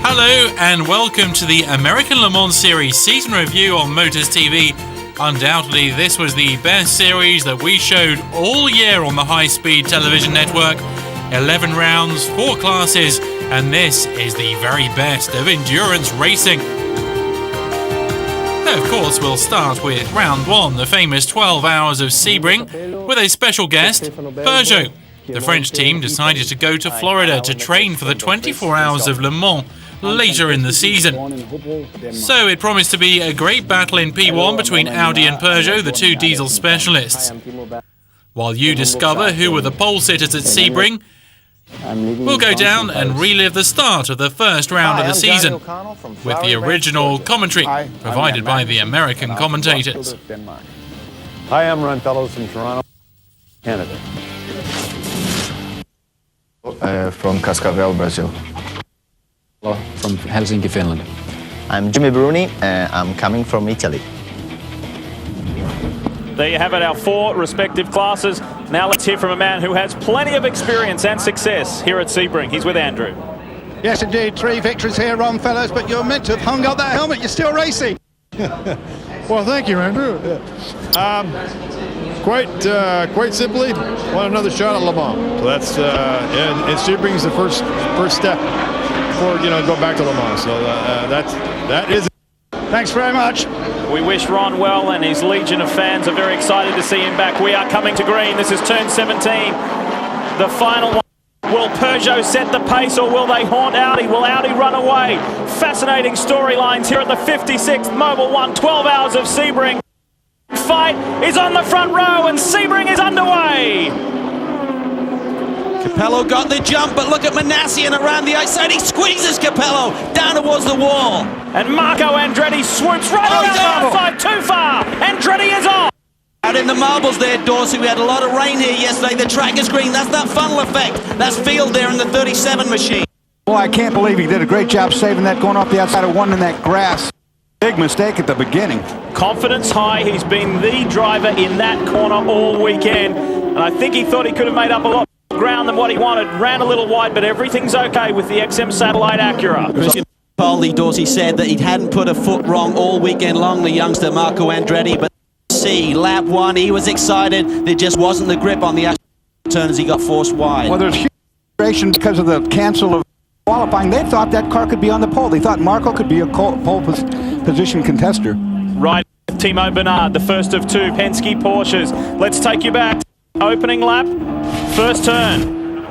Hello and welcome to the American Le Mans Series season review on Motors TV. Undoubtedly, this was the best series that we showed all year on the high-speed television network. 11 rounds, 4 classes, and this is the very best of endurance racing. Of course, we'll start with round 1, the famous 12 hours of Sebring, with a special guest, Peugeot. The French team decided to go to Florida to train for the 24 hours of Le Mans later in the season. So it promised to be a great battle in P1 between Audi and Peugeot, the two diesel specialists. While you discover who were the pole sitters at Sebring, we'll go down and relive the start of the first round of the season with the original commentary provided by the American commentators. Hi, I'm Ron Fellows from Toronto, Canada. From Cascavel, Brazil. From Helsinki, Finland. I'm Jimmy Bruni, I'm coming from Italy. There you have it, our 4 respective classes. Now let's hear from a man who has plenty of experience and success here at Sebring. He's with Andrew. Yes, indeed, 3 victories here, Ron Fellows, but you're meant to have hung up that helmet. You're still racing. Well, thank you, Andrew. Quite simply, want another shot at Le Mans. So that's and Sebring's the first step before go back to Le Mans. So that is. Thanks very much. We wish Ron well, and his legion of fans are very excited to see him back. We are coming to green. This is turn 17. The final one. Will Peugeot set the pace, or will they haunt Audi? Will Audi run away? Fascinating storylines here at the 56th Mobil 1, 12 hours of Sebring. Fight is on the front row, and Sebring is underway. Capello got the jump, but look at Manassian around the outside. He squeezes Capello down towards the wall. And Marco Andretti swoops right on the outside, too far. Andretti is off. Out in the marbles there, Dorsey. We had a lot of rain here yesterday. The track is green. That's that funnel effect. That's field there in the 37 machine. Boy, I can't believe he did a great job saving that, going off the outside of one in that grass. Big mistake at the beginning. Confidence high. He's been the driver in that corner all weekend. And I think he thought he could have made up a lot more ground than what he wanted. Ran a little wide, but everything's okay with the XM Satellite Acura. Christian Poldi, Dorsey said that he hadn't put a foot wrong all weekend long, the youngster Marco Andretti, but lap 1, he was excited. There just wasn't the grip on the turn as he got forced wide. Well, there's huge frustration because of the cancel of qualifying. They thought that car could be on the pole. They thought Marco could be a pole position contester. Right, Timo Bernard, the first of 2 Penske Porsches. Let's take you back. Opening lap, first turn.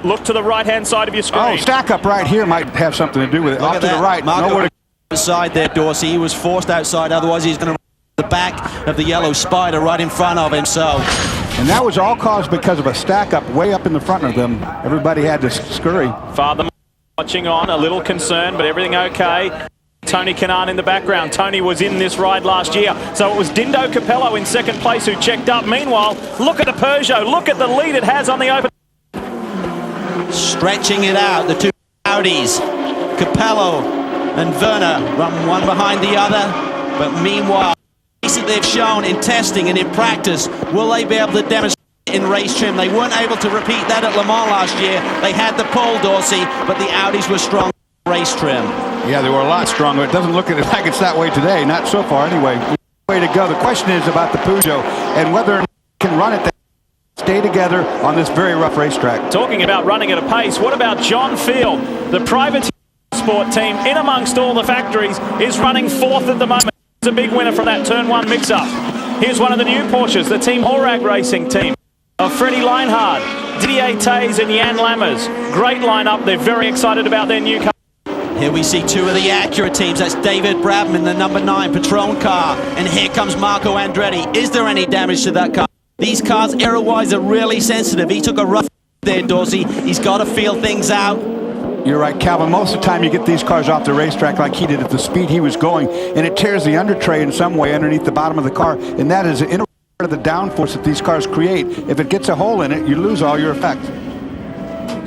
Look to the right-hand side of your screen. Oh, stack up right here might have something to do with it. Off to the right. Marco outside there, Dorsey. He was forced outside, otherwise he's going to the back of the yellow Spider right in front of him. And that was all caused because of a stack up way up in the front of them. Everybody had to scurry. Father watching on, a little concerned, but everything okay. Tony Kanaan in the background. Tony was in this ride last year, so it was Dindo Capello in second place who checked up. Meanwhile, look at the Peugeot, look at the lead it has on the open. Stretching it out, the 2 Audis, Capello and Werner run one behind the other, but meanwhile, they've shown in testing and in practice, will they be able to demonstrate in race trim? They weren't able to repeat that at Le Mans last year. They had the pole, Dorsey, but the Audis were strong in race trim. Yeah, they were a lot stronger. It doesn't look like it's that way today, not so far anyway. Way to go. The question is about the Peugeot and whether or not they can run it, stay together on this very rough racetrack. Talking about running at a pace, what about John Field? The private sport team, in amongst all the factories, is running 4th at the moment. It's a big winner from that turn 1 mix-up. Here's one of the new Porsches, the Team Horag racing team of Freddie Leinhard, Didier Tays and Jan Lammers. Great lineup. They're very excited about their new car. Here we see 2 of the Acura teams. That's David Bradman, the number 9 Patron car. And here comes Marco Andretti. Is there any damage to that car? These cars, error-wise, are really sensitive. He took a rough there, Dorsey. He's got to feel things out. You're right, Calvin. Most of the time you get these cars off the racetrack like he did at the speed he was going, and it tears the under tray in some way underneath the bottom of the car, and that is part of the downforce that these cars create. If it gets a hole in it, you lose all your effect.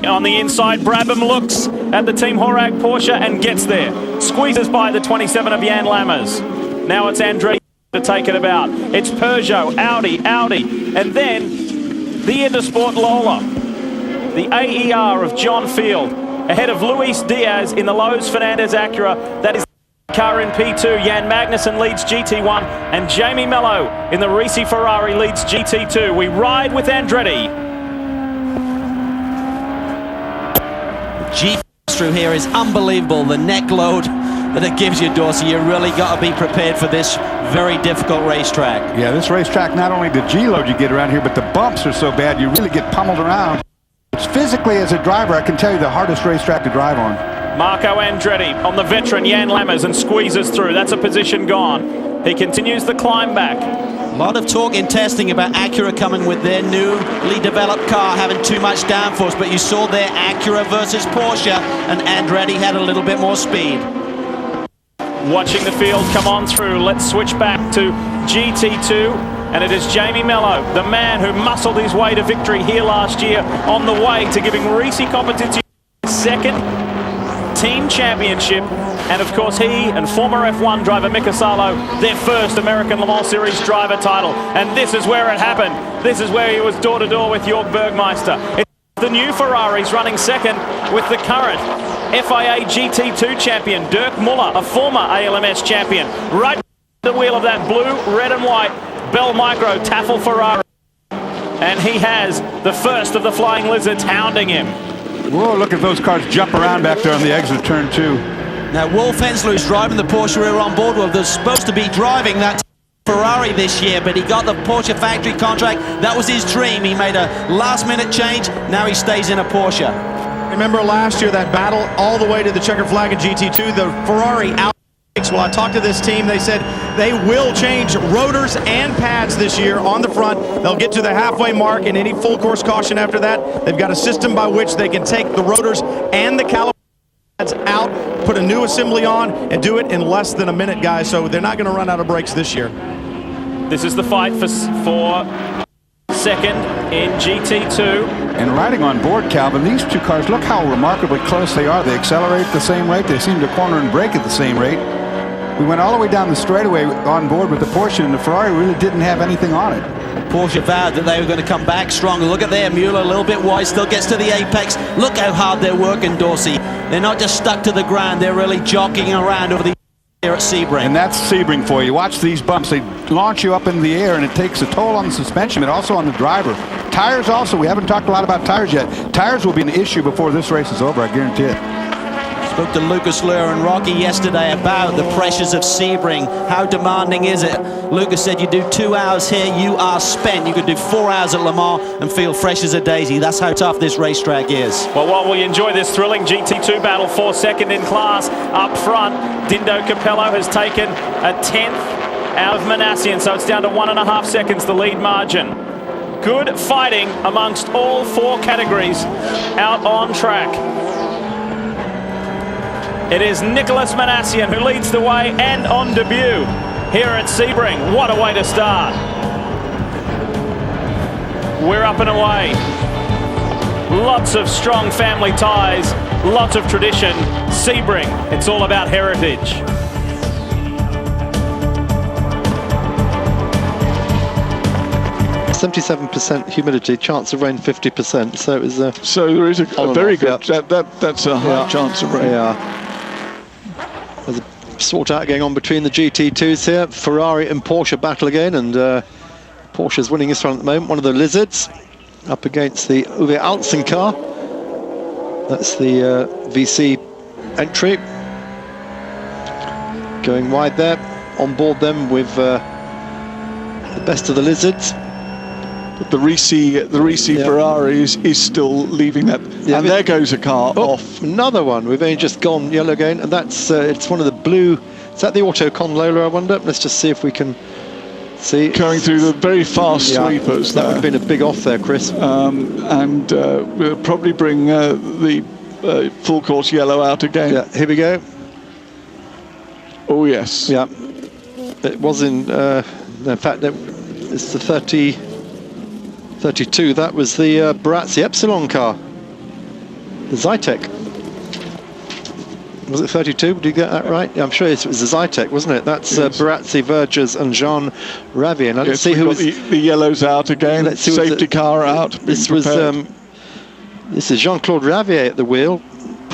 On the inside, Brabham looks at the Team Horag Porsche and gets there. Squeezes by the 27 of Jan Lammers. Now it's Andretti to take it about. It's Peugeot, Audi, and then the Intersport Lola. The AER of John Field. ahead of Luis Diaz in the Lowe's Fernandez Acura. That is car in P2. Jan Magnussen leads GT1 and Jamie Mello in the Risi Ferrari leads GT2. We ride with Andretti. G through here is unbelievable. The neck load that it gives you, Dorsey. You really got to be prepared for this very difficult racetrack. Yeah, this racetrack, not only the G-load you get around here, but the bumps are so bad you really get pummeled around. It's physically, as a driver, I can tell you, the hardest racetrack to drive on. Marco Andretti on the veteran Jan Lammers and squeezes through. That's a position gone. He continues the climb back. A lot of talk in testing about Acura coming with their newly developed car having too much downforce, but you saw their Acura versus Porsche, and Andretti had a little bit more speed. Watching the field come on through, let's switch back to GT2, and it is Jamie Mello, the man who muscled his way to victory here last year, on the way to giving Risi Competizione second team championship, and of course he and former F1 driver Mika Salo, their first American Le Mans Series driver title. And this is where it happened. This is where he was door-to-door with Jörg Bergmeister. It's the new Ferraris running second with the current FIA GT2 champion Dirk Muller, a former ALMS champion, right the wheel of that blue, red and white Bell Micro Tafel Ferrari. And he has the first of the Flying Lizards hounding him. Whoa, look at those cars jump around back there on the exit of turn 2. Now, Wolf Hensler, who's driving the Porsche we're on board with, was supposed to be driving that Ferrari this year, but he got the Porsche factory contract. That was his dream. He made a last-minute change. Now he stays in a Porsche. Remember last year, that battle all the way to the checkered flag in GT2, the Ferrari out. Well, I talked to this team. They said they will change rotors and pads this year on the front. They'll get to the halfway mark, and any full course caution after that. They've got a system by which they can take the rotors and the caliper pads out, put a new assembly on, and do it in less than a minute, guys. So they're not going to run out of brakes this year. This is the fight for second in GT2. And riding on board, Calvin, these two cars, look how remarkably close they are. They accelerate at the same rate. They seem to corner and brake at the same rate. We went all the way down the straightaway on board with the Porsche, and the Ferrari really didn't have anything on it. Porsche vowed that they were going to come back stronger. Look at there, Mueller a little bit wide, still gets to the apex. Look how hard they're working, Dorsey. They're not just stuck to the ground, they're really jockeying around over the here at Sebring. And that's Sebring for you. Watch these bumps. They launch you up in the air, and it takes a toll on the suspension, but also on the driver. Tires also, we haven't talked a lot about tires yet. Tires will be an issue before this race is over, I guarantee it. Spoke to Lucas Luhr and Rocky yesterday about the pressures of Sebring. How demanding is it? Lucas said you do 2 hours here, you are spent. You could do 4 hours at Le Mans and feel fresh as a daisy. That's how tough this racetrack is. Well, while we enjoy this thrilling GT2 battle for second in class, up front, Dindo Capello has taken a 10th out of Manassian, so it's down to 1.5 seconds, the lead margin. Good fighting amongst all 4 categories out on track. It is Nicholas Manassian who leads the way, and on debut here at Sebring. What a way to start. We're up and away. Lots of strong family ties, lots of tradition. Sebring, it's all about heritage. %77% humidity, chance of rain 50%. So it was so there is a very good. Yeah. That's a high chance of rain. Yeah. There's a sort out going on between the GT2s here. Ferrari and Porsche battle again, and Porsche's winning this one at the moment. One of the Lizards up against the Uwe Altzen car. That's the VC entry. Going wide there. On board them with the best of the Lizards. But the Risi Ferrari is still leaving that, and there goes a car off. Another one. We've only just gone yellow again, and that's it's one of the blue. Is that the Autocon Lola, I wonder? Let's just see if we can see. Going through the very fast sweepers. That would have been a big off there, Chris. And we'll probably bring the full course yellow out again. Yeah, here we go. Oh yes. Yeah, it was in fact it's the 32, that was the Barazzi Epsilon car, the Zytek. Was it 32? Did you get that right? Yeah, I'm sure it was the Zytek, wasn't it? That's Barazzi, Vergers and Jean Ravier. Now let's see who was the yellows out again. Let's see safety car out. This was this is Jean-Claude Ravier at the wheel.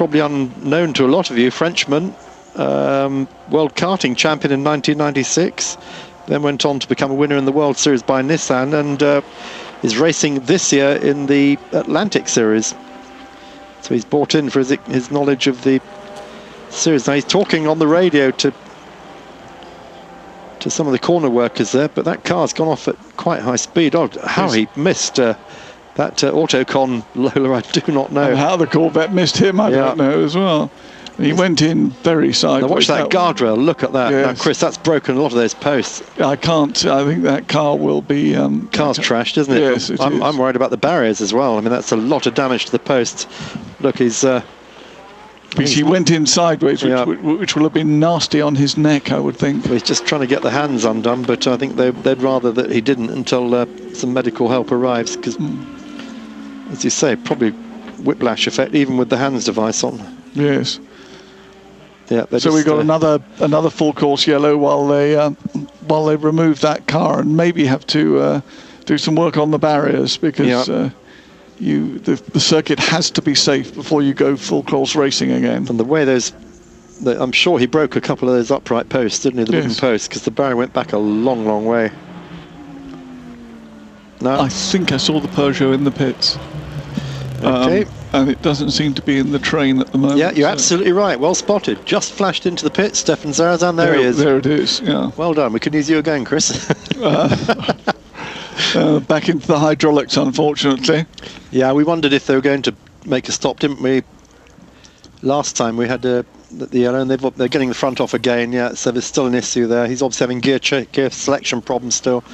probably unknown to a lot of you, Frenchman, world karting champion in 1996, then went on to become a winner in the World Series by Nissan, and is racing this year in the Atlantic Series. So he's bought in for his knowledge of the series. Now he's talking on the radio to some of the corner workers there, but that car's gone off at quite high speed. Oh, how he missed that Autocon Lola, I do not know. And how the Corvette missed him, I don't know as well. He went in very sideways. Now watch that guardrail, look at that. Yes. Now, Chris, that's broken a lot of those posts. I think that car will be... Car's trashed, isn't it? Yes, it is. I'm worried about the barriers as well. I mean, that's a lot of damage to the posts. Look, he's... because he went in sideways, which will have been nasty on his neck, I would think. Well, he's just trying to get the hands undone, but I think they'd rather that he didn't until some medical help arrives, because, as you say, probably whiplash effect, even with the hands device on. Yes. Yeah. So we got another full course yellow while they remove that car and maybe have to do some work on the barriers, because the circuit has to be safe before you go full course racing again. And the way I'm sure he broke a couple of those upright posts, didn't he? The wooden posts, because the barrier went back a long, long way. No, I think I saw the Peugeot in the pits. Okay. And it doesn't seem to be in the train at the moment. Yeah, you're absolutely right. Well spotted. Just flashed into the pit. Stefan Zarazan, there he is. There it is, yeah. Well done. We could use you again, Chris. Back into the hydraulics, unfortunately. Yeah, we wondered if they were going to make a stop, didn't we? Last time we had the yellow, and they're getting the front off again. Yeah, so there's still an issue there. He's obviously having gear selection problems still.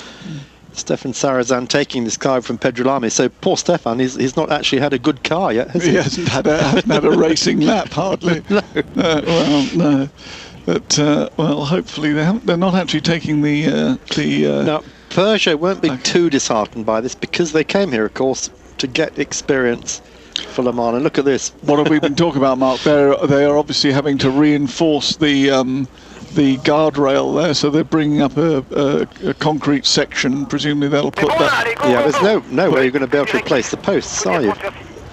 Stefan Zarazan taking this car from Pedrolami. So poor Stefan, he's not actually had a good car yet, has he? He hasn't had a racing lap, hardly. No. Well, no. But, well, hopefully they're not actually taking the... Now, Peugeot won't be too disheartened by this, because they came here, of course, to get experience for Le Mans. And look at this. What have we been talking about, Mark? They are obviously having to reinforce the guardrail there, so they're bringing up a concrete section. Presumably that'll put that... Yeah, there's no way you're going to be able to replace the posts, are you?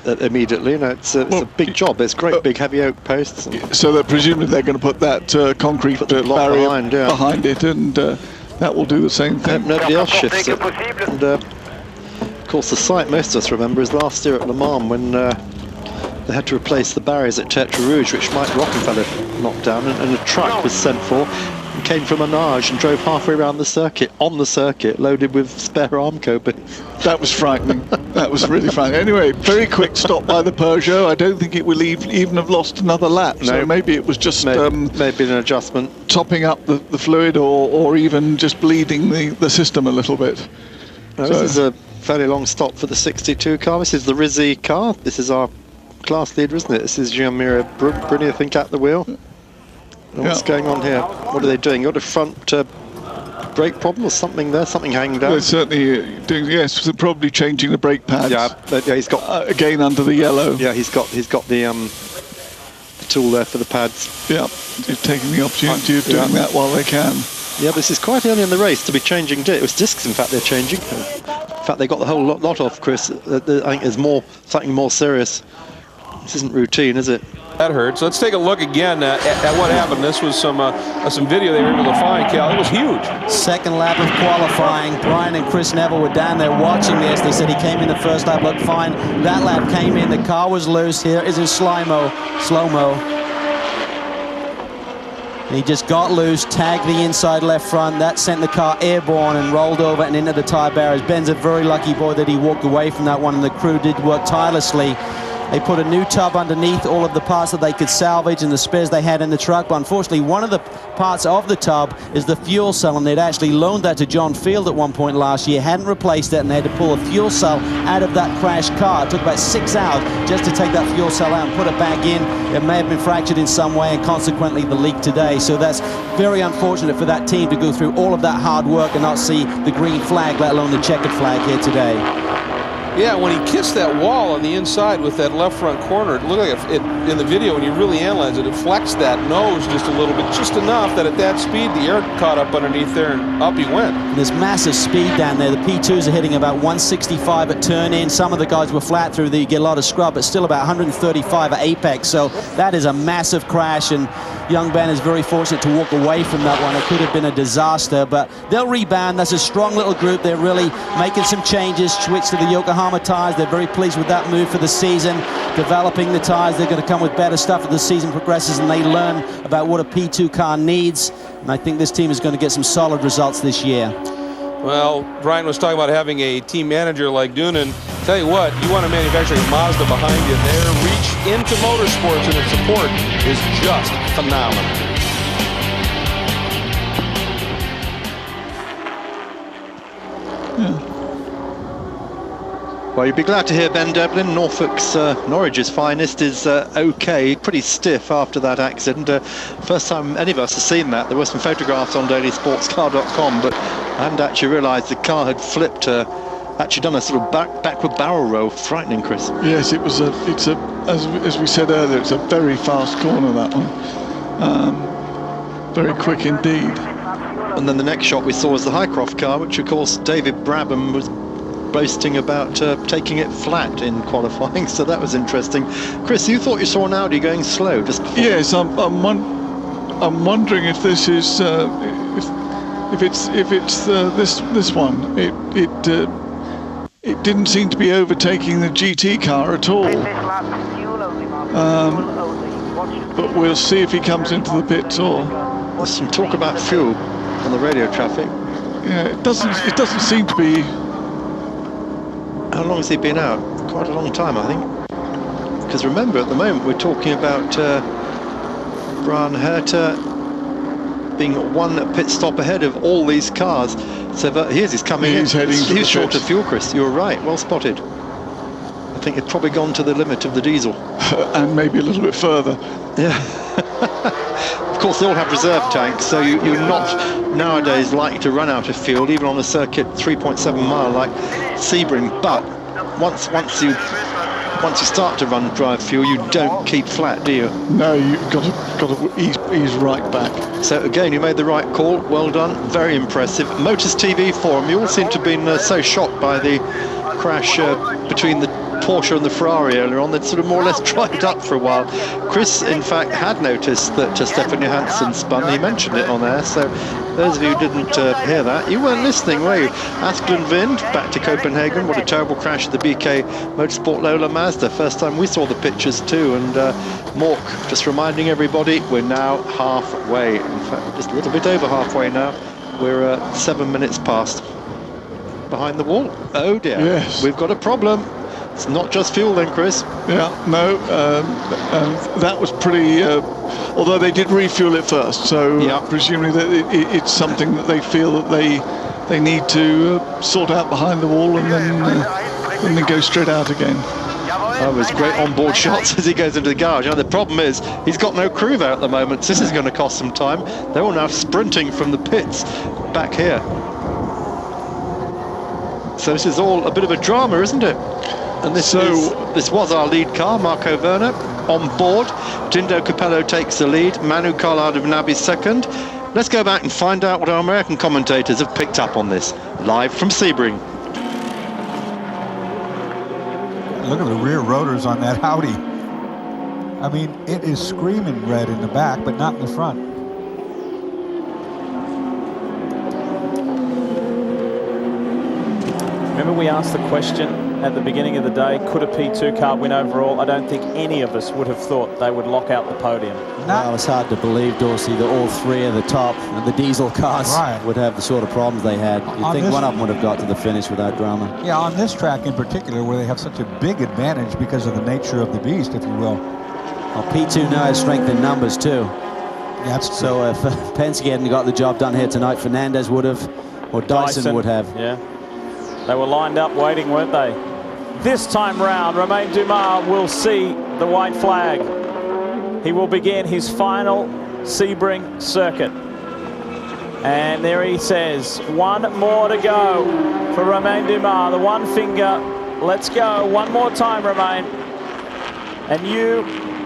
Immediately, it's a big job. There's great big heavy oak posts. So that presumably they're going to put that concrete barrier behind it, and that will do the same thing. Nobody else shifts it. And of course, the site most of us remember is last year at Le Mans, when they had to replace the barriers at Tertre Rouge, which Mike Rockefeller knocked down, and a truck was sent for, and came from Menage and drove halfway around the circuit, on the circuit, loaded with spare Armco. But that was frightening. That was really frightening. Anyway, very quick stop by the Peugeot. I don't think it will even have lost another lap. No. So maybe it was just maybe an adjustment, topping up the fluid, or even just bleeding the system a little bit. No, this is a fairly long stop for the 62 car. This is the Rizzi car. This is our class leader, isn't it? This is Jean-Mire Bruni, I think, at the wheel. What's going on here? What are they doing? You got a front brake problem or something there? Something hanging down? They're certainly doing, yes, probably changing the brake pads. Yeah, he's got again under the yellow. Yeah, he's got the tool there for the pads. Yeah, he's taking the opportunity of doing that while they can. Yeah, this is quite early in the race to be changing. It was discs, in fact, they're changing. In fact, they got the whole lot off, Chris. I think there's something more serious. This isn't routine, is it? That hurts. Let's take a look again at what happened. This was some video they were able to find, Cal. It was huge. Second lap of qualifying. Brian and Chris Neville were down there watching this. They said he came in the first lap, looked fine. That lap came in, the car was loose. Here is his slow-mo. He just got loose, tagged the inside left front. That sent the car airborne and rolled over and into the tyre barriers. Ben's a very lucky boy that he walked away from that one, and the crew did work tirelessly. They put a new tub underneath all of the parts that they could salvage and the spares they had in the truck. But unfortunately, one of the parts of the tub is the fuel cell, and they'd actually loaned that to John Field at one point last year, hadn't replaced it, and they had to pull a fuel cell out of that crashed car. It took about 6 hours just to take that fuel cell out and put it back in. It may have been fractured in some way, and consequently the leak today. So that's very unfortunate for that team to go through all of that hard work and not see the green flag, let alone the checkered flag here today. Yeah, when he kissed that wall on the inside with that left front corner, it looked like in the video, when you really analyze it, it flexed that nose just a little bit, just enough that at that speed, the air caught up underneath there and up he went. And there's massive speed down there. The P2s are hitting about 165 at turn in. Some of the guys were flat through there. You get a lot of scrub, but still about 135 at apex. So that is a massive crash, and young Ben is very fortunate to walk away from that one. It could have been a disaster, but they'll rebound. That's a strong little group. They're really making some changes, switch to the Yokohama tires. They're very pleased with that move for the season, developing the tires. They're going to come with better stuff as the season progresses and they learn about what a P2 car needs, and I think this team is going to get some solid results this year. Well, Brian was talking about having a team manager like Doonan. Tell you what, you want to manufacture a Mazda behind you. Their reach into motorsports and its support is just phenomenal. Well, you'd be glad to hear Ben Devlin, Norfolk's Norwich's finest, is okay, pretty stiff after that accident. First time any of us have seen that. There were some photographs on dailysportscar.com, but I hadn't actually realised the car had flipped, actually done a sort of backward barrel roll. Frightening, Chris. Yes, as we said earlier, it's a very fast corner, that one. Very quick indeed. And then the next shot we saw was the Highcroft car, which of course David Brabham was boasting about taking it flat in qualifying, so that was interesting. Chris, you thought you saw an Audi going slow just before? Yes, I'm wondering if this is if it's this one. It didn't seem to be overtaking the GT car at all. But we'll see if he comes into the pits or. There's some talk about fuel on the radio traffic. Yeah, it doesn't seem to be. How long has he been out? Quite a long time, I think. Because remember, at the moment, we're talking about Brian Herta being one pit stop ahead of all these cars. So he's coming in. He's short of fuel, Chris. You're right. Well spotted. I think it's probably gone to the limit of the diesel. And maybe a little bit further. Yeah. Of course, they all have reserve tanks, so you're not nowadays likely to run out of fuel, even on a circuit 3.7 mile like Sebring. But once you start to run drive fuel, you don't keep flat, do you? No, you've got to ease right back. So again, you made the right call. Well done. Very impressive. Motors TV forum. You all seem to have been so shocked by the crash between the Porsche and the Ferrari earlier on. They'd sort of more or less dried up for a while. Chris, in fact, had noticed that Stefan Johansson spun. He mentioned it on air, so those of you who didn't hear that, you weren't listening, were you? Asklund Vind, back to Copenhagen. What a terrible crash at the BK Motorsport Lola Mazda. First time we saw the pictures too. And Mork, just reminding everybody, we're now halfway. In fact, just a little bit over halfway now. We're 7 minutes past. Behind the wall. Oh dear. Yes. We've got a problem. It's not just fuel then, Chris. Yeah, no, that was pretty, although they did refuel it first, so yeah. Presumably that it's something that they feel that they need to sort out behind the wall and then go straight out again. That was great on-board shots as he goes into the garage. Now, the problem is he's got no crew there at the moment, so this is going to cost some time. They're all now sprinting from the pits back here. So this is all a bit of a drama, isn't it? And this was our lead car, Marco Werner, on board. Jindo Capello takes the lead. Manu Carlado-Nabi second. Let's go back and find out what our American commentators have picked up on this. Live from Sebring. Look at the rear rotors on that Audi. I mean, it is screaming red in the back, but not in the front. Remember we asked the question at the beginning of the day, could a P2 car win overall? I don't think any of us would have thought they would lock out the podium. Well, it's hard to believe, Dorsey, that all three of the top and the diesel cars would have the sort of problems they had. You'd think one of them would have got to the finish without drama. Yeah, on this track in particular, where they have such a big advantage because of the nature of the beast, if you will. Well, P2 now has strength in numbers, too. That's true. So if Penske hadn't got the job done here tonight, Fernandez would have, or Dyson would have. Yeah. They were lined up waiting, weren't they? This time round, Romain Dumas will see the white flag. He will begin his final Sebring circuit. And there he says, one more to go for Romain Dumas. The one finger Let's go. One more time, Romain. And you,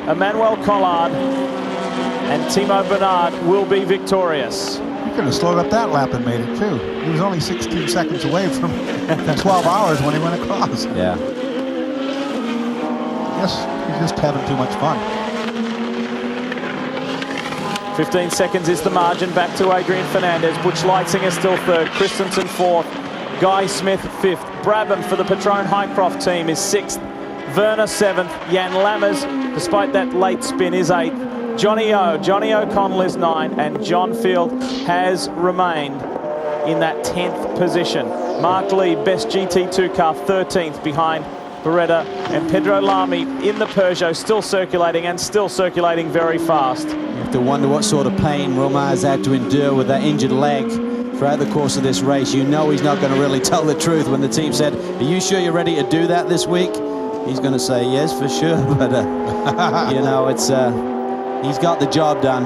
Emmanuel Collard, and Timo Bernard will be victorious. He could have slowed up that lap and made it too. He was only 16 seconds away from 12 hours when he went across. Yeah. Yes, he's just having too much fun. 15 seconds is the margin. Back to Adrian Fernandez. Butch Leitzinger still third. Christensen fourth. Guy Smith fifth. Brabham for the Patron Highcroft team is sixth. Werner seventh. Jan Lammers, despite that late spin, is eighth. Johnny O'Connell is nine, and John Field has remained in that 10th position. Mark Lee, best GT2 car, 13th behind Beretta, and Pedro Lamy in the Peugeot, still circulating very fast. You have to wonder what sort of pain Romain's had to endure with that injured leg throughout the course of this race. You know he's not going to really tell the truth when the team said, "Are you sure you're ready to do that this week?" He's going to say, "Yes, for sure," but you know, it's he's got the job done.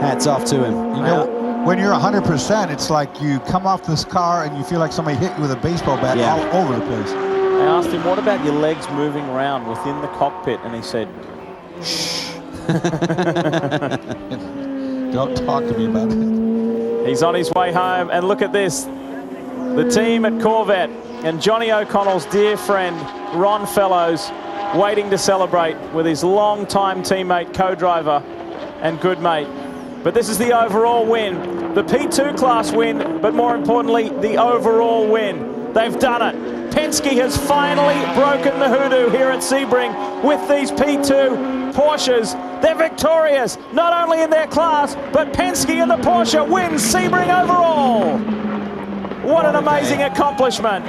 Hats off to him. You know, when you're 100%, it's like you come off this car and you feel like somebody hit you with a baseball bat all over the place. I asked him, what about your legs moving around within the cockpit? And he said, shh. Don't talk to me about it. He's on his way home, and look at this. The team at Corvette and Johnny O'Connell's dear friend, Ron Fellows, waiting to celebrate with his long-time teammate, co-driver, and good mate. But this is the overall win. The P2 class win, but more importantly, the overall win. They've done it. Penske has finally broken the hoodoo here at Sebring with these P2 Porsches. They're victorious, not only in their class, but Penske and the Porsche wins Sebring overall. What an amazing accomplishment.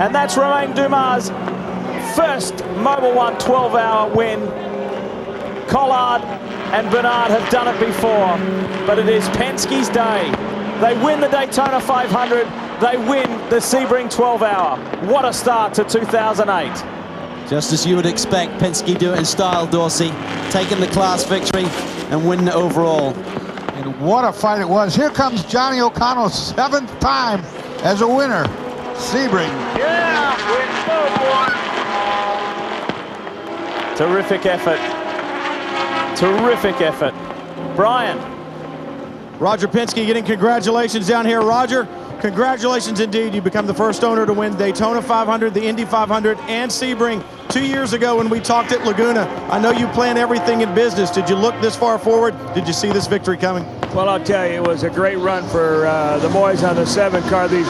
And that's Romain Dumas' first Mobil 1 12-hour win. Collard and Bernard have done it before, but it is Penske's day. They win the Daytona 500. They win the Sebring 12-hour. What a start to 2008. Just as you would expect, Penske do it in style, Dorsey. Taking the class victory and winning it overall. And what a fight it was. Here comes Johnny O'Connell's 7th time as a winner. Sebring. Yeah, terrific effort. Terrific effort. Brian. Roger Penske getting congratulations down here. Roger, congratulations indeed. You become the first owner to win Daytona 500, the Indy 500, and Sebring 2 years ago when we talked at Laguna. I know you plan everything in business. Did you look this far forward? Did you see this victory coming? Well, I'll tell you, it was a great run for the boys on the 7 car. These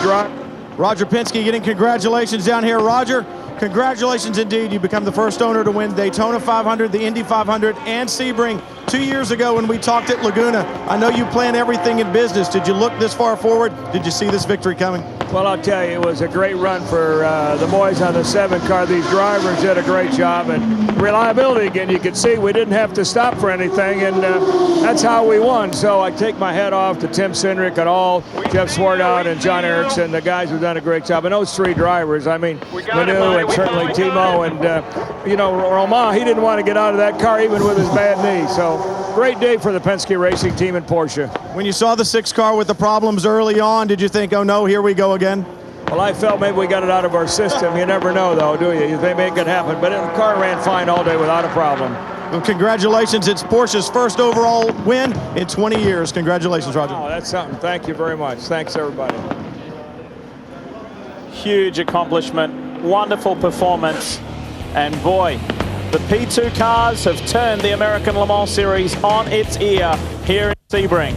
Roger Penske getting congratulations down here. Roger, congratulations indeed. You become the first owner to win Daytona 500, the Indy 500, and Sebring 2 years ago when we talked at Laguna. I know you plan everything in business. Did you look this far forward? Did you see this victory coming? Well, I'll tell you, it was a great run for the boys on the 7 car. These drivers did a great job, and reliability again. You could see we didn't have to stop for anything, and that's how we won. So I take my hat off to Tim Cindric and all, Jeff Swartout and John Erickson. The guys have done a great job. And those 3 drivers, I mean, Manu and certainly Timo, and you know, Romain, he didn't want to get out of that car even with his bad knee. So great day for the Penske Racing team and Porsche. When you saw the 6 car with the problems early on, did you think, oh no, here we go again? Well, I felt maybe we got it out of our system. You never know, though, do you? They make it happen. But the car ran fine all day without a problem. Well, congratulations. It's Porsche's first overall win in 20 years. Congratulations, Roger. Oh, that's something. Thank you very much. Thanks, everybody. Huge accomplishment. Wonderful performance. And boy, the P2 cars have turned the American Le Mans Series on its ear here in Sebring.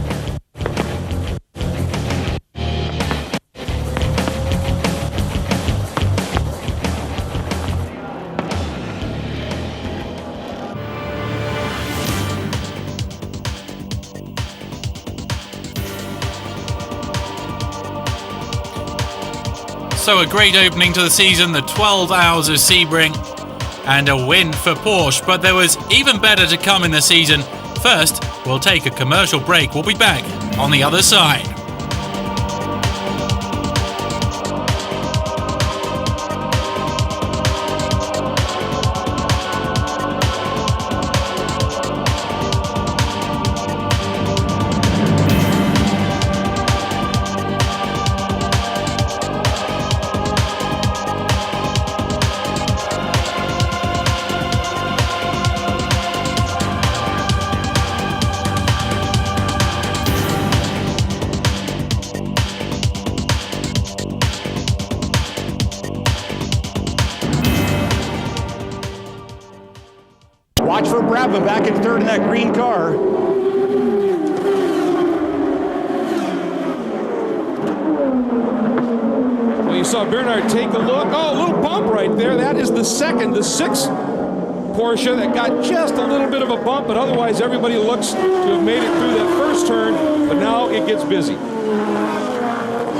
So a great opening to the season, the 12 hours of Sebring, and a win for Porsche. But there was even better to come in the season. First, we'll take a commercial break. We'll be back on the other side. Watch for Brabham back in third in that green car. Well, you saw Bernhard take a look. Oh, a little bump right there. That is the sixth Porsche that got just a little bit of a bump, but otherwise everybody looks to have made it through that first turn, but now it gets busy.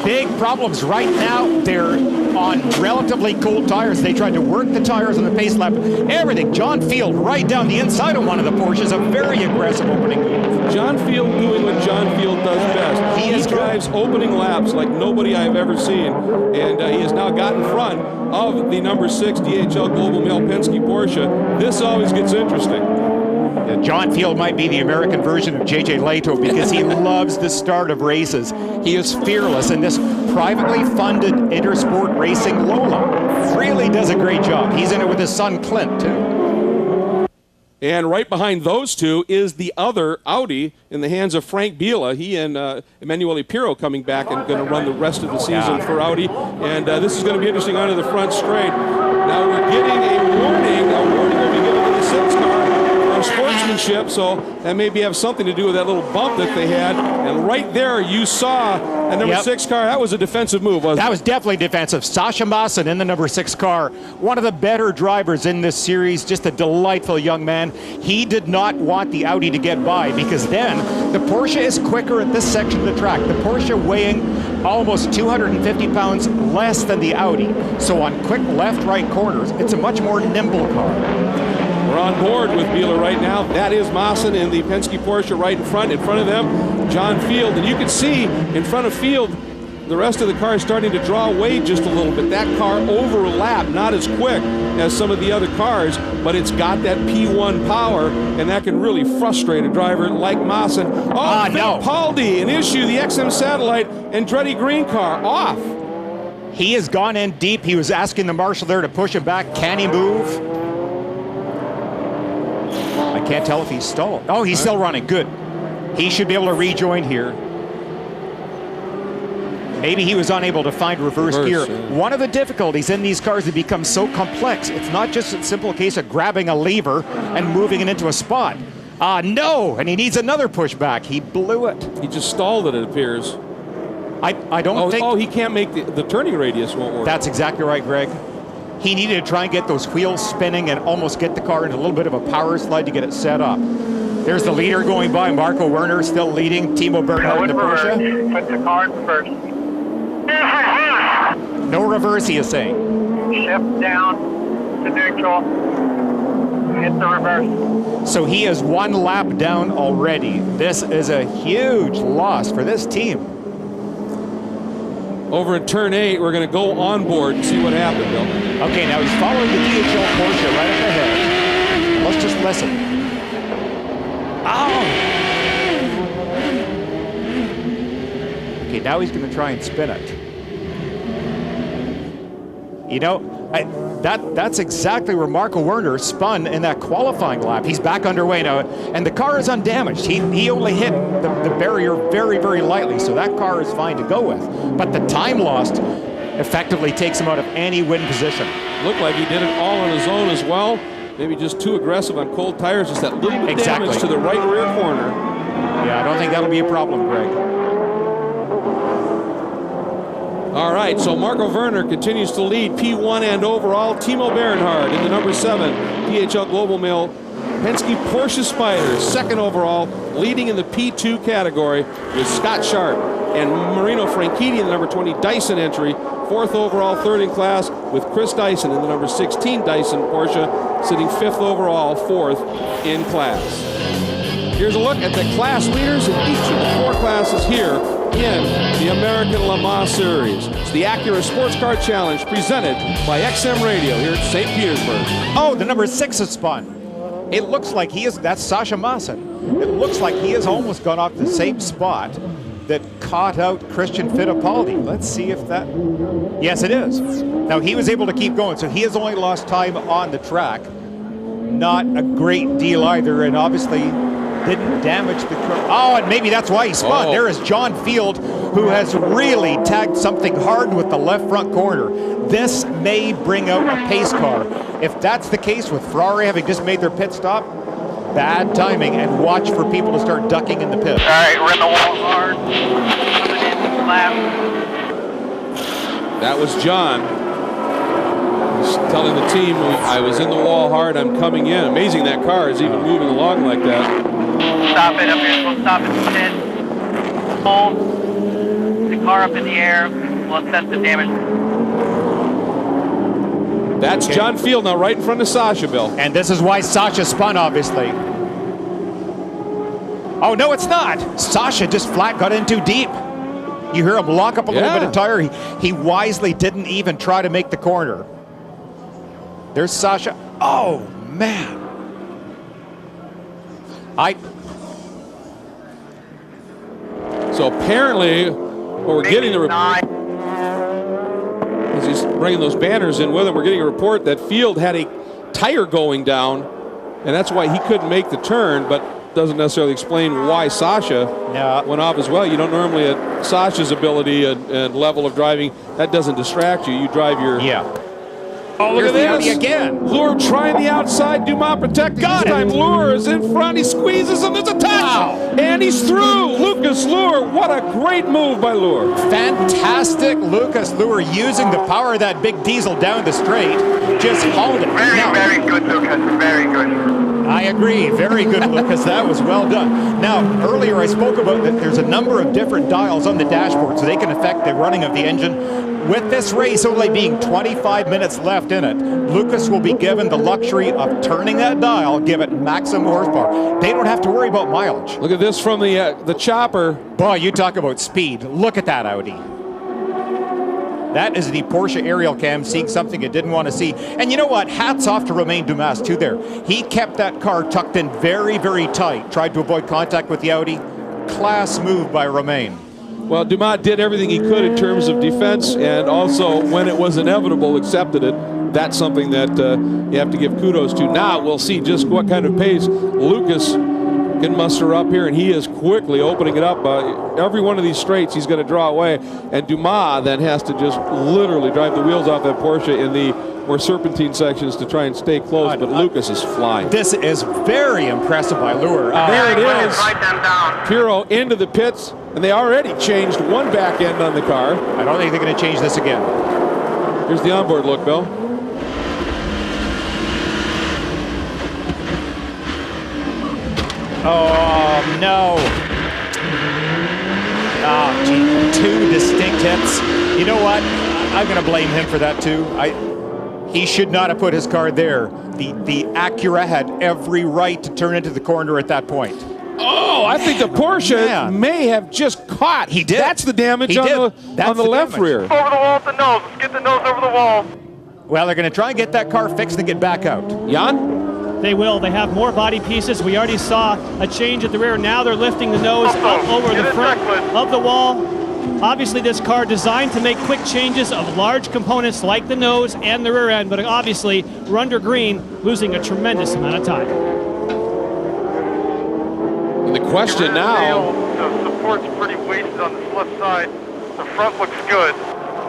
Big problems right now. They're on relatively cold tires. They tried to work the tires on the pace lap. Everything. John Field right down the inside of one of the Porsches. A very aggressive opening move. John Field doing what John Field does best. He drives opening laps like nobody I've ever seen, and he has now got in front of the number 6 DHL Global Mail Penske Porsche. This always gets interesting. John Field might be the American version of J.J. Leto because he loves the start of races. He is fearless, and this privately funded Intersport Racing Lola really does a great job. He's in it with his son Clint, too. And right behind those two is the other Audi in the hands of Frank Biela. He and Emanuele Pirro coming back and going to run the rest of the season for Audi. And this is going to be interesting onto the front straight. Now we're getting a warning. A warning will be given to the 6 car. Sportsmanship, so that maybe have something to do with that little bump that they had. And right there, you saw a number 6 car. That was a defensive move, wasn't it? That was definitely defensive. Sasha Maassen in the number 6 car, one of the better drivers in this series, just a delightful young man. He did not want the Audi to get by because then the Porsche is quicker at this section of the track. The Porsche weighing almost 250 pounds less than the Audi. So on quick left-right corners, it's a much more nimble car. We're on board with Biela right now. That is Maassen in the Penske Porsche right in front. In front of them, John Field. And you can see in front of Field, the rest of the car is starting to draw away just a little bit. That car overlapped, not as quick as some of the other cars, but it's got that P1 power, and that can really frustrate a driver like Maassen. Oh, Fittipaldi, an issue, the XM Satellite Andretti Green car, off. He has gone in deep. He was asking the marshal there to push him back. Can he move? I can't tell if he's stalled. Oh, he's still running. Good. He should be able to rejoin here. Maybe he was unable to find reverse gear. Yeah. One of the difficulties in these cars, they become so complex. It's not just a simple case of grabbing a lever and moving it into a spot. No, and he needs another pushback. He blew it. He just stalled it appears. I don't think... Oh, he can't make the turning radius won't work. That's exactly right, Greg. He needed to try and get those wheels spinning and almost get the car into a little bit of a power slide to get it set up. There's the leader going by, Marco Werner still leading, Timo Bernhard in the Porsche. Put the car in reverse. No reverse, he is saying. Shift down to neutral. Hit the reverse. So he is 1 lap down already. This is a huge loss for this team. Over in turn 8, we're going to go on board and see what happened, Bill. Okay, now he's following the DHL Porsche right up ahead. Let's just listen. Oh! Okay, now he's going to try and spin it. You know, that's exactly where Marco Werner spun in that qualifying lap. He's back underway now, and the car is undamaged. He only hit the barrier very, very lightly, so that car is fine to go with. But the time lost effectively takes him out of any win position. Looked like he did it all on his own as well. Maybe just too aggressive on cold tires, just that little bit damage to the right rear corner. Yeah, I don't think that'll be a problem, Greg. All right, so Marco Werner continues to lead P1 and overall. Timo Bernhard in the number 7 DHL Global Mail Penske Porsche Spiders, 2nd overall, leading in the P2 category with Scott Sharp and Marino Franchitti in the number 20 Dyson entry, 4th overall, 3rd in class with Chris Dyson in the number 16 Dyson Porsche, sitting 5th overall, 4th in class. Here's a look at the class leaders in each of the 4 classes here in the American Le Mans Series. It's the Acura Sports Car Challenge presented by XM Radio here at St. Petersburg. Oh, the number 6 is spun. It looks like that's Sasha Maassen. It looks like he has almost gone off the same spot that caught out Christian Fittipaldi. Let's see if that... Yes, it is. Now, he was able to keep going, so he has only lost time on the track. Not a great deal either, and obviously Didn't damage the car. Oh, and maybe that's why he spun. Oh. There is John Field, who has really tagged something hard with the left front corner. This may bring out a pace car. If that's the case with Ferrari having just made their pit stop, bad timing, and watch for people to start ducking in the pit. All right, we're in the wall hard. Coming in lap. That was John. He's telling the team, I was in the wall hard, I'm coming in. Amazing that car is even moving along like that. Stop it up here. We'll stop at the pit. Hold the car up in the air. We'll assess the damage. That's John Field now right in front of Sasha, Bill. And this is why Sasha spun, obviously. Oh, no, it's not. Sasha just flat got in too deep. You hear him lock up a little bit of tire. He wisely didn't even try to make the corner. There's Sasha. Oh, man. So apparently, what we're getting the report, as he's bringing those banners in with him, we're getting a report that Field had a tire going down, and that's why he couldn't make the turn, but doesn't necessarily explain why Sasha went off as well. You don't normally, at Sasha's ability and level of driving, that doesn't distract you. You drive your... Oh, look at this. Again. Lure trying the outside. Dumas protecting this time. Lure is in front. He squeezes him. There's a touch. And he's through. Lucas Lure. What a great move by Lure. Fantastic Lucas Lure using the power of that big diesel down the straight. Just hauled it. Very good, Lucas. Very good. I agree. Very good, Lucas. That was well done. Now, earlier I spoke about that there's a number of different dials on the dashboard so they can affect the running of the engine. With this race only being 25 minutes left in it, Lucas will be given the luxury of turning that dial, give it maximum horsepower. They don't have to worry about mileage. Look at this from the chopper. Boy, you talk about speed. Look at that Audi. That is the Porsche aerial cam seeing something it didn't want to see. And you know what? Hats off to Romain Dumas, too, there. He kept that car tucked in very, very tight, tried to avoid contact with the Audi. Class move by Romain. Well, Dumas did everything he could in terms of defense, and also, when it was inevitable, accepted it. That's something that you have to give kudos to. Now we'll see just what kind of pace Lucas can muster up here, and he is quickly opening it up. Every one of these straights he's going to draw away, and Dumas then has to just literally drive the wheels off that Porsche in the more serpentine sections to try and stay close, but Lucas is flying. This is very impressive by Lure. There it is. Pirro into the pits, and they already changed one back end on the car. I don't think they're going to change this again. Here's the onboard look, Bill. Oh, no. Oh, gee. 2 distinct hits. You know what? I'm going to blame him for that, too. He should not have put his car there. The Acura had every right to turn into the corner at that point. Oh, I think the Porsche may have just caught. He did. That's the damage on the left rear. Over the wall at the nose. Let's get the nose over the wall. Well, they're going to try and get that car fixed and get back out. Jan? They will. They have more body pieces. We already saw a change at the rear. Now they're lifting the nose up over the front of the wall. Obviously, this car designed to make quick changes of large components like the nose and the rear end, but obviously, we're under green, losing a tremendous amount of time. And the question now... The support's pretty wasted on this left side. The front looks good.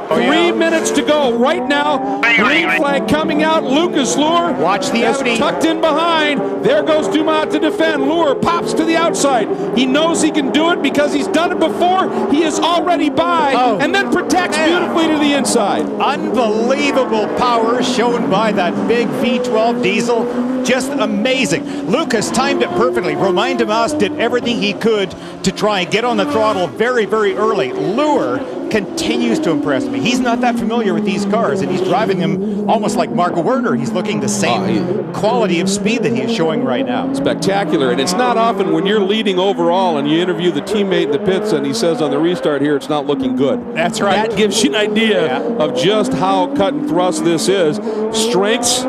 3 minutes to go right now. Green flag coming out. Lucas Lure. Watch the Audi. Tucked in behind. There goes Dumas to defend. Lure pops to the outside. He knows he can do it because he's done it before. He is already by and then protects beautifully to the inside. Unbelievable power shown by that big V12 diesel. Just amazing. Lucas timed it perfectly. Romain Dumas did everything he could to try and get on the throttle very, very early. Lure continues to impress me. He's not that familiar with these cars, and he's driving them almost like Marco Werner. He's looking the same quality of speed that he is showing right now. Spectacular, and it's not often when you're leading overall and you interview the teammate in the pits and he says on the restart here, it's not looking good. That's right. That gives you an idea of just how cut and thrust this is. Strengths,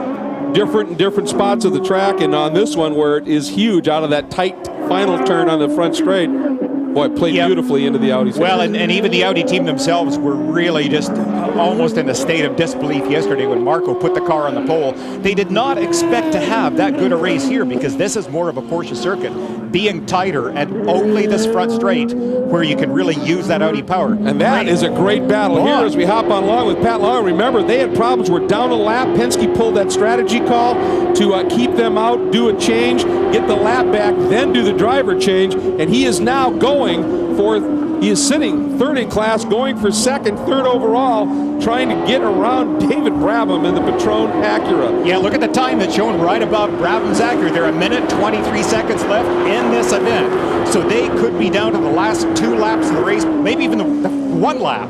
different in different spots of the track, and on this one where it is huge out of that tight final turn on the front straight, boy, it played beautifully into the Audi. Well, and even the Audi team themselves were really just almost in a state of disbelief yesterday when Marco put the car on the pole. They did not expect to have that good a race here because this is more of a Porsche circuit, being tighter and only this front straight where you can really use that Audi power. And that is a great battle here as we hop on along with Pat Long. Remember, they had problems. We're down a lap. Penske pulled that strategy call to keep them out, do a change, get the lap back, then do the driver change. And he is now going for, he is sitting third in class, going for second, third overall, trying to get around David Brabham in the Patron Acura. Yeah, look at the time that's shown right above Brabham's Acura. They're 1:23 seconds left in this event. So they could be down to the last 2 laps of the race, maybe even the 1 lap.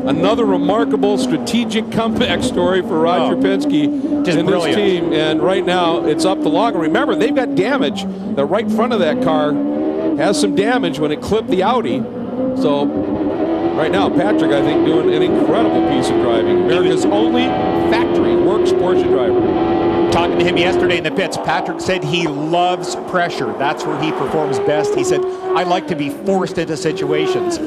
Another remarkable strategic comeback story for Roger Penske and his team. And right now, it's up the log. And remember, they've got damage. The right front of that car has some damage when it clipped the Audi. So right now, Patrick, I think, doing an incredible piece of driving. America's only factory works Porsche driver. Talking to him yesterday in the pits, Patrick said he loves pressure. That's where he performs best. He said, I like to be forced into situations.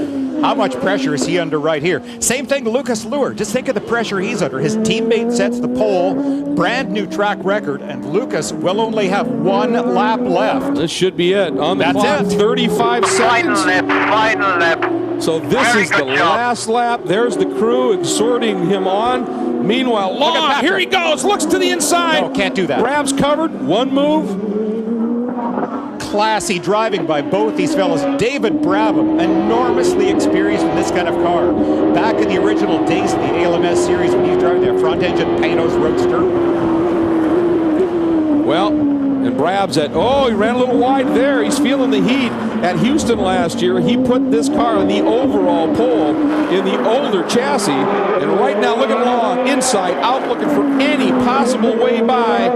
How much pressure is he under right here? Same thing to Lucas Luhr. Just think of the pressure he's under. His teammate sets the pole, brand new track record, and Lucas will only have 1 lap left. This should be it. On the clock, 35 seconds. Final lap. So this is the last lap. There's the crew exhorting him on. Meanwhile, Long, here he goes, looks to the inside. No, can't do that. Grabs covered, 1 move. Classy driving by both these fellows. David Brabham, enormously experienced in this kind of car. Back in the original days of the ALMS series when he was driving their front-engine Panos Roadster. Well, and Brab's he ran a little wide there. He's feeling the heat. At Houston last year, he put this car on the overall pole in the older chassis. And right now, look at Long, inside, out looking for any possible way by.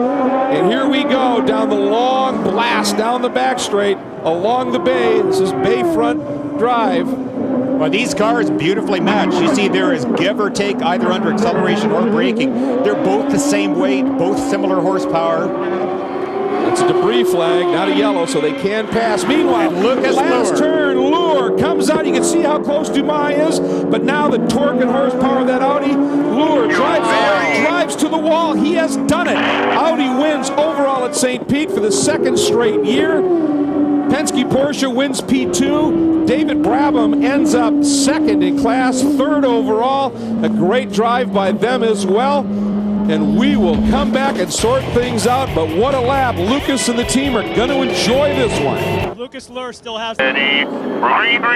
And here we go down the long blast, down the back straight, along the bay. This is Bayfront Drive. Well, these cars beautifully matched. You see there is give or take either under acceleration or braking. They're both the same weight, both similar horsepower. It's a debris flag, not a yellow, so they can pass. Meanwhile, last turn, Luhr comes out. You can see how close Dumas is, but now the torque and horsepower of that Audi. Luhr drives to the wall. He has done it. Audi wins overall at St. Pete for the 2nd straight year. Penske Porsche wins P2. David Brabham ends up 2nd in class, 3rd overall. A great drive by them as well. And we will come back and sort things out. But what a lap. Lucas and the team are going to enjoy this one. Lucas Luhr still has... Ready. Green.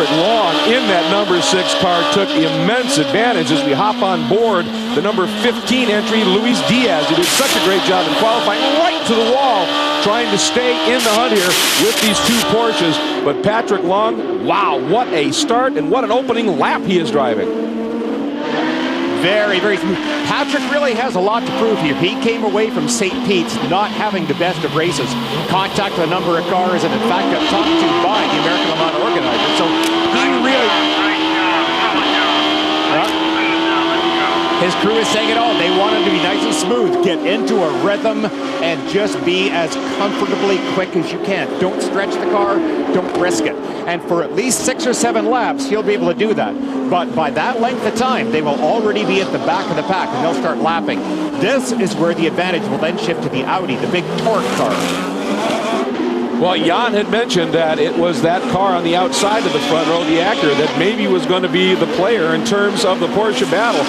Long in that number 6 car took immense advantage as we hop on board the number 15 entry, Luis Diaz, who did such a great job in qualifying, right to the wall, trying to stay in the hunt here with these 2 Porsches. But Patrick Long, wow, what a start and what an opening lap he is driving. Very, very smooth. Patrick really has a lot to prove here. He came away from St. Pete's not having the best of races. Contact with a number of cars and in fact got talked to by the American Le Mans organizer. So he really... His crew is saying it all. They want him to be nice and smooth. Get into a rhythm and just be as comfortably quick as you can. Don't stretch the car. Don't risk it. And for at least 6 or 7 laps, he'll be able to do that. But by that length of time, they will already be at the back of the pack and they'll start lapping. This is where the advantage will then shift to the Audi, the big torque car. Well, Jan had mentioned that it was that car on the outside of the front row, the Acura, that maybe was going to be the player in terms of the Porsche battle.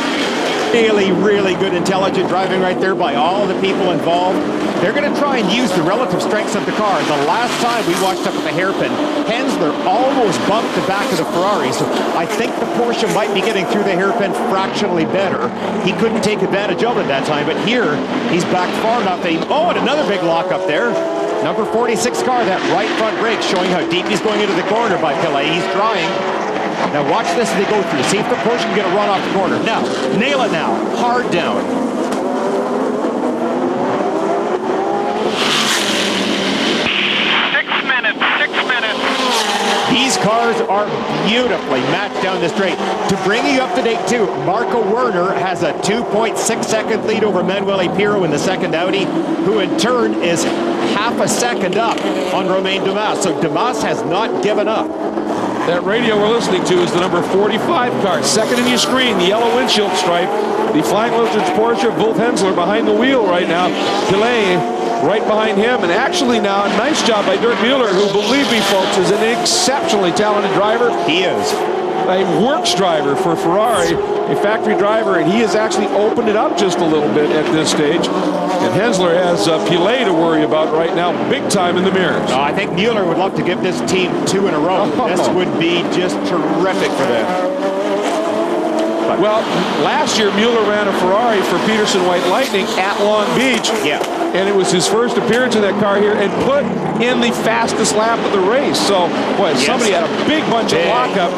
Really, really good intelligent driving right there by all the people involved. They're going to try and use the relative strengths of the car. The last time we watched up at the hairpin, Hensler almost bumped the back of the Ferrari. So I think the Porsche might be getting through the hairpin fractionally better. He couldn't take advantage of it that time, but here he's back far enough that he, oh, and another big lock up there. Number 46 car, that right front brake, showing how deep he's going into the corner by Pilet. He's trying. Now watch this as they go through. See if the Porsche can get a run off the corner. Now, nail it now. Hard down. 6 minutes. These cars are beautifully matched down the straight. To bring you up to date too, Marco Werner has a 2.6-second lead over Manuel Pirro in the second Audi, who in turn is half a second up on Romain Dumas. So Dumas has not given up. That radio we're listening to is the number 45 car. Second in your screen, the yellow windshield stripe. The Flying Lizards Porsche, Wolf Hensler behind the wheel right now. Pilet right behind him. And actually now, a nice job by Dirk Mueller, who, believe me, folks, is an exceptionally talented driver. He is. A works driver for Ferrari, a factory driver, and he has actually opened it up just a little bit at this stage. And Hensler has Pilet to worry about right now, big time in the mirrors. I think Mueller would love to give this team 2 in a row. This would be just terrific for them. Well, last year Mueller ran a Ferrari for Peterson White Lightning at Long Beach. Yeah. And it was his first appearance in that car here and put in the fastest lap of the race. So, boy, somebody had a big bunch of lockup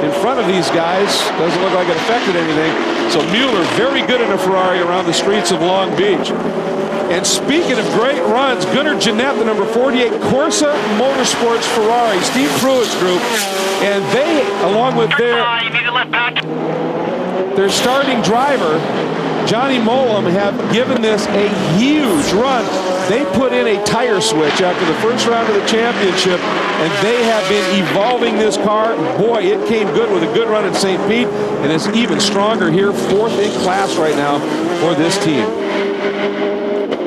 in front of these guys. Doesn't look like it affected anything. So Mueller, very good in a Ferrari around the streets of Long Beach. And speaking of great runs, Gunnar Jeanette, the number 48 Corsa Motorsports Ferrari, Steve Pruitt's group, and they, along with their starting driver, Johnny Mollum, have given this a huge run. They put in a tire switch after the first round of the championship, and they have been evolving this car. Boy, it came good with a good run at St. Pete, and it's even stronger here, 4th in class right now for this team.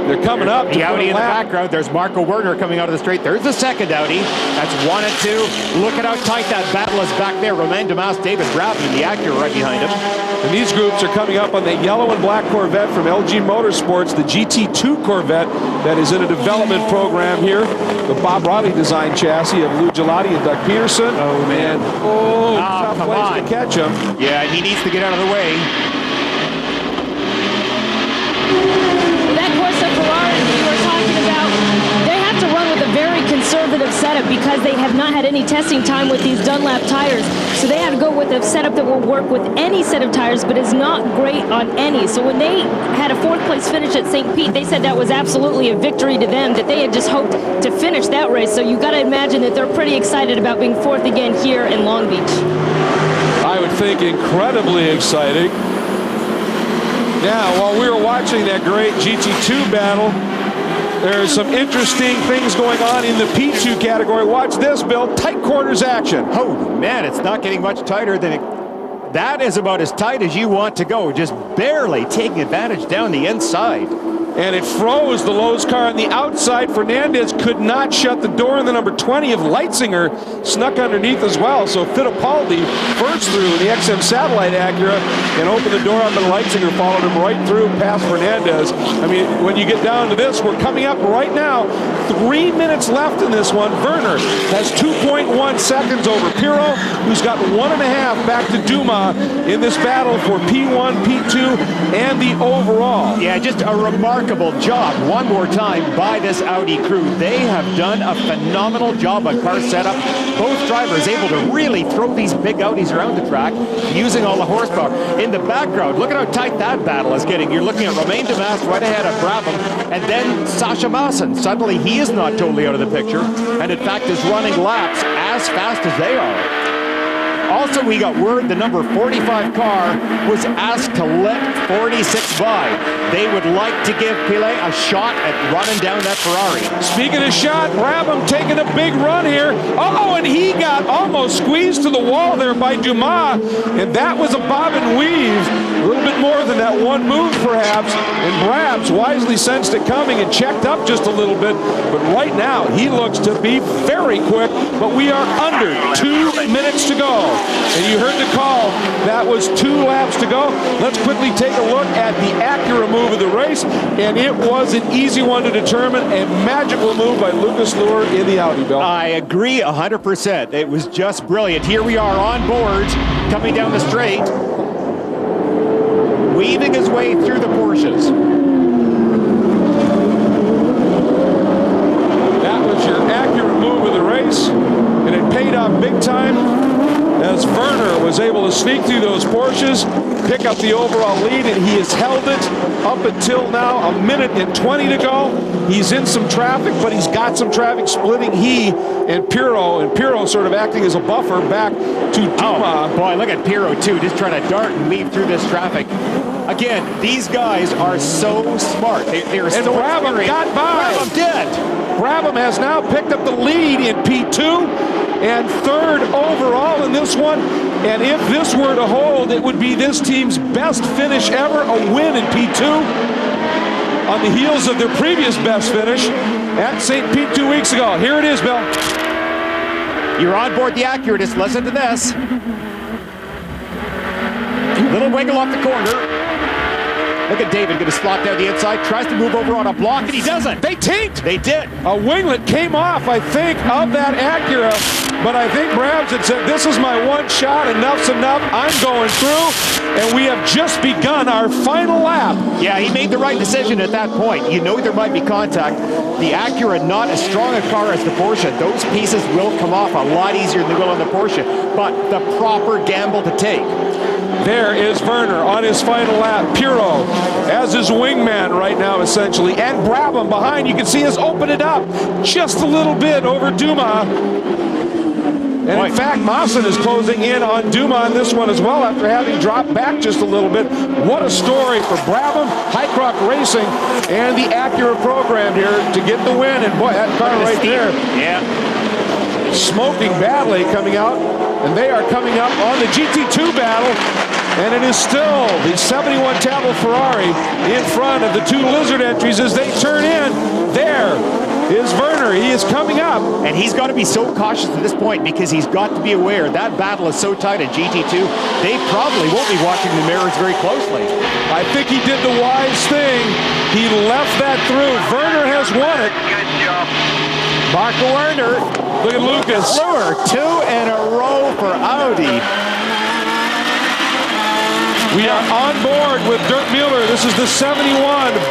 They're coming up. The Audi in the background. There's Marco Werner coming out of the straight. There's the second Audi. That's 1 and 2. Look at how tight that battle is back there. Romain Dumas, David Brabham, and the Acura right behind him. And these groups are coming up on the yellow and black Corvette from LG Motorsports, the GT2 Corvette that is in a development program here. The Bob Riley design chassis of Lou Gelati and Doug Peterson. Oh, man. Tough come place on. to catch him. Yeah, he needs to get out of the way. Conservative setup because they have not had any testing time with these Dunlop tires. So they had to go with a setup that will work with any set of tires, but is not great on any. So when they had a 4th place finish at St. Pete, they said that was absolutely a victory to them, that they had just hoped to finish that race. So you got to imagine that they're pretty excited about being 4th again here in Long Beach. I would think incredibly exciting. Now, while we were watching that great GT2 battle, there's some interesting things going on in the P2 category. Watch this, Bill. Tight quarters action. Oh, man, it's not getting much tighter than it. That is about as tight as you want to go. Just barely taking advantage down the inside. And it froze the Lowe's car on the outside. Fernandez could not shut the door, and the number 20 of Leitzinger snuck underneath as well. So Fittipaldi first through in the XM Satellite Acura and opened the door up, and Leitzinger followed him right through past Fernandez. I mean, when you get down to this, we're coming up right now. 3 minutes left in this one. Werner has 2.1 seconds over Pirro, who's got 1.5 back to Dumas in this battle for P1, P2, and the overall. Yeah, just a remarkable job one more time by this Audi crew. They have done a phenomenal job on car setup. Both drivers able to really throw these big Audis around the track using all the horsepower. In the background, look at how tight that battle is getting. You're looking at Romain Dumas right ahead of Brabham, and then Sasha Maassen. Suddenly he is not totally out of the picture, and in fact is running laps as fast as they are. Also, we got word the number 45 car was asked to let 46 by. They would like to give Pilet a shot at running down that Ferrari. Speaking of shot, Brabham taking a big run here. Oh, and he got almost squeezed to the wall there by Dumas, and that was a bob and weave. A little bit more than that one move, perhaps, and Brabs wisely sensed it coming and checked up just a little bit. But right now, he looks to be very quick, but we are under 2 minutes to go. And you heard the call. That was 2 laps to go. Let's quickly take a look at the Acura move of the race, and it was an easy one to determine. A magical move by Lucas Luhr in the Audi, Bill. I agree 100%. It was just brilliant. Here we are on board, coming down the straight, weaving his way through the Porsches. That was your Acura move of the race, and it paid off big time as Werner was able to sneak through those Porsches, pick up the overall lead, and he has held it up until now. 1 minute and 20 to go. He's in some traffic, but he's got some traffic splitting he and Pirro sort of acting as a buffer back to Dumas. Oh, boy, look at Pirro, too, just trying to dart and weave through this traffic. Again, these guys are so smart. They're and so Brabham got by. Brabham did. Brabham has now picked up the lead in P2 and 3rd overall in this one. And if this were to hold, it would be this team's best finish ever, a win in P2 on the heels of their previous best finish at St. Pete 2 weeks ago. Here it is, Bill. You're on board the Acura. Just listen to this. Little wiggle off the corner. Look at David, going to slot down the inside, tries to move over on a block, and he doesn't. They tinked. They did. A winglet came off, I think, of that Acura, but I think Brabs had said, this is my one shot, enough's enough, I'm going through, and we have just begun our final lap. Yeah, he made the right decision at that point. You know there might be contact. The Acura, not as strong a car as the Porsche. Those pieces will come off a lot easier than they will on the Porsche, but the proper gamble to take. There is Werner on his final lap. Pirro as his wingman right now, essentially. And Brabham behind, you can see, has opened it up just a little bit over Dumas. And in fact, Mawson is closing in on Dumas on this one as well after having dropped back just a little bit. What a story for Brabham, Hycroft Racing, and the Acura program here to get the win. And boy, that car right there. Yeah. Smoking badly coming out. And they are coming up on the GT2 battle. And it is still the 71 Table Ferrari in front of the 2 Lizard entries as they turn in. There is Werner. He is coming up. And he's got to be so cautious at this point because he's got to be aware that battle is so tight at GT2. They probably won't be watching the mirrors very closely. I think he did the wise thing. He left that through. Werner has won it. Good job. Marco Werner. Look at Lucas. Luhr, 2 in a row for Audi. We are on board with Dirk Mueller. This is the 71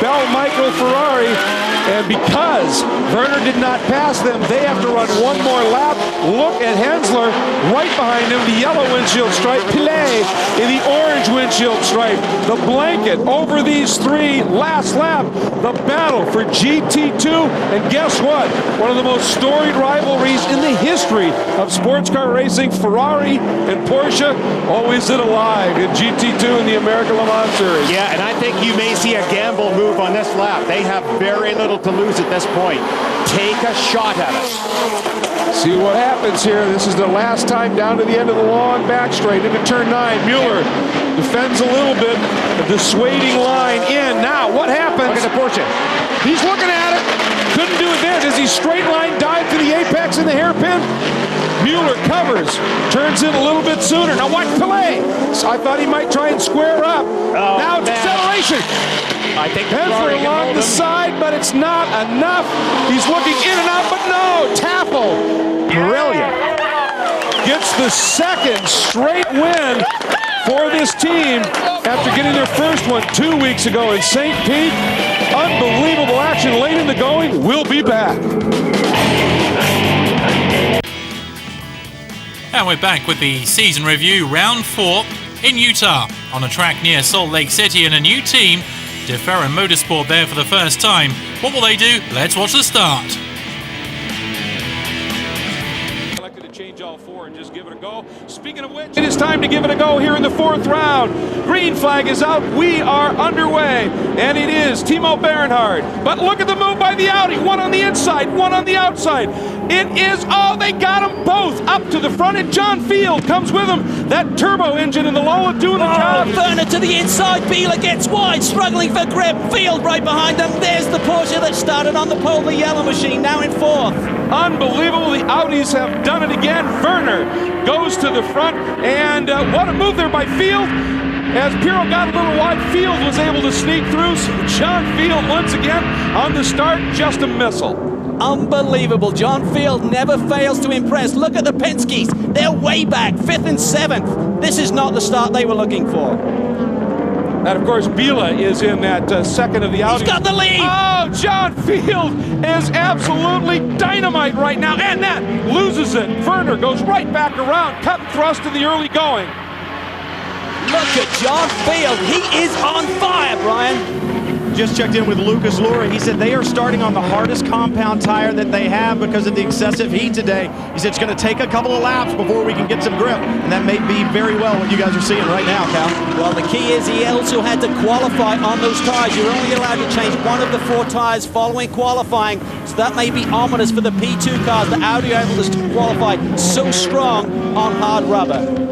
Bell Michael Ferrari. And because Werner did not pass them, they have to run one more lap. Look at Hensler right behind him, the yellow windshield stripe. Pilet in the orange windshield stripe. The blanket over these 3. Last lap, the battle for GT2. And guess what? One of the most storied rivalries in the history of sports car racing. Ferrari and Porsche always did alive in GT2 in the American Le Mans Series. Yeah, and I think you may see a gamble move on this lap. They have very little to lose at this point. Take a shot at it. See what happens here. This is the last time down to the end of the long back straight into turn 9. Mueller defends a little bit. A dissuading line in. Now, what happens? Look at the Porsche. He's looking at it. Couldn't do it there. Does he straight line dive to the apex in the hairpin? Mueller covers, turns in a little bit sooner. Now watch Pilet. I thought he might try and square up. Now it's acceleration. I think Hensler along the side, but it's not enough. He's looking in and out, but no. Taffel. Brilliant. Gets the 2nd straight win for this team after getting their first one 2 weeks ago in St. Pete. Unbelievable action late in the going. We'll be back. And we're back with the season review, round 4 in Utah, on a track near Salt Lake City, and a new team, DeFerrin Motorsport, there for the first time. What will they do? Let's watch the start. change all four and just give it a go. Speaking of which, it is time to give it a go here in the 4th round. Green flag is out. We are underway, and it is Timo Bernhard. But look at the move by the Audi. One on the inside, one on the outside. It is, oh, they got them both up to the front, and John Field comes with them. That turbo engine in the Lola doing the job. Werner to the inside. Biela gets wide, struggling for grip. Field right behind them. There's the Porsche that started on the pole, the yellow machine, now in 4th. Unbelievable. The Audis have done it again. Werner goes to the front, and what a move there by Field. As Pirro got a little wide, Field was able to sneak through. So John Field once again on the start, just a missile. Unbelievable. John Field never fails to impress. Look at the Penske's. They're way back, 5th and 7th. This is not the start they were looking for. And of course, Biela is in that second of the Audi. He's got the lead! Oh, John Field is absolutely dynamite right now, and that loses it. Werner goes right back around, cut and thrust in the early going. Look at John Field. He is on fire, Brian. Just checked in with Lucas Lurie. He said they are starting on the hardest compound tire that they have because of the excessive heat today. He said it's going to take a couple of laps before we can get some grip, and that may be very well what you guys are seeing right now, Cal. Well, the key is he also had to qualify on those tires. You're only allowed to change one of the 4 tires following qualifying, so that may be ominous for the P2 cars. The Audi are able to qualify so strong on hard rubber.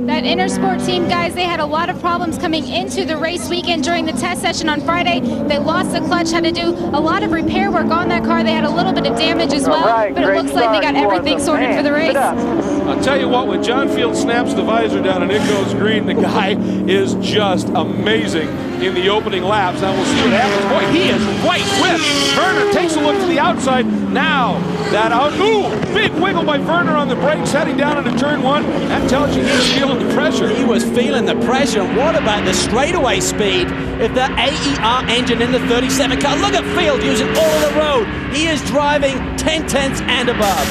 That Intersport team, guys, they had a lot of problems coming into the race weekend during the test session on Friday. They lost the clutch, had to do a lot of repair work on that car. They had a little bit of damage as well, but it looks like they got everything sorted for the race. I'll tell you what, when John Field snaps the visor down and it goes green, the guy is just amazing in the opening laps. Now we'll see what happens. Boy, he is right with Werner. Takes a look to the outside. Now that out. Ooh, big wiggle by Werner on the brakes heading down into turn 1. That tells you he's feeling the pressure. He was feeling the pressure. What about the straightaway speed? If the AER engine in the 37 car, look at Field using all of the road. He is driving 10/10ths and above.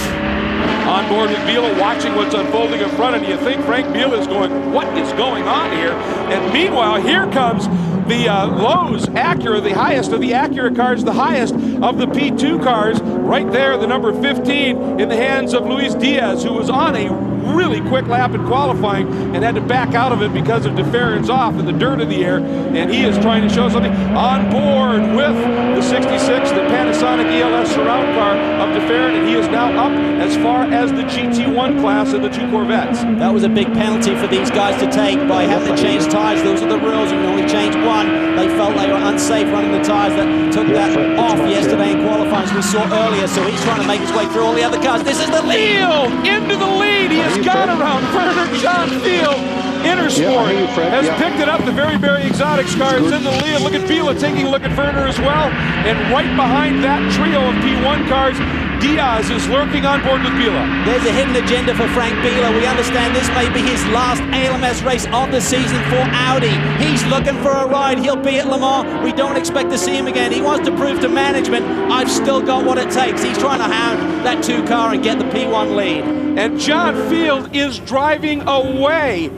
On board with Biela, watching what's unfolding in front, and you think Frank Biela is going, what is going on here? And meanwhile, here comes the Lowe's Acura, the highest of the Acura cars, the highest of the P2 cars. Right there, the number 15 in the hands of Luis Diaz, who was on a really quick lap in qualifying and had to back out of it because of deference off in the dirt of the air, and he is trying to show something. On board with the 66, the Panasonic ELS surround car of deferent, and he is now up as far as the GT1 class of the 2 Corvettes. That was a big penalty for these guys to take by having to change tires. Those are the rules. You can only change one. They felt they were unsafe running the tires that took that off yesterday in qualifying, as we saw earlier, so he's trying to make his way through all the other cars. This is the lead! Field into the lead. He has got around Werner. John Field, Intersport, has picked it up. The very, very exotics car is in the lead. Look at Biela taking a look at Werner as well. And right behind that trio of P1 cars, Diaz is lurking on board with Biela. There's a hidden agenda for Frank Biela. We understand this may be his last ALMS race of the season for Audi. He's looking for a ride. He'll be at Le Mans. We don't expect to see him again. He wants to prove to management, I've still got what it takes. He's trying to hound that 2 car and get the P1 lead. And John Field is driving away.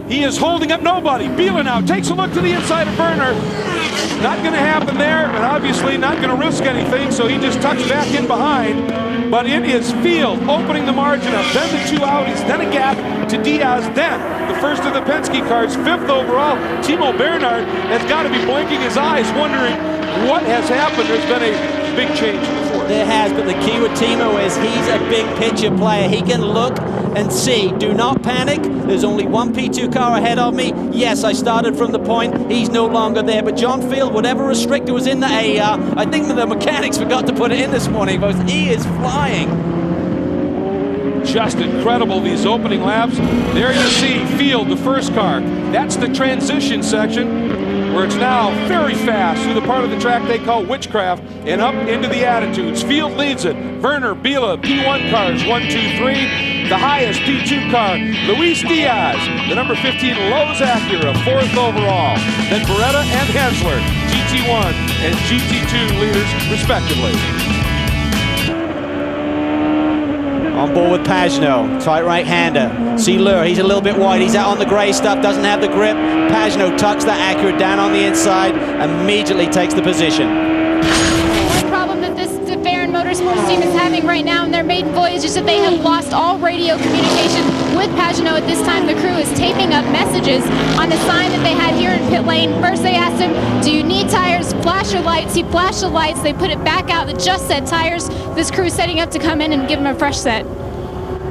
He is holding up nobody. Biela now takes a look to the inside of Werner. Not going to happen there, and obviously not going to risk anything, so he just tucks back in behind. But it is Field opening the margin up. Then the 2 Audis, then a gap to Diaz, then the first of the Penske cars, 5th overall. Timo Bernhard has got to be blinking his eyes, wondering what has happened. There's been a big change in the force. There has, but the key with Timo is he's a big picture player. He can look and see. Do not panic. There's only one P2 car ahead of me. Yes, I started from the point. He's no longer there. But John Field, whatever restrictor was in the AER, I think the mechanics forgot to put it in this morning, because he is flying. Just incredible, these opening laps. There you see Field, the first car. That's the transition section, where it's now very fast through the part of the track they call Witchcraft and up into the Attitudes. Field leads it. Werner, Biela, P1 cars, 1, 2, 3. The highest P2 car, Luis Diaz, the number 15 Lowe's Acura, 4th overall. Then Beretta and Hensler, GT1 and GT2 leaders, respectively. On board with Pagenaud, tight right-hander. See Lure, he's a little bit wide. He's out on the gray stuff, doesn't have the grip. Pagenaud tucks that Acura down on the inside, immediately takes the position. One problem that this DeFerrin Motorsport Intersports team is having right now in their maiden voyage is that they have lost all radio communication with Pagenaud at this time. The crew is taping up messages on a sign that they had here in pit lane. First they asked him, do you need tires? Flash your lights. He flashed the lights. They put it back out that just said tires. This crew is setting up to come in and give him a fresh set.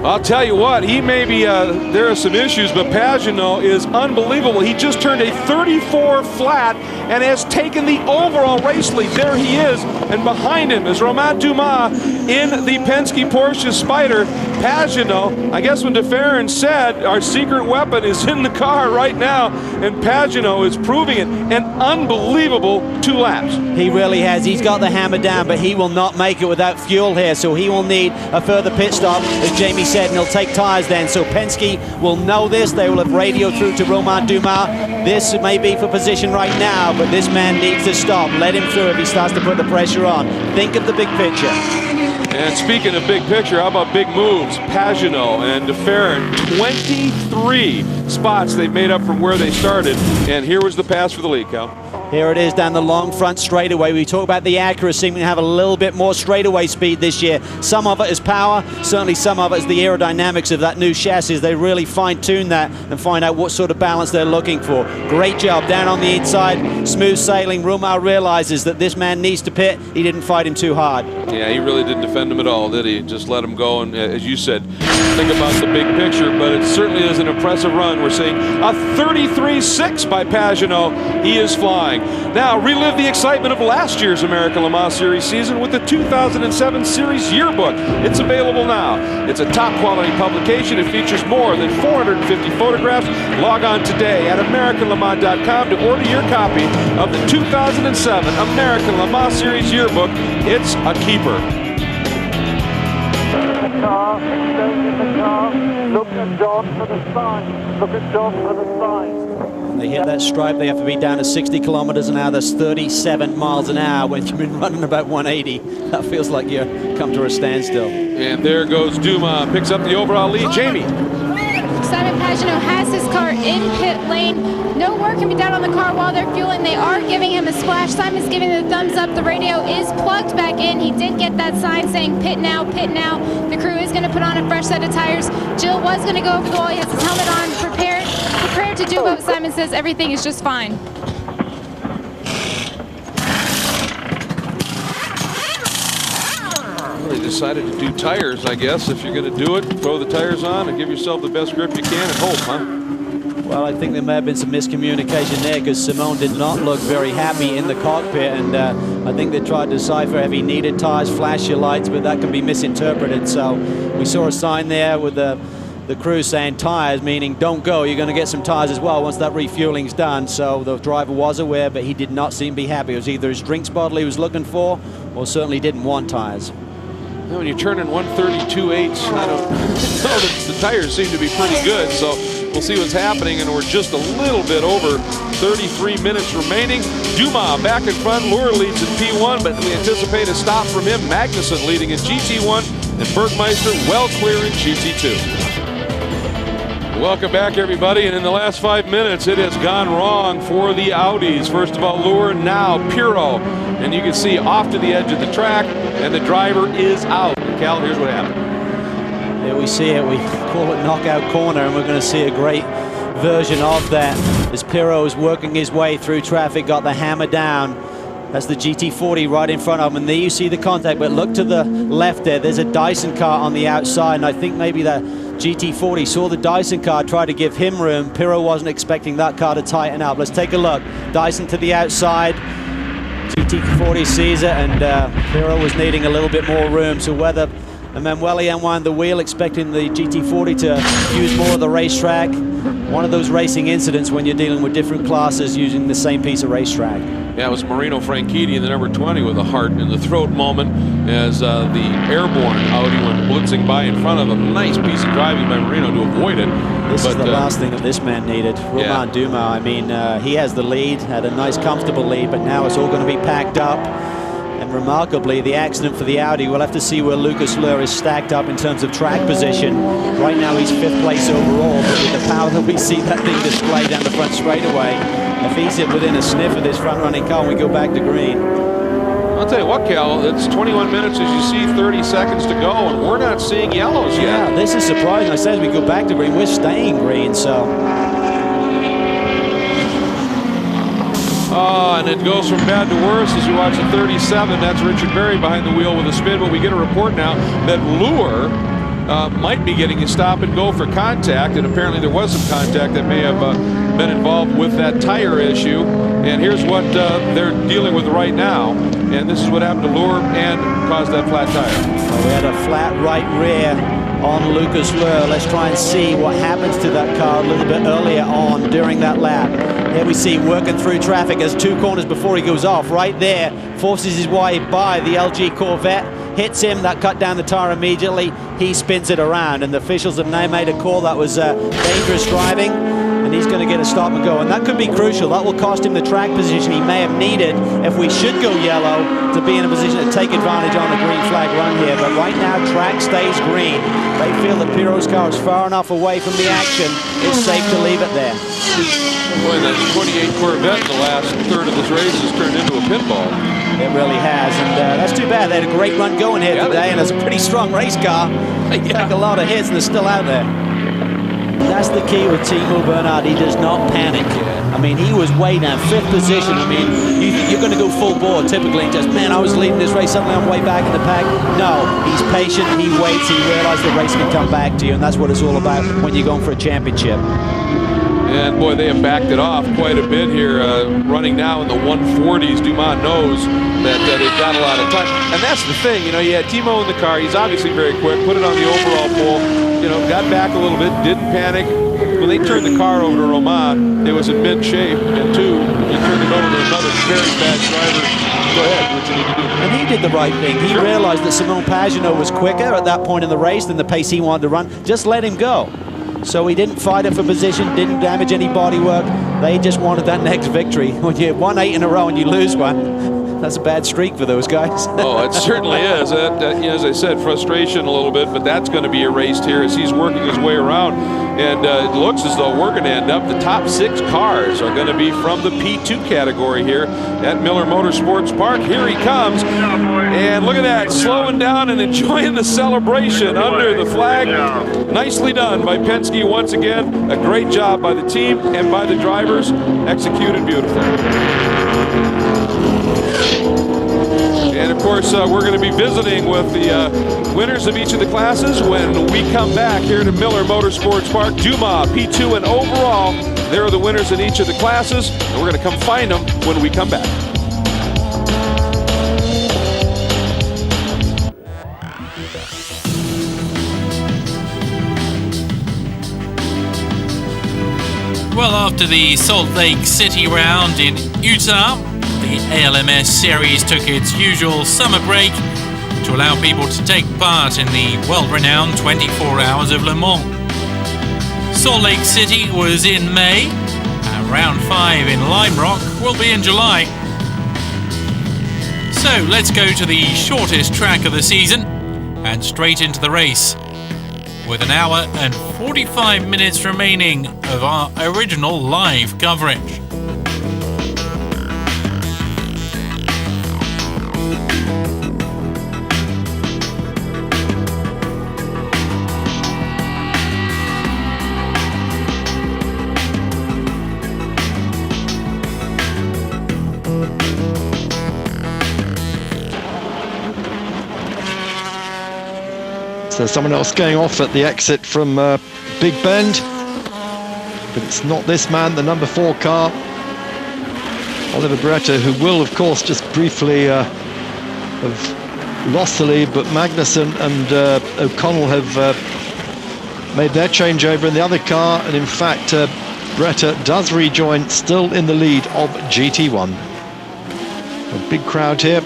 I'll tell you what, he may be, there are some issues, but Pagenaud is unbelievable. He just turned a 34 flat and has taken the overall race lead. There he is, and behind him is Romain Dumas in the Penske Porsche Spyder. Pagenaud, I guess when de Ferran said our secret weapon is in the car right now, and Pagenaud is proving it, an unbelievable 2 laps. He really has. He's got the hammer down, but he will not make it without fuel here, so he will need a further pit stop, as Jamie said, and he'll take tires then. So Penske will know this. They will have radio through to Romain Dumas. This may be for position right now, but this man needs to stop. Let him through if he starts to put the pressure on. Think of the big picture. And speaking of big picture, how about big moves? Pagenaud and de Ferran, 23 spots they've made up from where they started. And here was the pass for the lead, Cal. Here it is down the long front straightaway. We talk about the accuracy. We have a little bit more straightaway speed this year. Some of it is power. Certainly some of it is the aerodynamics of that new chassis. They really fine-tune that and find out what sort of balance they're looking for. Great job down on the inside. Smooth sailing. Romain realizes that this man needs to pit. He didn't fight him too hard. Yeah, he really didn't defend him at all, did he? Just let him go. And as you said, think about the big picture, but it certainly is an impressive run. We're seeing a 33.6 by Pagenaud. He is flying. Now, relive the excitement of last year's American Le Mans Series season with the 2007 Series Yearbook. It's available now. It's a top-quality publication. It features more than 450 photographs. Log on today at AmericanLeMans.com to order your copy of the 2007 American Le Mans Series Yearbook. It's a keeper. Look at John for the sign. Look at John for the sign. They hit that stripe, they have to be down to 60 kilometers an hour. That's 37 miles an hour when you've been running about 180. That feels like you come to a standstill. And there goes Dumas, picks up the overall lead. Jamie. Simon Pagenaud has his car in pit lane. No work can be done on the car while they're fueling. They are giving him a splash. Simon's giving the thumbs up. The radio is plugged back in. He did get that sign saying pit now, pit now. The crew is going to put on a fresh set of tires. Jill was going to go over the wall. He has his helmet on, prepared to do what Simon says. Everything is just fine. They decided to do tires, I guess. If you're going to do it, throw the tires on and give yourself the best grip you can and hope, huh? Well, I think there may have been some miscommunication there because Simone did not look very happy in the cockpit, and I think they tried to decipher if he needed tires, flash your lights, but that can be misinterpreted. So we saw a sign there with the crew saying tires, meaning don't go, you're going to get some tires as well once that refueling's done. So the driver was aware, but he did not seem to be happy. It was either his drinks bottle he was looking for or certainly didn't want tires. Well, when you're turning 132.8, I don't know, the tires seem to be pretty good, so we'll see what's happening, and we're just a little bit over 33 minutes remaining. Dumas back in front, Lure leads in P1, but we anticipate a stop from him. Magnussen leading in GT1, and Bergmeister well clear in GT2. Welcome back, everybody, and in the last 5 minutes, it has gone wrong for the Audis. First of all, Lure, now Pirro, and you can see off to the edge of the track, and the driver is out. Cal, here's what happened. There we see it. We call it knockout corner, and we're going to see a great version of that as Pirro is working his way through traffic, got the hammer down. That's the GT40 right in front of him, and there you see the contact, but look to the left there. There's a Dyson car on the outside, and I think maybe the GT40 saw the Dyson car, tried to give him room. Pirro wasn't expecting that car to tighten up. Let's take a look. Dyson to the outside. GT40 sees it, and Pirro was needing a little bit more room. So whether Emanuele unwound the wheel, expecting the GT40 to use more of the racetrack, one of those racing incidents when you're dealing with different classes using the same piece of racetrack. Yeah, it was Marino Franchitti in the number 20 with a heart in the throat moment as the airborne Audi went blitzing by in front of him. Nice piece of driving by Marino to avoid it. This is the last thing that this man needed. Romain Dumas, I mean, he has the lead, had a nice comfortable lead, but now it's all going to be packed up. And remarkably, the accident for the Audi, we'll have to see where Lucas Luhr is stacked up in terms of track position. Right now he's 5th place overall, but with the power that we see that thing displayed down the front straightaway, if he's within a sniff of this front-running car, we go back to green. Well, I'll tell you what, Cal, it's 21 minutes as you see, 30 seconds to go, and we're not seeing yellows yet. Yeah, this is surprising. I said as we go back to green, we're staying green, so. And it goes from bad to worse as you watch the 37. That's Richard Berry behind the wheel with a spin, but we get a report now that Lure might be getting a stop and go for contact, and apparently there was some contact that may have been involved with that tire issue. And here's what they're dealing with right now. And this is what happened to Lure and caused that flat tire. Well, we had a flat right rear on Lucas Lure. Let's try and see what happens to that car a little bit earlier on during that lap. Here we see working through traffic as 2 corners before he goes off. Right there, forces his way by the LG Corvette, hits him, that cut down the tire immediately. He spins it around, and the officials have now made a call that was dangerous driving, and he's going to get a stop and go. And that could be crucial. That will cost him the track position he may have needed if we should go yellow to be in a position to take advantage on a green flag run here. But right now, track stays green. They feel that Piro's car is far enough away from the action. It's safe to leave it there. Boy, that 28 Corvette in the last third of this race has turned into a pinball. It really has, and that's too bad. They had a great run going here today, and it's a pretty strong race car. They take a lot of hits, and they're still out there. That's the key with Timo Bernhard. He does not panic. I mean, he was way down, 5th position. I mean, you're going to go full bore typically and just, man, I was leading this race, suddenly I'm way back in the pack. No, he's patient, he waits, he realizes the race can come back to you, and that's what it's all about when you're going for a championship. And boy, they have backed it off quite a bit here, running now in the 140s. Dumont knows that they've got a lot of time. And that's the thing, you know, you had Timo in the car. He's obviously very quick, put it on the overall pole, you know, got back a little bit, didn't panic. When they turned the car over to Romain, it was in mint shape. And 2, you turned it over to another very fast driver. Go ahead, what you need to do. And he did the right thing. He realized that Simon Pagenaud was quicker at that point in the race than the pace he wanted to run. Just let him go. So he didn't fight it for position, didn't damage any bodywork. They just wanted that next victory. When you won 8 in a row and you lose one, that's a bad streak for those guys. Oh, it certainly is. You know, as I said, frustration a little bit, but that's going to be erased here as he's working his way around. And it looks as though we're going to end up, the top 6 cars are going to be from the P2 category here at Miller Motorsports Park. Here he comes. And look at that, slowing down and enjoying the celebration under the flag. Nicely done by Penske once again. A great job by the team and by the drivers. Executed beautifully. And of course, we're going to be visiting with the winners of each of the classes when we come back here to Miller Motorsports Park. Dumas, P2 and overall, there are the winners in each of the classes, and we're going to come find them when we come back. Well, after the Salt Lake City round in Utah, the ALMS series took its usual summer break to allow people to take part in the world-renowned 24 Hours of Le Mans. Salt Lake City was in May, and round 5 in Lime Rock will be in July. So let's go to the shortest track of the season and straight into the race, with an hour and 45 minutes remaining of our original live coverage. So someone else going off at the exit from Big Bend, but it's not this man, the number 4 car, Oliver Beretta, who will of course just briefly have lost the lead, but Magnussen and O'Connell have made their changeover in the other car, and in fact Beretta does rejoin, still in the lead of GT1. A big crowd here.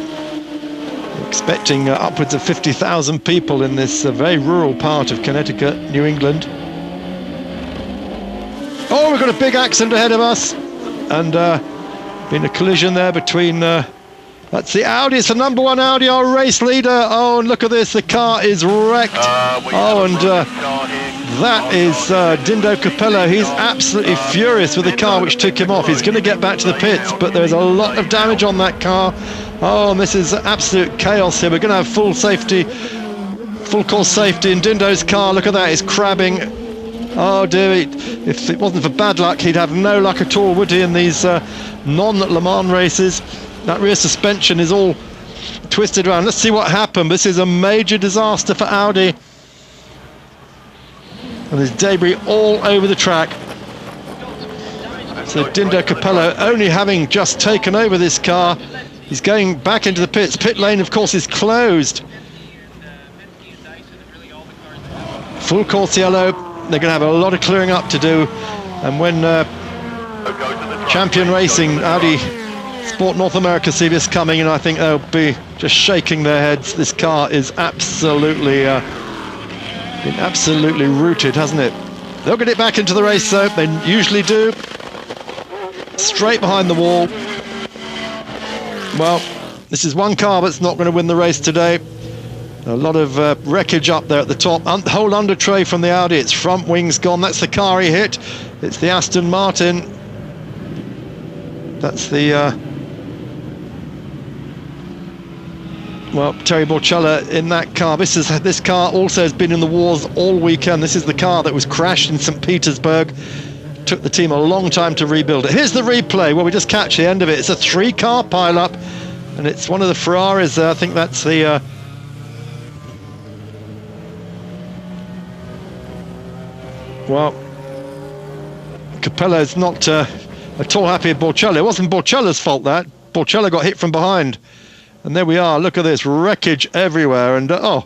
Expecting upwards of 50,000 people in this very rural part of Connecticut, New England. Oh, we've got a big accident ahead of us, and been a collision there between that's the Audi. It's the number 1 Audi, our race leader. Oh, and look at this, the car is wrecked. Oh, and that is Dindo Capello. He's absolutely furious with the car which took him off. He's going to get back to the pits, but there's a lot of damage on that car. Oh, and this is absolute chaos here. We're going to have full course safety in Dindo's car. Look at that, he's crabbing. Oh dear, if it wasn't for bad luck, he'd have no luck at all, would he, in these non-Le Mans races? That rear suspension is all twisted around. Let's see what happened. This is a major disaster for Audi. And there's debris all over the track. So Dindo Capello, only having just taken over this car, he's going back into the pits. Pit lane, of course, is closed. Full course yellow. They're going to have a lot of clearing up to do. And when Champion Racing, Audi Sport North America see this coming, and I think they'll be just shaking their heads. This car is absolutely been absolutely rooted, hasn't it? They'll get it back into the race, though. They usually do. Straight behind the wall. Well, this is one car that's not going to win the race today. A lot of wreckage up there at the top. Whole under tray from the Audi. Its front wing's gone. That's the car he hit. It's the Aston Martin. That's the well, Terry Borchella in that car. This car also has been in the wars all weekend. This is the car that was crashed in St. Petersburg. Took the team a long time to rebuild it. Here's the replay where we just catch the end of it. It's a 3-car pile-up, and it's one of the Ferraris. I think that's the well, Capello's not at all happy with Borchella. It wasn't Borchella's fault that. Borchella got hit from behind. And there we are, look at this, wreckage everywhere. And oh,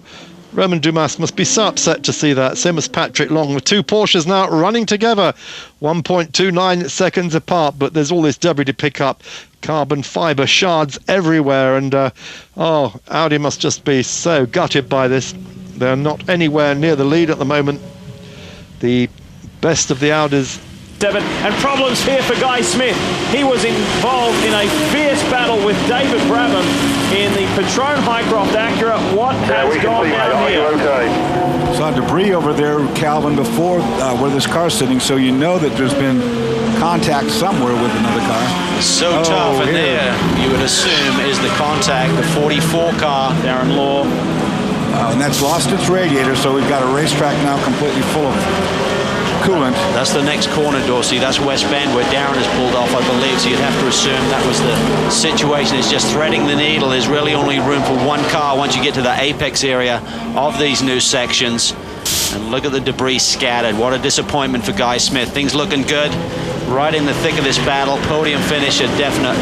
Roman Dumas must be so upset to see that, same as Patrick Long. The two Porsches now running together, 1.29 seconds apart, but there's all this debris to pick up. Carbon fibre shards everywhere, and oh, Audi must just be so gutted by this. They're not anywhere near the lead at the moment. The best of the Audis. And problems here for Guy Smith. He was involved in a fierce battle with David Brabham in the Patron Highcroft Acura. What has gone down here? Saw debris over there, Calvin, before where this car's sitting, so you know that there's been contact somewhere with another car. So tough, and there you would assume is the contact, the 44 car, Darren Law. And that's lost its radiator, so we've got a racetrack now completely full of coolant. That's the next corner, Dorsey. That's West Bend where Darren has pulled off, I believe. So you'd have to assume that was the situation. It's just threading the needle. There's really only room for one car once you get to the apex area of these new sections. And look at the debris scattered. What a disappointment for Guy Smith. Things looking good. Right in the thick of this battle. Podium finish, a definite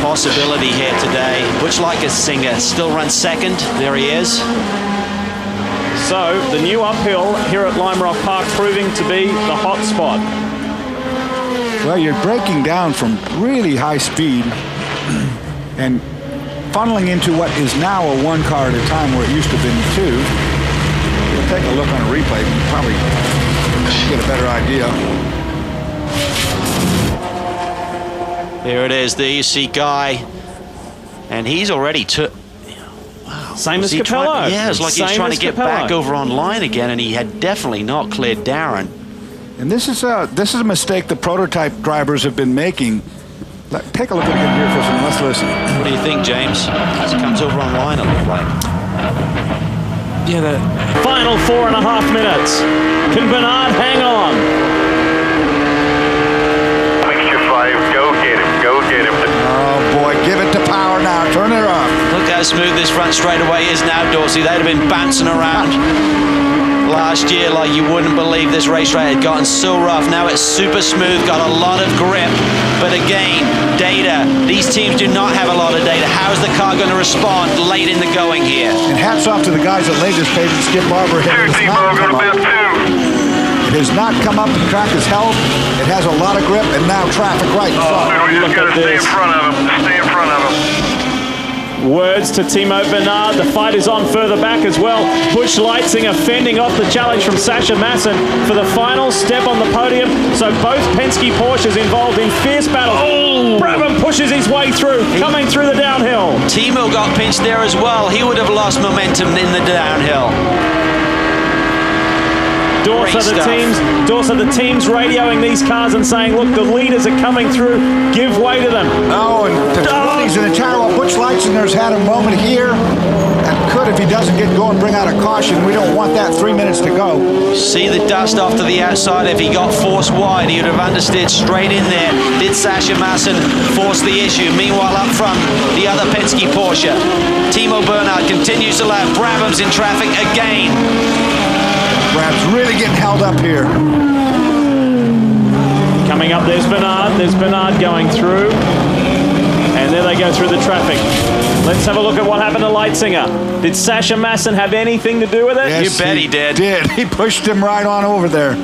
possibility here today. Butch Like a Singer still runs second. There he is. So the new uphill here at Lime Rock Park proving to be the hot spot. Well, you're breaking down from really high speed and funneling into what is now a 1 car at a time where it used to have been 2. We'll take a look on a replay and probably get a better idea. There it is. There you see Guy, and he's already took. Same as Capello. Yeah, it's like he's trying to get back over online again, and he had definitely not cleared Darren. And this is a mistake the prototype drivers have been making. Take a look at him here for some. Let's listen. What do you think, James? As it comes over online, it looks like. Yeah, the final 4.5 minutes. Can Bernard hang on? Mixture 5, go get him, go get him. Oh boy, give it to power now. Turn it off. Look how smooth this front straightaway is now, Dorsey. They'd have been bouncing around last year like you wouldn't believe. This racetrack had gotten so rough. Now it's super smooth, got a lot of grip. But again, data. These teams do not have a lot of data. How's the car going to respond late in the going here? And hats off to the guys that laid this page and Skip Barber. It has not come up. The track is held. It has a lot of grip, and now traffic right in front. We just got to stay in front of him. Stay in front of him. Words to Timo Bernard. The fight is on further back as well. Butch Leitsinger fending off the challenge from Sasha Masson for the final step on the podium. So both Penske Porsches involved in fierce battles. Oh! Brabham pushes his way through, coming through the downhill. Timo got pinched there as well. He would have lost momentum in the downhill. Dorsa, the teams radioing these cars and saying, look, the leaders are coming through. Give way to them. Oh, and the 20s in the channel. Butch Leitzinger's had a moment here and could, if he doesn't get going, bring out a caution. We don't want that. 3 minutes to go. See the dust off to the outside. If he got forced wide, he would have understeered straight in there. Did Sasha Masson force the issue? Meanwhile, up front, the other Penske Porsche. Timo Bernhard continues to lap. Brabham's in traffic again. Brabham's really getting held up here. Coming up, there's Bernhard. There's Bernhard going through. And there they go through the traffic. Let's have a look at what happened to Leitzinger. Did Sasha Masson have anything to do with it? Yes, you bet he did. He pushed him right on over there.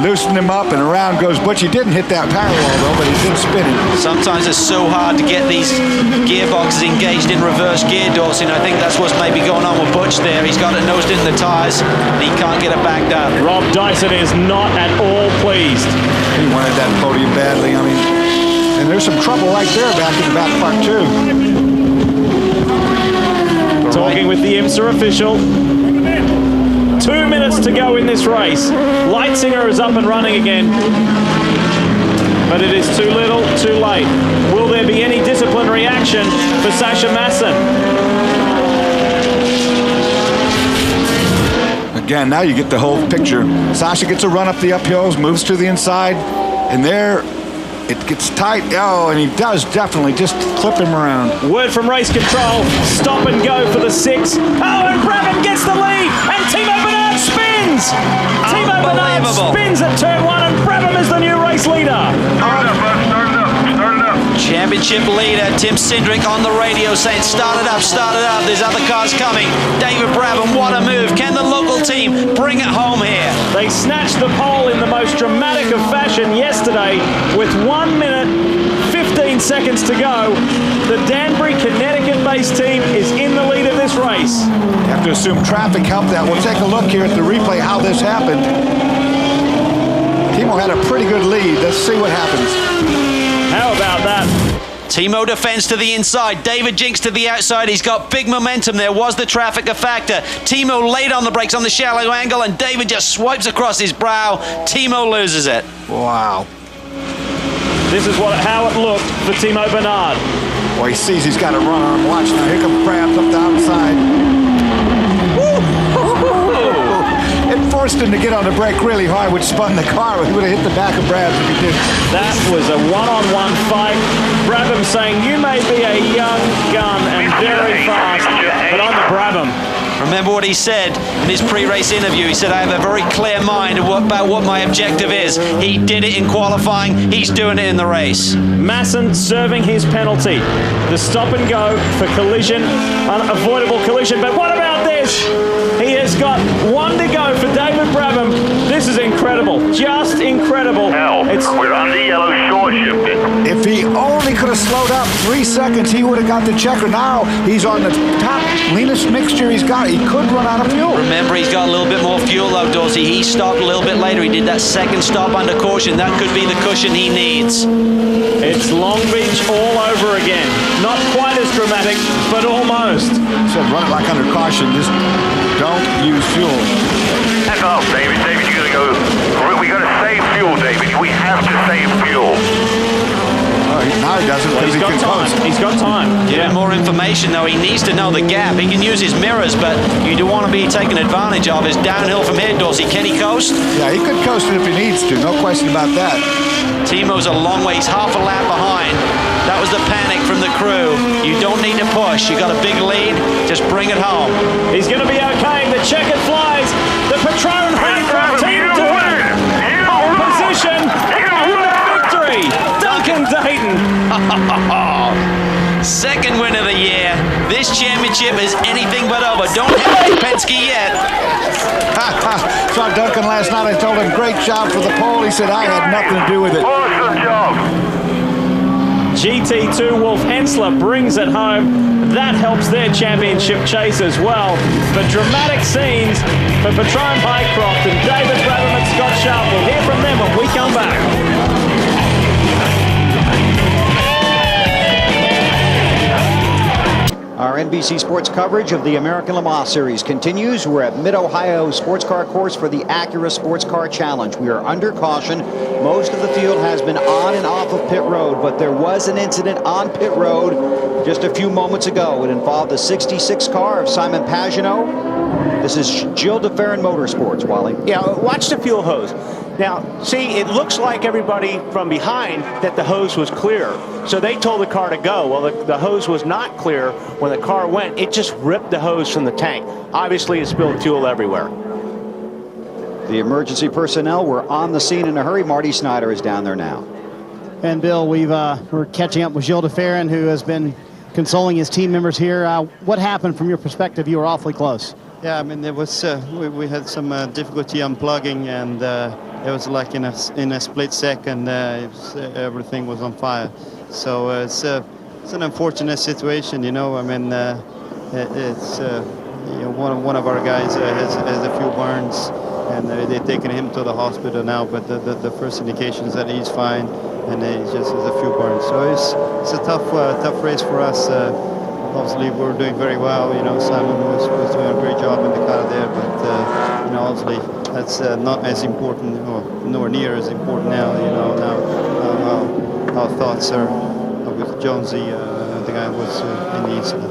Loosened him up, and around goes Butch. He didn't hit that power wall, though, but he did spin him. Sometimes it's so hard to get these gearboxes engaged in reverse gear, Dorsey, and I think that's what's maybe going on with Butch there. He's got it nosed into the tyres, and he can't get it back down. Rob Dyson is not at all pleased. He wanted that podium badly. I mean, and there's some trouble right there back in the back part, too. Talking with the IMSA official. 2 minutes to go in this race. Leitzinger is up and running again. But it is too little, too late. Will there be any disciplinary action for Sasha Masson? Again, now you get the whole picture. Sasha gets a run up the uphills, moves to the inside, and there it gets tight. Oh, and he does definitely just clip him around. Word from race control. Stop and go for the 6. Oh, and Brabham gets the lead. And Timo Bernhard spins. Timo Bernhard spins at turn 1, and Brabham is the new race leader. Start it up. Championship leader Tim Cindric on the radio saying, start it up. There's other cars coming. David Brabham, what a move. Can the local team bring it home here? They snatched the pole in the most dramatic of fashion yesterday with 1 minute, 15 seconds to go. The Danbury, Connecticut-based team is in the lead of this race. You have to assume traffic helped that. We'll take a look here at the replay how this happened. Timo had a pretty good lead. Let's see what happens. How about that? Timo defends to the inside. David Jinks to the outside. He's got big momentum. There was the traffic a factor. Timo late on the brakes on the shallow angle, and David just swipes across his brow. Timo loses it. Wow. This is how it looked for Timo Bernhard. Well, he sees he's got to run on him. Watch now. Here comes Brabham up the outside. It forced him to get on the brake really hard, which spun the car. He would have hit the back of Brabham if he did. That was a one-on-one fight. Brabham saying, you may be a young gun and very fast, but I'm the Brabham. Remember what he said in his pre-race interview. He said, I have a very clear mind about what my objective is. He did it in qualifying. He's doing it in the race. Masson serving his penalty. The stop and go for collision, unavoidable collision. But what about this? He has got 1 to go for David Brabham. This is incredible. Just incredible. We're on the yellow short shifting. If he only could have slowed up 3 seconds, he would have got the checker. Now he's on the top leanest mixture he's got. He could run out of fuel. Remember, he's got a little bit more fuel though, Dorsey. He stopped a little bit later. He did that second stop under caution. That could be the cushion he needs. It's Long Beach all over again. Not quite as dramatic, but almost. So run it like under caution. Just don't use fuel. Heck off, David. David, you gotta go. We gotta save fuel, David. We have to save fuel. Now he doesn't because he can coast. He's got time. Give him more information, though. He needs to know the gap. He can use his mirrors, but you do want to be taken advantage of is downhill from here, Dorsey. Can he coast? Yeah, he could coast it if he needs to. No question about that. Timo's a long ways, half a lap behind. That was the panic from the crew. You don't need to push. You got a big lead. Just bring it home. He's going to be okay. The checkered flies. The Patron Handcraft team to win. Pole position. Victory. Duncan Dayton. Second win of the year. This championship is anything but over. Don't hit Penske yet. Saw Duncan last night. I told him, great job for the pole. He said, I had nothing to do with it. Awesome job. GT2 Wolf Hensler brings it home. That helps their championship chase as well. But dramatic scenes for Patron Highcroft and David Brabham and Scott Sharp. We'll hear from them when we come back. Our NBC Sports coverage of the American Le Mans Series continues. We're at Mid-Ohio Sports Car Course for the Acura Sports Car Challenge. We are under caution. Most of the field has been on and off of pit road, but there was an incident on pit road just a few moments ago. It involved the 66 car of Simon Pagenaud. This is Gilles de Ferran Motorsports, Wally. Yeah, watch the fuel hose. Now, see, it looks like everybody from behind that the hose was clear. So they told the car to go. Well, the hose was not clear when the car went. It just ripped the hose from the tank. Obviously, it spilled fuel everywhere. The emergency personnel were on the scene in a hurry. Marty Snyder is down there now. And Bill, we're catching up with Gilles de Ferran, who has been consoling his team members here. What happened from your perspective? You were awfully close. Yeah, I mean, there was we had some difficulty unplugging, and it was like in a split second, everything was on fire. So it's an unfortunate situation, you know. I mean, it's you know, one of our guys has a few burns, and they're taking him to the hospital now. But the first indication is that he's fine, and he just has a few burns. So it's a tough race for us. Obviously, we're doing very well. You know, Simon was doing a great job in the car there, but you know, obviously that's not as important, or nowhere near as important now. You know, now our thoughts are with Jonesy, the guy who was in the incident.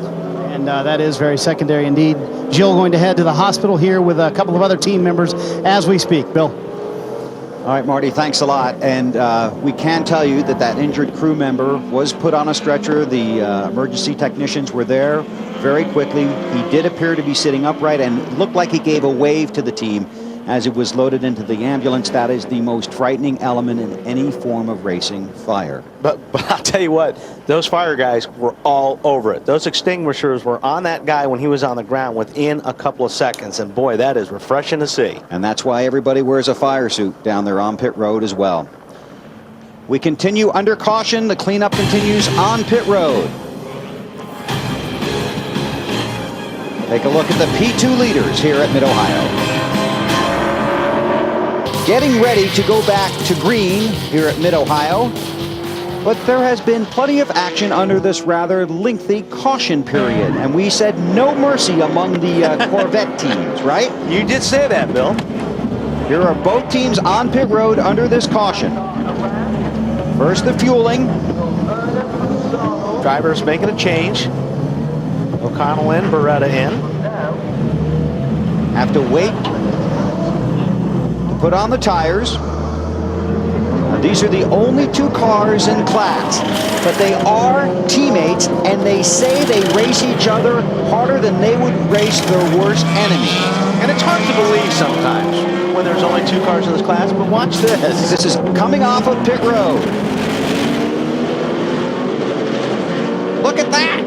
And that is very secondary indeed. Gilles going to head to the hospital here with a couple of other team members as we speak. Bill. All right, Marty, thanks a lot. And we can tell you that injured crew member was put on a stretcher. The emergency technicians were there very quickly. He did appear to be sitting upright and looked like he gave a wave to the team as it was loaded into the ambulance. That is the most frightening element in any form of racing, fire. But I'll tell you what, those fire guys were all over it. Those extinguishers were on that guy when he was on the ground within a couple of seconds, and boy, that is refreshing to see. And that's why everybody wears a fire suit down there on pit road as well. We continue under caution. The cleanup continues on pit road. Take a look at the P2 leaders here at Mid-Ohio. Getting ready to go back to green here at Mid-Ohio. But there has been plenty of action under this rather lengthy caution period. And we said no mercy among the Corvette teams, right? You did say that, Bill. Here are both teams on pit road under this caution. First, the fueling. Drivers making a change. O'Connell in, Beretta in. Have to wait to put on the tires. Now, these are the only two cars in class, but they are teammates, and they say they race each other harder than they would race their worst enemy. And it's hard to believe sometimes when there's only two cars in this class, but watch this. This is coming off of pit road. Look at that.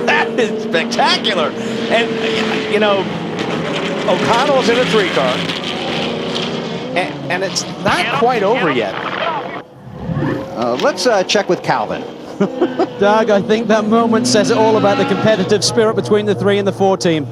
That is spectacular. And, you know, O'Connell's in a 3-car. And it's not quite over yet. Let's check with Calvin. Doug, I think that moment says it all about the competitive spirit between the 3 and the 4 team.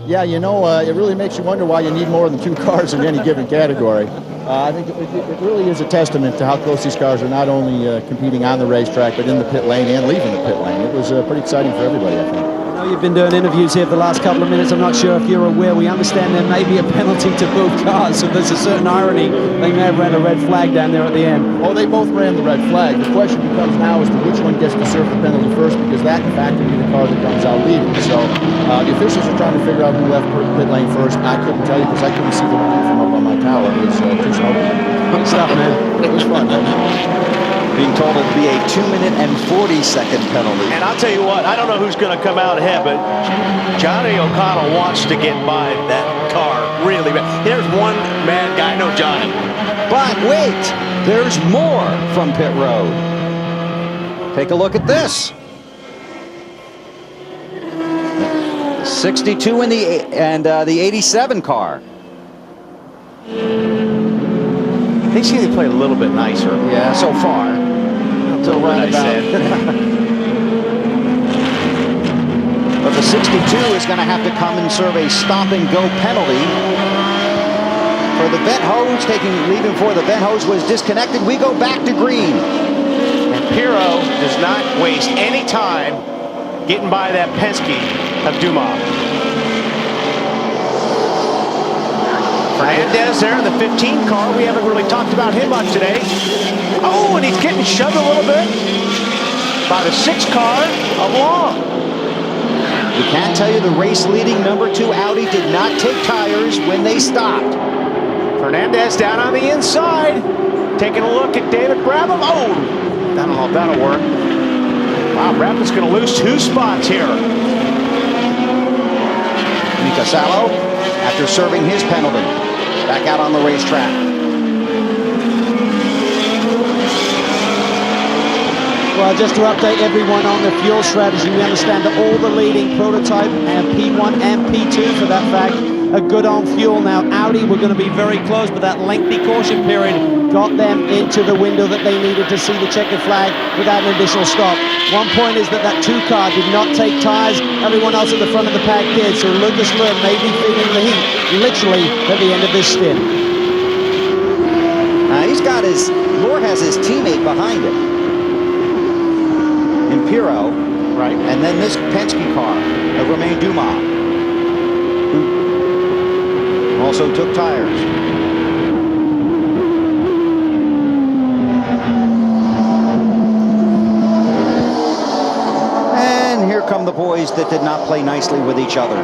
Yeah, you know, it really makes you wonder why you need more than 2 cars in any given category. I think it really is a testament to how close these cars are, not only competing on the racetrack, but in the pit lane and leaving the pit lane. It was pretty exciting for everybody, I think. I know you've been doing interviews here for the last couple of minutes. I'm not sure if you're aware. We understand there may be a penalty to both cars, so there's a certain irony. They may have ran a red flag down there at the end. Oh, they both ran the red flag. The question becomes now as to which one gets to serve the penalty first, because that, in fact, will be the car that comes out leading. So the officials are trying to figure out who left pit lane first. I couldn't tell you because I couldn't see the line from up on my tower. It was too smoky. Good stuff, man. It was fun, man. Being told it to be a 2-minute and 40-second penalty. And I'll tell you what, I don't know who's going to come out ahead, but Johnny O'Connell wants to get by that car really bad. There's one mad guy, no Johnny. But wait, there's more from pit road. Take a look at this. 62 and the 87 car. They seem to play a little bit nicer. Yeah, so far. Until I said. But the 62 is going to have to come and serve a stop-and-go penalty. For the vent hose, leaving before the vent hose was disconnected. We go back to green. And Pirro does not waste any time getting by that Penske of Dumas. Fernandez there in the 15 car. We haven't really talked about him much today. Oh, and he's getting shoved a little bit by the 6 car of Long. We can tell you the race-leading number 2 Audi did not take tires when they stopped. Fernandez down on the inside. Taking a look at David Brabham. Oh, I don't know if that'll work. Wow, Brabham's going to lose 2 spots here. Mika Salo, after serving his penalty, back out on the racetrack. Well, just to update everyone on the fuel strategy, we understand that all the leading prototype and P1 and P2, for that fact, are good on fuel. Now, Audi were going to be very close, but that lengthy caution period got them into the window that they needed to see the checkered flag without an additional stop. One point is that that 2 car did not take tires. Everyone else at the front of the pack did, so Lucas Lund may be feeling the heat literally at the end of this stint. Now, Lohr has his teammate behind him. Impero, right, and then this Penske car of Romain Dumas, who also took tires. And here come the boys that did not play nicely with each other.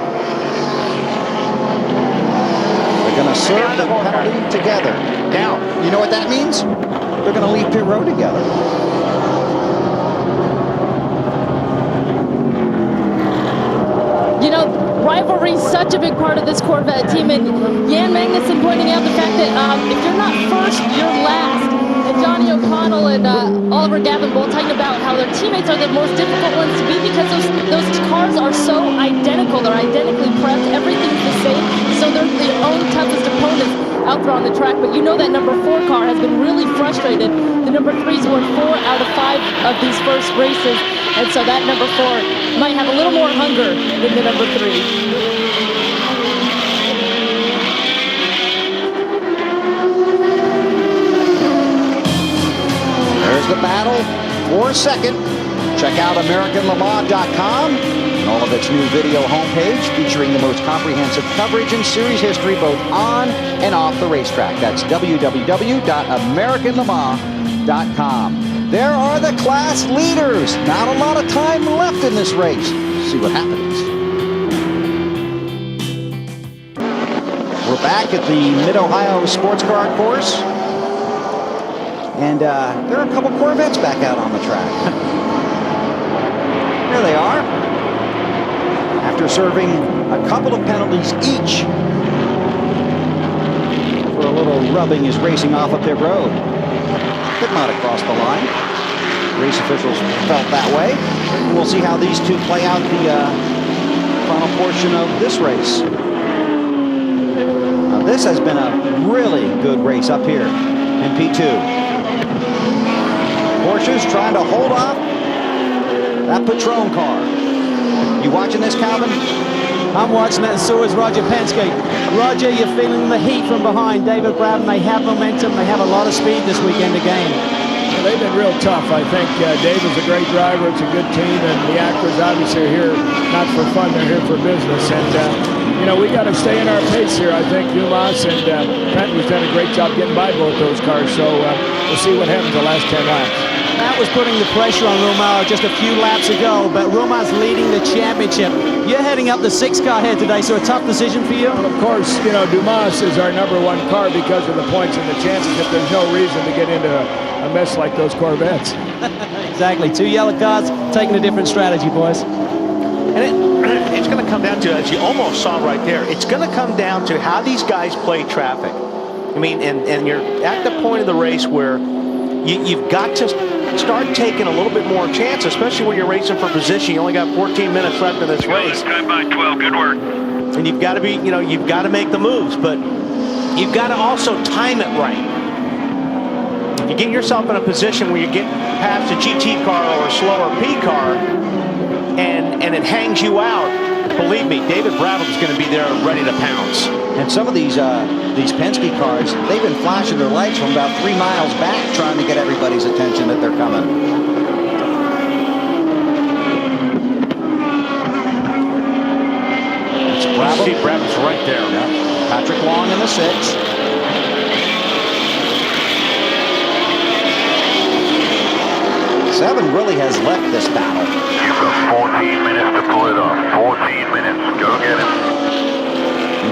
They're going to serve the penalty together. Now, you know what that means? They're going to leave pit road together. You know, rivalry is such a big part of this Corvette team, and Jan Magnussen pointing out the fact that if you're not first, you're last. And Johnny O'Connell and Oliver Gavin both talking about how their teammates are the most difficult ones to beat because those cars are so identical. They're identically prepped. Everything's the same. So they're their own toughest opponents out there on the track. But you know that number 4 car has been really frustrated. The number 3's won 4 out of 5 of these first races. And so that number 4 might have a little more hunger than the number 3. There's the battle for second. Check out AmericanLeMans.com and all of its new video homepage featuring the most comprehensive coverage in series history, both on and off the racetrack. That's www.AmericanLeMans.com. There are the class leaders. Not a lot of time left in this race. See what happens. We're back at the Mid-Ohio Sports Car Course. And there are a couple Corvettes back out on the track. There they are. After serving a couple of penalties each for a little rubbing is racing off a pit road. Could not have crossed the line. Race officials felt that way. We'll see how these two play out the final portion of this race. Now, this has been a really good race up here in P2. Porsche's trying to hold off that Patron car. You watching this, Calvin? I'm watching that, and so is Roger Penske. Roger, you're feeling the heat from behind. David Brabham, they have momentum. They have a lot of speed this weekend again. Well, they've been real tough. I think David's a great driver. It's a good team, and the actors obviously are here not for fun. They're here for business. And, you know, we got to stay in our pace here. I think Dumas and Penton's done a great job getting by both those cars. So we'll see what happens the last 10 laps. That was putting the pressure on Romain just a few laps ago, but Romain's leading the championship. You're heading up the 6-car here today, so a tough decision for you? Well, of course, you know, Dumas is our number 1 car because of the points and the chances. If there's no reason to get into a mess like those Corvettes. Exactly. 2 yellow cars, taking a different strategy, boys. And it's going to come down to, as you almost saw right there, it's going to come down to how these guys play traffic. I mean, and you're at the point of the race where you've got to start taking a little bit more chance, especially when you're racing for position. You only got 14 minutes left in this race. Time by 12, good work. And you've got to be, you know, you've got to make the moves, but you've got to also time it right. If you get yourself in a position where you get past a GT car or a slower P car, and it hangs you out, believe me, David Brabham's going to be there ready to pounce. And some of these Penske cars, they've been flashing their lights from about 3 miles back trying to get everybody's attention that they're coming. See, Brabham's right there. Yeah. Patrick Long in the 6. Seven really has left this battle. You've got 14 minutes to pull it off. 14 minutes. Go get him.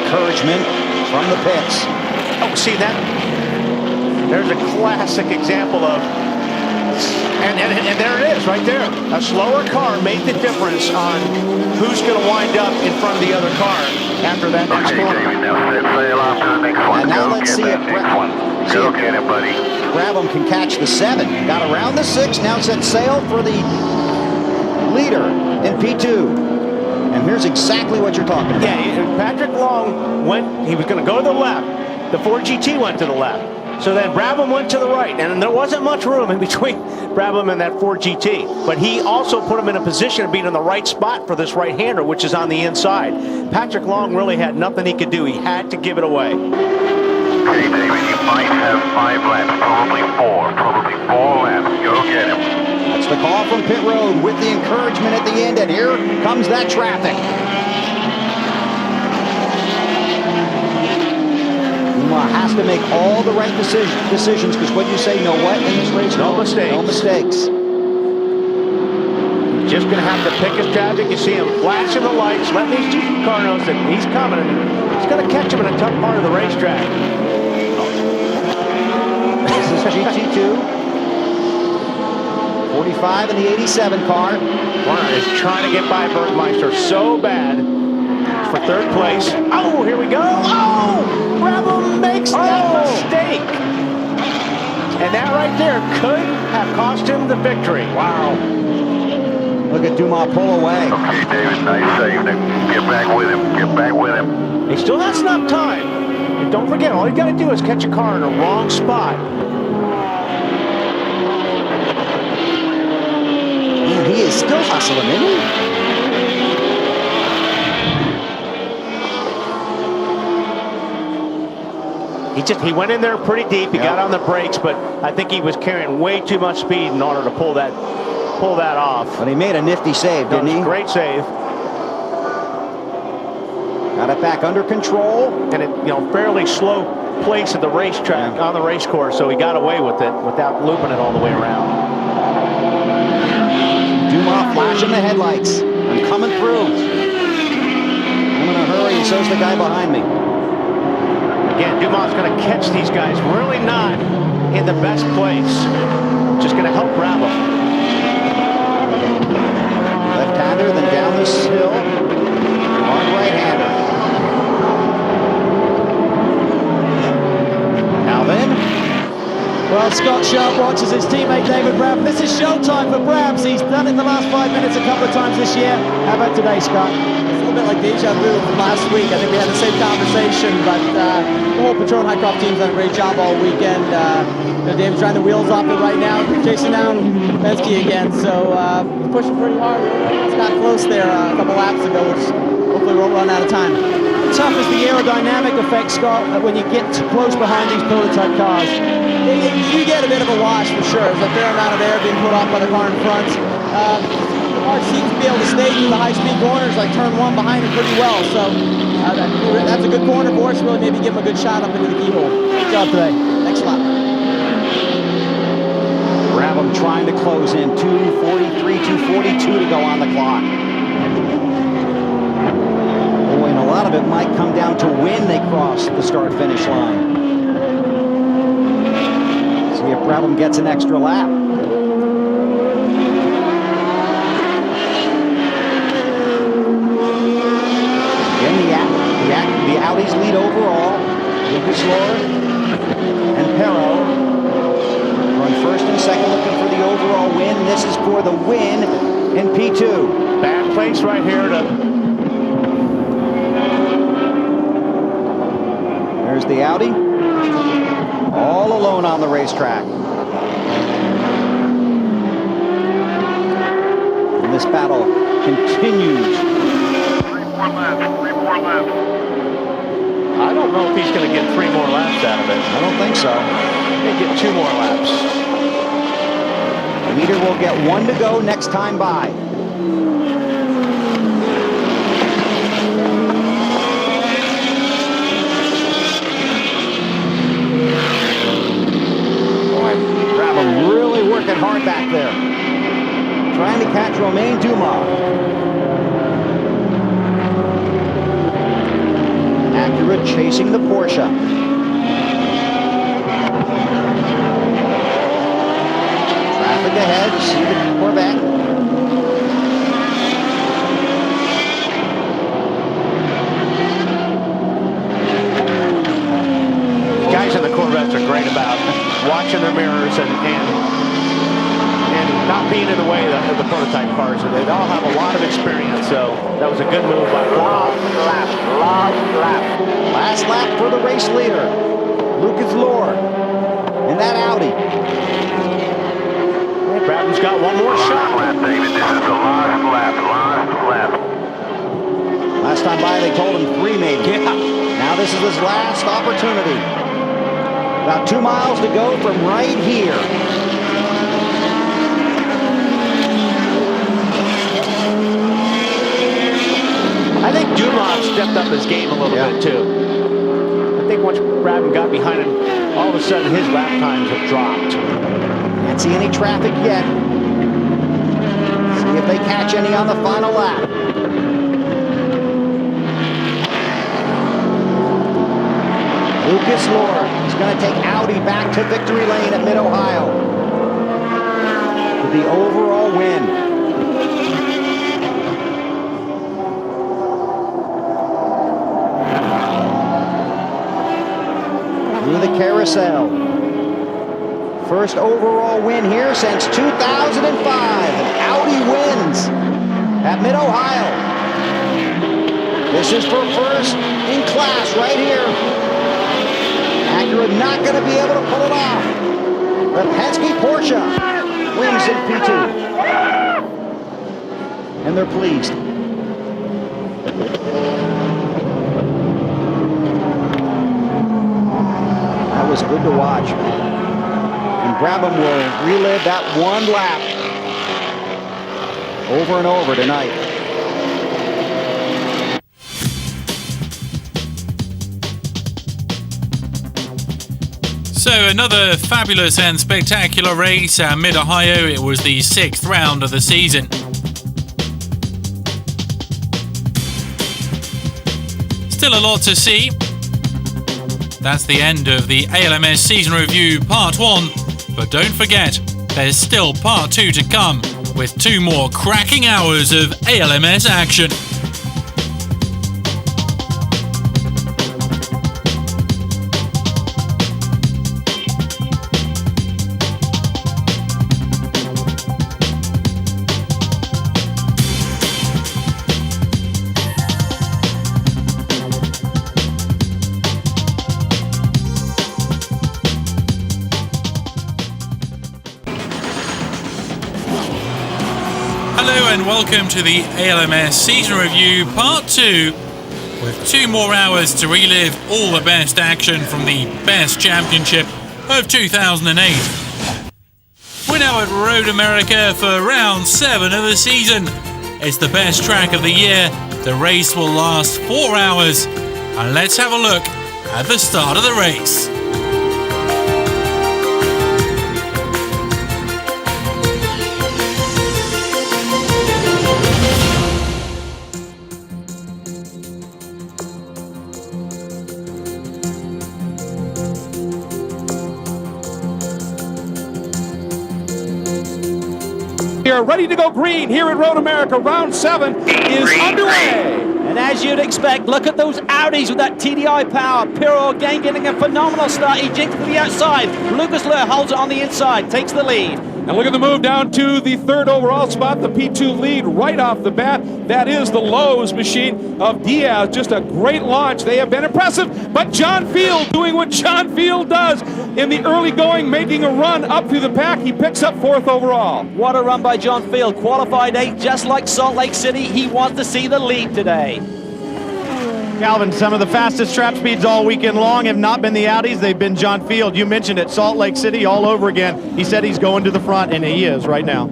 Encouragement from the pits. Oh, see that? There's a classic example of, and there it is, right there. A slower car made the difference on who's going to wind up in front of the other car after that next corner. David, now set sail after the next one. And now Go let's get see that if next one. Go get him, buddy. Brabham can catch the 7. Got around the 6. Now set sail for the leader in P2. And here's exactly what you're talking about. Yeah, Patrick Long went, he was going to go to the left. The Ford GT went to the left. So then Brabham went to the right, and there wasn't much room in between Brabham and that Ford GT. But he also put him in a position of being in the right spot for this right-hander, which is on the inside. Patrick Long really had nothing he could do. He had to give it away. Okay, David, you might have 5 laps, probably 4 laps. Go get him. That's the call from pit road with the encouragement at the end, and here comes that traffic. Has to make all the right decisions, because what you say, know what, in this race? No mistakes. No mistakes. Just going to have to pick his traffic. You see him flashing the lights, letting these car knows that he's coming, and he's going to catch him in a tough part of the racetrack. This is GT2. 45 in the 87 car. Warner is trying to get by Bergmeister so bad for 3rd place. Oh, here we go. Oh! Brabham makes that mistake. And that right there could have cost him the victory. Wow. Look at Dumas pull away. Okay, David, nice save. Now get back with him. Get back with him. He still has enough time. And don't forget, all you got to do is catch a car in the wrong spot. Man, he is still hustling, isn't he? He went in there pretty deep. He got on the brakes, but I think he was carrying way too much speed in order to pull that off. But he made a nifty save, didn't he? Great save. Got it back under control. And it, fairly slow place at the racetrack on the race course, so he got away with it without looping it all the way around. Dumas flashing the headlights. I'm coming through. I'm in a hurry, and so's the guy behind me. Again, Dumas going to catch these guys really not in the best place. Just going to help Brabham. Left-hander, then down this hill. On right-hander. Now then. Well, Scott Sharp watches his teammate David Brabham. This is showtime for Brabham. He's done it in the last 5 minutes a couple of times this year. How about today, Scott? A bit like deja vu from last week. I think we had the same conversation, but the whole Patron Highcroft team's done a great job all weekend. Dave's trying the wheels off it right now, chasing down Penske again, so he's pushing pretty hard. It's got close there a couple laps ago, which hopefully won't run out of time. Tough is the aerodynamic effect, Scott, when you get too close behind these prototype cars. You get a bit of a wash for sure. There's a fair amount of air being put off by the car in front. The car seems to be able to stay through the high-speed corners, like turn 1 behind it pretty well. So that's a good corner for us. Really, maybe give him a good shot up into the keyhole. Good job today. Thanks a lot. Brabham trying to close in. 2:43, 2:42 to go on the clock. Boy, and a lot of it might come down to when they cross the start-finish line. See if Brabham gets an extra lap. The Audis lead overall. Lucas Lord and Perro run first and second, looking for the overall win. This is for the win in P2. Bad place right here There's the Audi. All alone on the racetrack. And this battle continues. 3 more laps. I don't know if he's going to get 3 more laps out of it. I don't think so. He'll get 2 more laps. The leader will get 1 to go next time by. Romain Dumas. Acura chasing the Porsche. Traffic ahead, see the Corvette. Guys in the Corvettes are great about watching their mirrors and not being in the way of the prototype cars. They all have a lot of experience, so that was a good move by Last lap. Last lap for the race leader, Lucas Lohr, in that Audi. Bradman's got one more shot. Lap, David. This is the last lap. Last time by, they told him 3 maybe. Yeah. Now this is his last opportunity. About 2 miles to go from right here. I think Dumas stepped up his game a little bit too. I think once Bradman got behind him, all of a sudden his lap times have dropped. Can't see any traffic yet. See if they catch any on the final lap. Lucas Lohr is going to take Audi back to victory lane at Mid-Ohio for the overall win. Through the carousel. First overall win here since 2005. And Audi wins at Mid-Ohio. This is for first in class right here. Acura not going to be able to pull it off. The Penske Porsche wins in P2. And they're pleased. That was good to watch. And Brabham will relive that one lap over and over tonight. So another fabulous and spectacular race at Mid-Ohio. It was the 6th round of the season. Still a lot to see. That's the end of the ALMS Season Review Part 1. But don't forget, there's still Part 2 to come, with 2 more cracking hours of ALMS action. Hello and welcome to the ALMS Season Review Part 2, with 2 more hours to relive all the best action from the best championship of 2008. We're now at Road America for round 7 of the season. It's the best track of the year. The race will last 4 hours. And let's have a look at the start of the race. We are ready to go green here at Road America. Round 7 is underway. And as you'd expect, look at those Audis with that TDI power. Pirro again getting a phenomenal start. He jinks to the outside. Lucas Lohr holds it on the inside, takes the lead. And look at the move down to the 3rd overall spot, the P2 lead right off the bat. That is the Lowe's machine of Diaz. Just a great launch. They have been impressive. But John Field doing what John Field does in the early going, making a run up through the pack. He picks up 4th overall. What a run by John Field. Qualified 8, just like Salt Lake City. He wants to see the lead today. Calvin, some of the fastest trap speeds all weekend long have not been the Audis, they've been John Field. You mentioned it, Salt Lake City all over again. He said he's going to the front, and he is right now.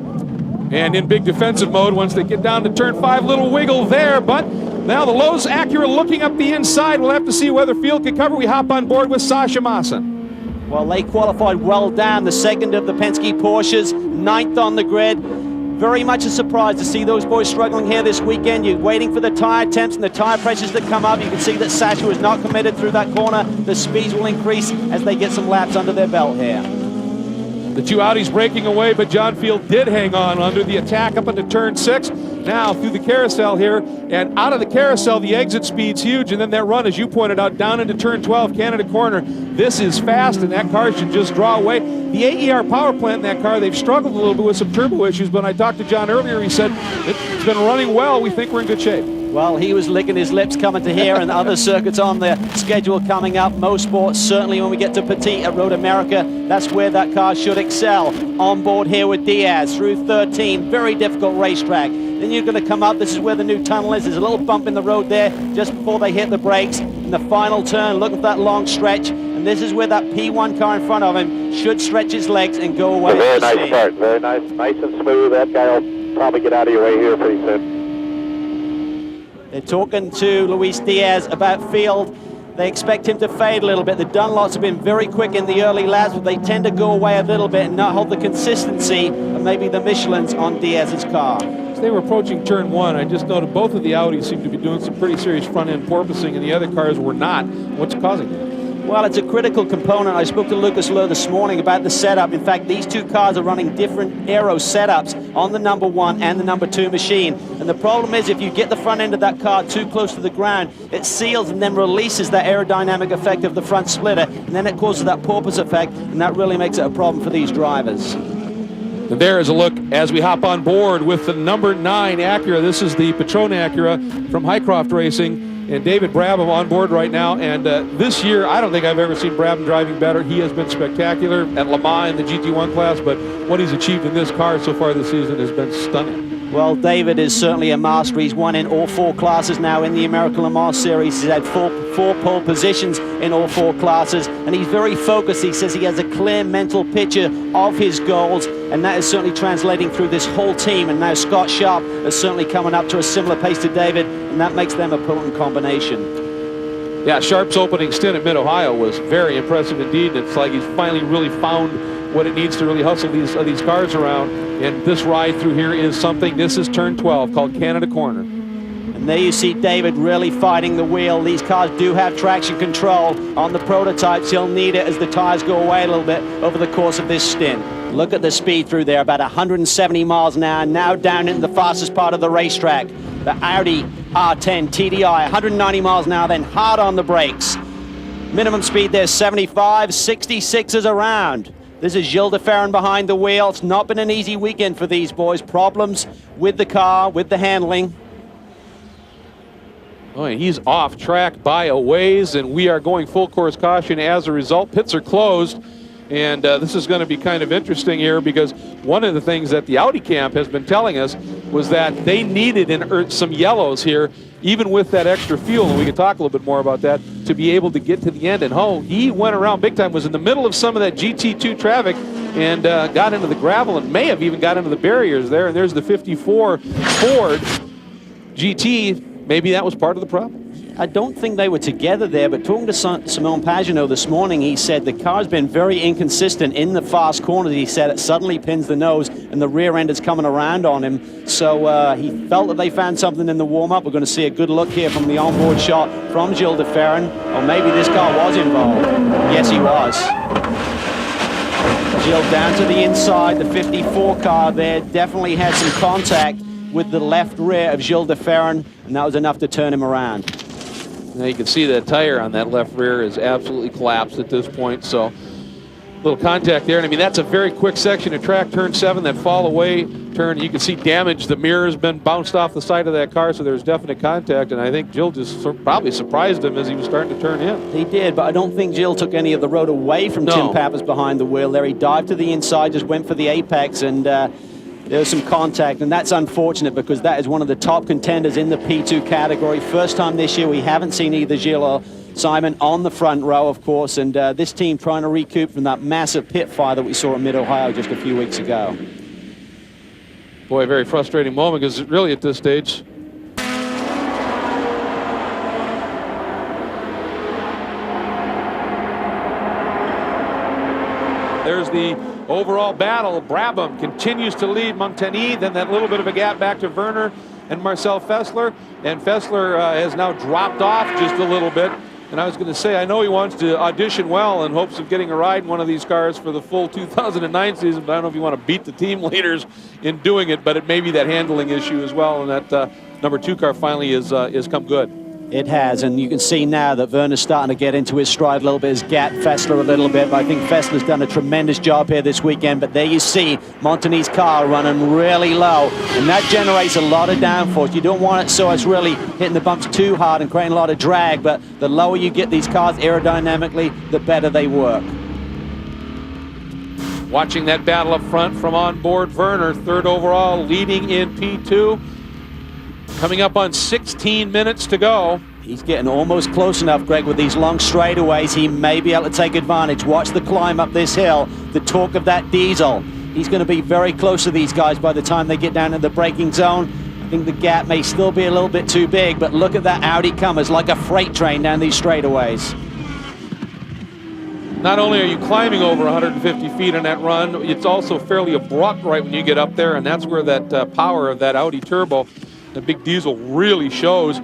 And in big defensive mode, once they get down to turn 5, little wiggle there, but now the Lowe's Acura looking up the inside. We'll have to see whether Field can cover. We hop on board with Sasha Maassen. Well, they qualified well down. The second of the Penske Porsches, 9th on the grid. very much a surprise to see those boys struggling here this weekend. You're waiting for the tire temps and the tire pressures to come up. You can see that Sasha was not committed through that corner. The speeds will increase as they get some laps under their belt here. The two Audis breaking away, but John Field did hang on under the attack up into turn 6. Now through the carousel here, and out of the carousel, the exit speed's huge, and then that run, as you pointed out, down into turn 12, Canada corner. This is fast, and that car should just draw away. The AER power plant in that car, they've struggled a little bit with some turbo issues, but when I talked to John earlier, he said it's been running well. We think we're in good shape. Well, he was licking his lips coming to here, and other circuits on the schedule coming up. Most sports, certainly when we get to Petit at Road America, that's where that car should excel. On board here with Diaz through 13, very difficult racetrack. Then you're going to come up, this is where the new tunnel is. There's a little bump in the road there just before they hit the brakes. In the final turn, look at that long stretch. And this is where that P1 car in front of him should stretch his legs and go away. Very nice start, very nice and smooth. That guy will probably get out of your way here pretty soon. They're talking to Luis Diaz about Field. They expect him to fade a little bit. The Dunlops have been very quick in the early laps, but they tend to go away a little bit and not hold the consistency of maybe the Michelins on Diaz's car. As they were approaching turn 1, I just noted both of the Audis seemed to be doing some pretty serious front-end porpoising, and the other cars were not. What's causing that? Well, it's a critical component. I spoke to Lucas Lowe this morning about the setup. In fact, these two cars are running different aero setups on the number 1 and the number 2 machine. And the problem is if you get the front end of that car too close to the ground, it seals and then releases that aerodynamic effect of the front splitter, and then it causes that porpoise effect, and that really makes it a problem for these drivers. And there is a look as we hop on board with the number 9 Acura. This is the Patron Acura from Highcroft Racing. And David Brabham on board right now, and this year I don't think I've ever seen Brabham driving better. He has been spectacular at Le Mans in the GT1 class, but what he's achieved in this car so far this season has been stunning. Well, David is certainly a master. He's won in all 4 classes now in the American Le Mans Series. He's had four pole positions in all 4 classes, and he's very focused. He says he has a clear mental picture of his goals, and that is certainly translating through this whole team. And now Scott Sharp is certainly coming up to a similar pace to David, and that makes them a potent combination. Yeah, Sharp's opening stint at Mid-Ohio was very impressive indeed. It's like he's finally really found what it needs to really hustle these cars around. And this ride through here is something. This is turn 12 called Canada Corner. And there you see David really fighting the wheel. These cars do have traction control. On the prototypes, he'll need it as the tires go away a little bit over the course of this stint. Look at the speed through there, about 170 miles an hour, now down into the fastest part of the racetrack. The Audi R10 TDI, 190 miles an hour, then hard on the brakes. Minimum speed there, 75, 66s around. This is Gilles de Ferran behind the wheel. It's not been an easy weekend for these boys. Problems with the car, with the handling. Oh, he's off track by a ways, and we are going full course caution as a result. Pits are closed, and this is going to be kind of interesting here because one of the things that the Audi camp has been telling us was that they needed some yellows here, even with that extra fuel, and we can talk a little bit more about that, to be able to get to the end. And he went around big time, was in the middle of some of that GT2 traffic, and got into the gravel and may have even got into the barriers there. And there's the 54 Ford GT. Maybe that was part of the problem. I don't think they were together there, but talking to Simone Pagenaud this morning, he said the car's been very inconsistent in the fast corners. He said it suddenly pins the nose and the rear end is coming around on him. So he felt that they found something in the warm-up. We're going to see a good look here from the onboard shot from Gilles de Ferran. Or maybe this car was involved. Yes, he was. Gilles down to the inside. The 54 car there definitely had some contact with the left rear of Gilles de Ferran, and that was enough to turn him around. Now you can see that tire on that left rear is absolutely collapsed at this point, so a little contact there. And I mean, that's a very quick section of track, turn 7, that fall away turn. You can see damage. The mirror's been bounced off the side of that car, so there's definite contact, and I think Gilles just probably surprised him as he was starting to turn in. He did, but I don't think Gilles took any of the road away from Tim Pappas behind the wheel there. He dived to the inside, just went for the apex, and there was some contact, and that's unfortunate because that is one of the top contenders in the P2 category. First time this year we haven't seen either Gilles or Simon on the front row, of course, and this team trying to recoup from that massive pit fire that we saw in Mid-Ohio just a few weeks ago. Boy, a very frustrating moment because really at this stage, there's the overall battle. Brabham continues to lead Montagny, then that little bit of a gap back to Werner and Marcel Fessler. And Fessler has now dropped off just a little bit. And I was going to say, I know he wants to audition well in hopes of getting a ride in one of these cars for the full 2009 season, but I don't know if you want to beat the team leaders in doing it, but it may be that handling issue as well, and that number 2 car finally is come good. It has, and you can see now that Werner's starting to get into his stride a little bit, his gap Fessler a little bit, but I think Fessler's done a tremendous job here this weekend. But there you see Montagny's car running really low, and that generates a lot of downforce. You don't want it so it's really hitting the bumps too hard and creating a lot of drag, but the lower you get these cars aerodynamically, the better they work. Watching that battle up front from on board, Werner, 3rd overall, leading in P2. Coming up on 16 minutes to go. He's getting almost close enough, Greg, with these long straightaways. He may be able to take advantage. Watch the climb up this hill, the torque of that diesel. He's going to be very close to these guys by the time they get down to the braking zone. I think the gap may still be a little bit too big, but look at that Audi come. It's like a freight train down these straightaways. Not only are you climbing over 150 feet on that run, it's also fairly abrupt right when you get up there, and that's where that power of that Audi turbo, the big diesel, really shows.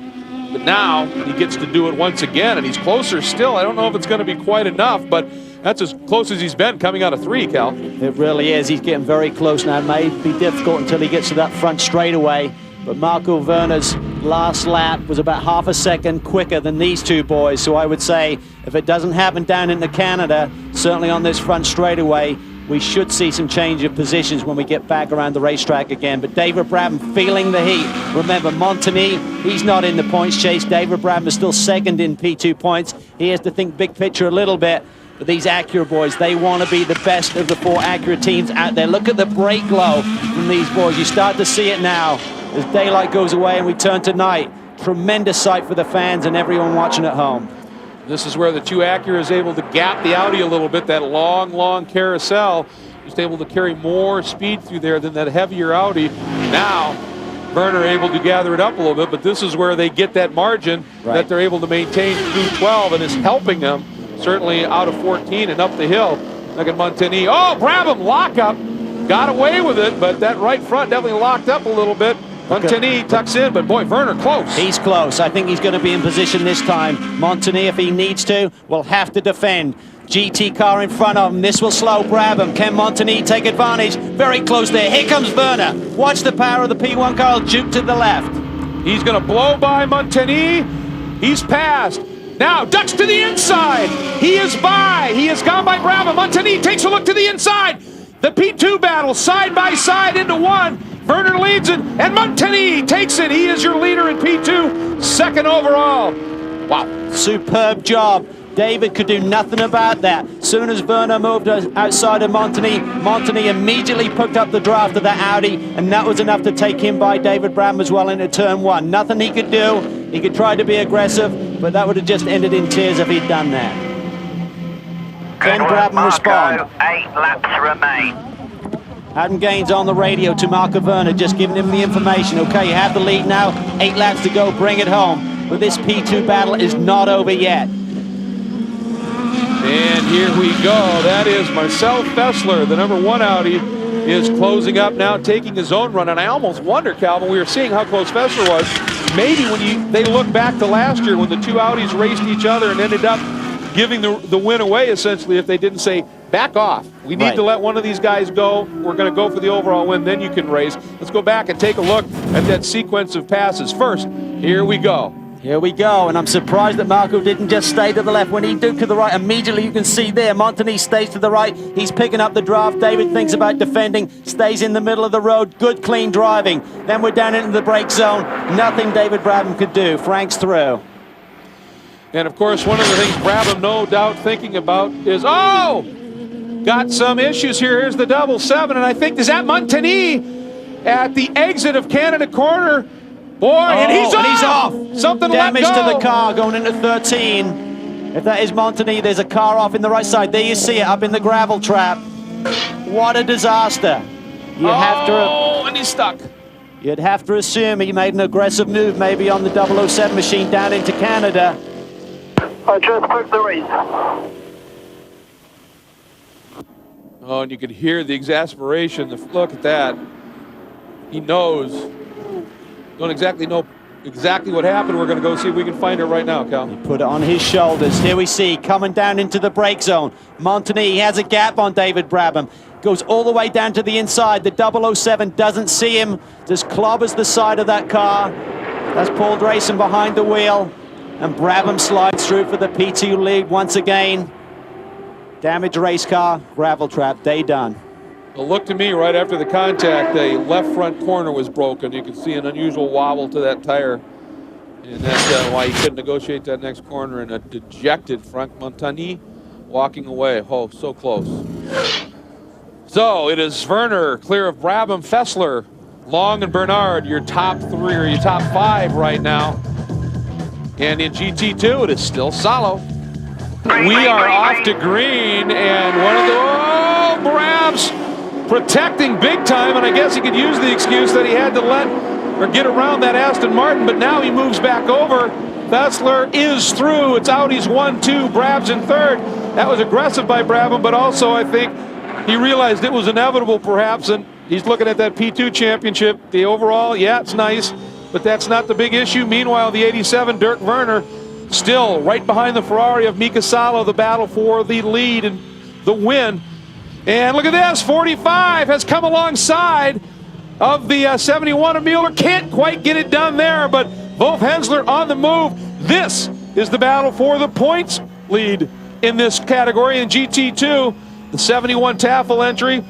But now he gets to do it once again, and he's closer still. I don't know if it's going to be quite enough, but that's as close as he's been coming out of 3, Cal. It really is. He's getting very close now. It may be difficult until he gets to that front straightaway, but Marco Werner's last lap was about half a second quicker than these two boys. So I would say if it doesn't happen down into Canada, certainly on this front straightaway, we should see some change of positions when we get back around the racetrack again. But David Brabham feeling the heat. Remember, Montagny, he's not in the points chase. David Brabham is still 2nd in P2 points. He has to think big picture a little bit. But these Acura boys, they want to be the best of the 4 Acura teams out there. Look at the brake glow from these boys. You start to see it now as daylight goes away and we turn to night. Tremendous sight for the fans and everyone watching at home. This is where the 2 Acura is able to gap the Audi a little bit. That long carousel, just able to carry more speed through there than that heavier Audi. Now, Werner able to gather it up a little bit, but this is where they get that margin that they're able to maintain through 12, and is helping them certainly out of 14 and up the hill. Look at Montagny. Oh, Brabham lockup. Got away with it, but that right front definitely locked up a little bit. Montagny tucks in, but boy, Werner close. He's close. I think he's going to be in position this time. Montagny, if he needs to, will have to defend. GT car in front of him. This will slow Brabham. Can Montagny take advantage? Very close there. Here comes Werner. Watch the power of the P1 car. Juke to the left. He's going to blow by Montagny. He's passed. Now ducks to the inside. He is by. He has gone by Brabham. Montagny takes a look to the inside. The P2 battle side by side into 1. Werner leads it, and Montagny takes it. He is your leader in P2, 2nd overall. Wow. Superb job. David could do nothing about that. Soon as Werner moved outside of Montagny, Montagny immediately picked up the draft of that Audi, and that was enough to take him by David Brabham as well into turn 1. Nothing he could do. He could try to be aggressive, but that would have just ended in tears if he'd done that. Can Brabham respond? 8 laps remain. Adam Gaines on the radio to Marco Werner, just giving him the information. Okay, you have the lead now, 8 laps to go, bring it home. But this P2 battle is not over yet. And here we go. That is Marcel Fessler, the number 1 Audi, is closing up now, taking his own run. And I almost wonder, Calvin, we were seeing how close Fessler was. Maybe when they look back to last year when the 2 Audis raced each other and ended up giving the win away, essentially, if they didn't say, back off. We need to let one of these guys go. We're going to go for the overall win, then you can race. Let's go back and take a look at that sequence of passes. First, here we go. Here we go, and I'm surprised that Marco didn't just stay to the left. When he duked to the right, immediately you can see there, Montagny stays to the right. He's picking up the draft. David thinks about defending, stays in the middle of the road. Good, clean driving. Then we're down into the brake zone. Nothing David Brabham could do. Frank's through. And, of course, one of the things Brabham no doubt thinking about is, oh! Got some issues here. Here's the 777, and I think, is that Montagny at the exit of Canada Corner? Boy, and he's off! Something damage let go. To the car going into 13. If that is Montagny, there's a car off in the right side. There you see it, up in the gravel trap. What a disaster. And he's stuck. You'd have to assume he made an aggressive move, maybe on the 007 machine down into Canada. I just broke the race. Oh, and you could hear the exasperation. Look at that. He knows. Don't exactly know exactly what happened. We're going to go see if we can find it right now, Cal. Put it on his shoulders. Here we see coming down into the brake zone. Montagny has a gap on David Brabham. Goes all the way down to the inside. The 007 doesn't see him. Just clobbers the side of that car. That's Paul Drayson behind the wheel. And Brabham slides through for the P2 lead once again. Damaged race car, gravel trap, day done. Well, look to me right after the contact, the left front corner was broken. You can see an unusual wobble to that tire. And that's why he couldn't negotiate that next corner. And a dejected Frank Montagny walking away. Oh, so close. So it is Werner clear of Brabham, Fessler, Long, and Bernard, your top 3 or your top 5 right now. And in GT2, it is still Salo. We are off to green, and one of the, Brabs protecting big time, and I guess he could use the excuse that he had to let or get around that Aston Martin, but now he moves back over. Fessler is through. It's Audi's 1-2, Brabs in 3rd. That was aggressive by Brabham, but also I think he realized it was inevitable perhaps, and he's looking at that P2 championship. The overall, yeah, it's nice, but that's not the big issue. Meanwhile, the 87, Dirk Werner, still right behind the Ferrari of Mika Salo, the battle for the lead and the win. And look at this, 45 has come alongside of the 71 of Mueller. Can't quite get it done there, but Wolf Hensler on the move. This is the battle for the points lead in this category in GT2. The 71 Taffel entry,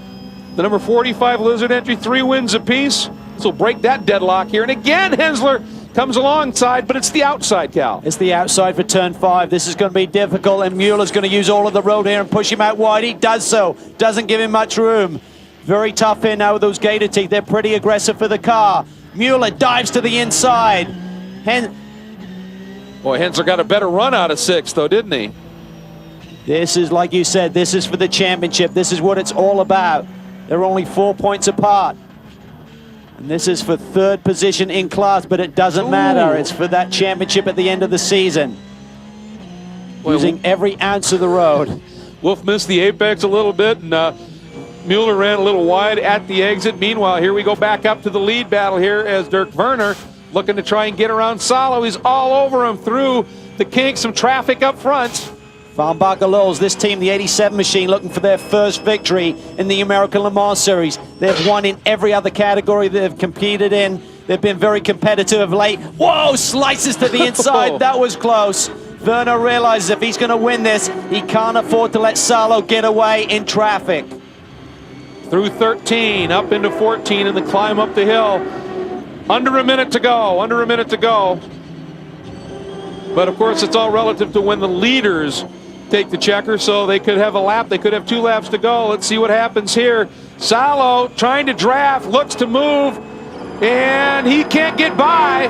the number 45 Lizard entry, 3 wins apiece. This will break that deadlock here. And again, Hensler comes alongside, but it's the outside, Cal. It's the outside for turn 5. This is going to be difficult, and Mueller's going to use all of the road here and push him out wide. He does so. Doesn't give him much room. Very tough here now with those gator teeth. They're pretty aggressive for the car. Mueller dives to the inside. Boy, Hensler got a better run out of 6th, though, didn't he? This is, like you said, this is for the championship. This is what it's all about. They're only 4 points apart. And this is for 3rd position in class, but it doesn't matter. It's for that championship at the end of the season. Well, using every ounce of the road. Wolf missed the apex a little bit, and Mueller ran a little wide at the exit. Meanwhile, here we go back up to the lead battle here as Dirk Werner looking to try and get around Salo. He's all over him through the kinks, some traffic up front. Farnbacher Lowell's, this team, the 87 machine, looking for their first victory in the American Le Mans Series. They've won in every other category they've competed in. They've been very competitive of late. Whoa, slices to the inside. That was close. Werner realizes if he's going to win this, he can't afford to let Salo get away in traffic. Through 13, up into 14 in the climb up the hill. Under a minute to go, under a minute to go. But of course, it's all relative to when the leaders take the checker, so they could have a lap, they could have 2 laps to go. Let's see what happens here. Salo trying to draft, looks to move, and he can't get by.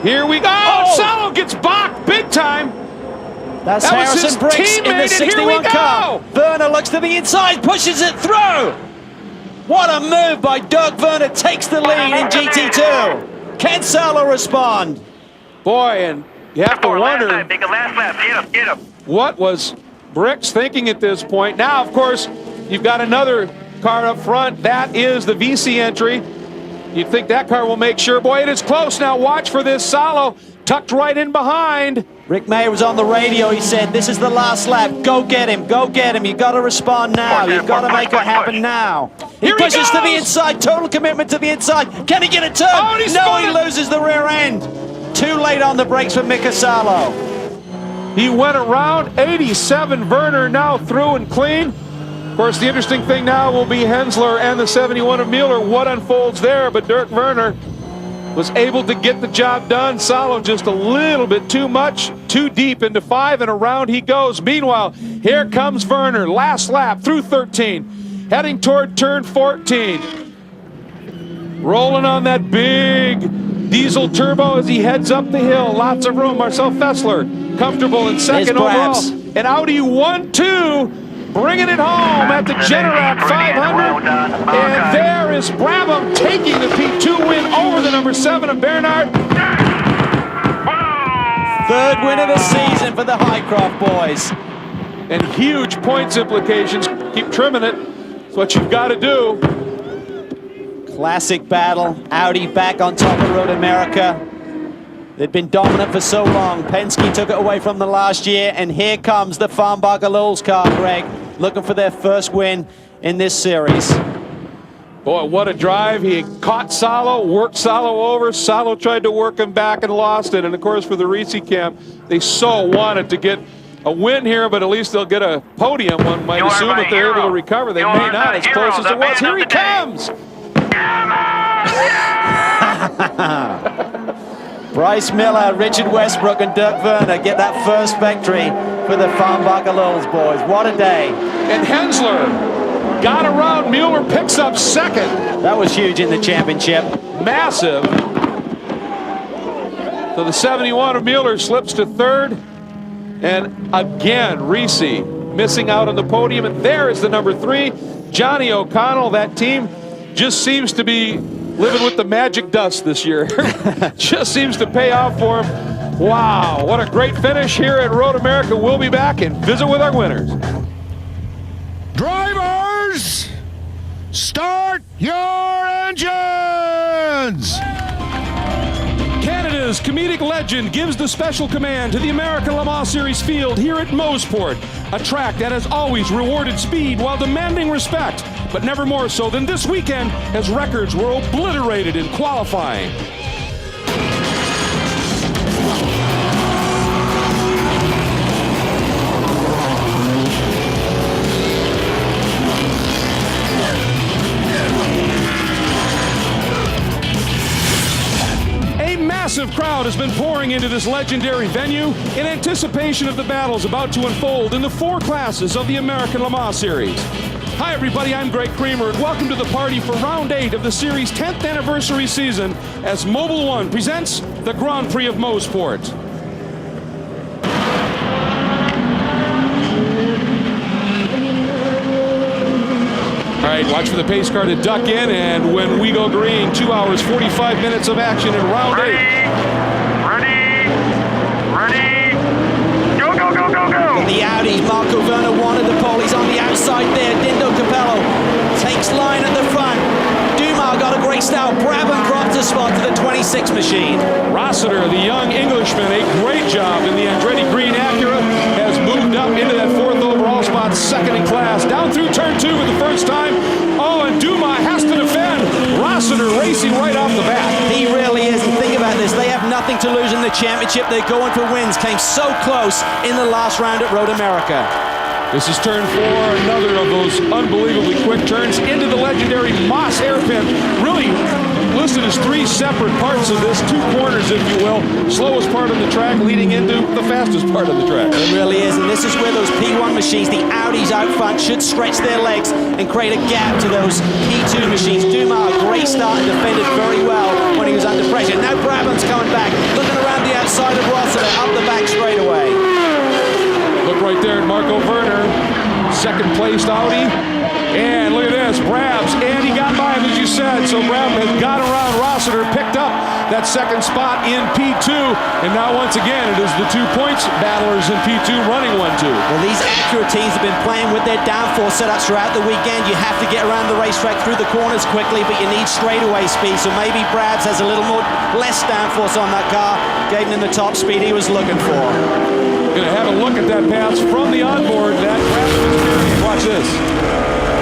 Here we go. Oh, Salo gets balked big time. That's Harrison Briggs in the 61 car. Werner looks to the inside, pushes it through. What a move by Dirk Werner, takes the lead in GT2. Can Salo respond? Boy, and you have to wonder, take a last lap, get him. What was Bricks thinking at this point? Now, of course, you've got another car up front. That is the VC entry. You'd think that car will make sure. Boy, it is close now. Watch for this. Salo tucked right in behind. Rick Mayer was on the radio. He said, this is the last lap. Go get him. Go get him. You've got to respond now. You've got to make it happen now. He pushes to the inside. Total commitment to the inside. Can he get a turn? Oh, no, he loses the rear end. Too late on the brakes for Mika Salo. He went around. 87 Werner now through and clean. Of course, the interesting thing now will be Hensler and the 71 of Mueller. What unfolds there? But Dirk Werner was able to get the job done. Salo just a little bit too much, too deep into 5, and around he goes. Meanwhile, here comes Werner. Last lap through 13, heading toward turn 14. Rolling on that big diesel turbo as he heads up the hill. Lots of room. Marcel Fessler comfortable in second overall. An Audi 1-2 bringing it home at the Generac 500. And there is Brabham taking the P2 win over the number 7 of Bernard. 3rd win of the season for the Highcroft boys. And huge points implications. Keep trimming it. That's what you've got to do. Classic battle. Audi back on top of Road America. They'd been dominant for so long. Penske took it away from them last year, and here comes the Farnbacher Lowell's car, Greg, looking for their first win in this series. Boy, what a drive. He caught Salo, worked Salo over. Salo tried to work him back and lost it. And, of course, for the Risi camp, they so wanted to get a win here, but at least they'll get a podium, one might assume, if they're able to recover. They may not, as close as it was. Here he comes! Bryce Miller, Richard Westbrook, and Dirk Werner get that first victory for the Farnbacher Lowell's boys. What a day. And Hensler got around Mueller, picks up second. That was huge in the championship. Massive. So the 71 of Mueller slips to third. And again, Risi missing out on the podium. And there is the number 3, Johnny O'Connell. That team just seems to be living with the magic dust this year. Just seems to pay off for him. Wow, what a great finish here at Road America. We'll be back and visit with our winners. Drivers, start your engines! Canada's comedic legend gives the special command to the American Le Mans Series field here at Mossport, a track that has always rewarded speed while demanding respect, but never more so than this weekend as records were obliterated in qualifying. Massive crowd has been pouring into this legendary venue in anticipation of the battles about to unfold in the 4 classes of the American Le Mans Series. Hi everybody, I'm Greg Kramer, and welcome to the party for round 8 of the series' 10th anniversary season as Mobil 1 presents the Grand Prix of Mossport. All right, watch for the pace car to duck in, and when we go green, 2 hours, 45 minutes of action in round 8. Ready, go, go, go, go, go! The Audis, Marco Werner, one of the pole. He's on the outside there. Dindo Capello takes line at the front. Dumas got a great start. Brabham dropped a spot to the 26 machine. Rossiter, the young Englishman, a great job in the Andretti Green Acura, has moved up into that 4th overall spot, second in class, down through turn 2 for the first time. Oh, and Dumas has to defend. Rossiter racing right off the bat. He really is, and think about this. They have nothing to lose in the championship. They're going for wins. Came so close in the last round at Road America. This is turn 4, another of those unbelievably quick turns into the legendary Moss hairpin. Really listed as 3 separate parts of this, 2 corners, if you will. Slowest part of the track leading into the fastest part of the track. It really is, and this is where those P1 machines, the Audis out front, should stretch their legs and create a gap to those P2 machines. Dumas, great start, and defended very well when he was under pressure. Now Brabham's coming back, looking around the outside of Rossiter, up the back straightaway. Look right there at Marco Werner, second placed Audi. And look at this, Brabs, and he got by him, as you said. So Brabham has got around Rossiter, picked up that second spot in P2. And now once again, it is the 2 points battlers in P2 running 1-2. Well, these Acura teams have been playing with their downforce setups throughout the weekend. You have to get around the racetrack through the corners quickly, but you need straightaway speed. So maybe Brabs has a little more less downforce on that car, gave him the top speed he was looking for. Going to have a look at that pass from the onboard. That watch this.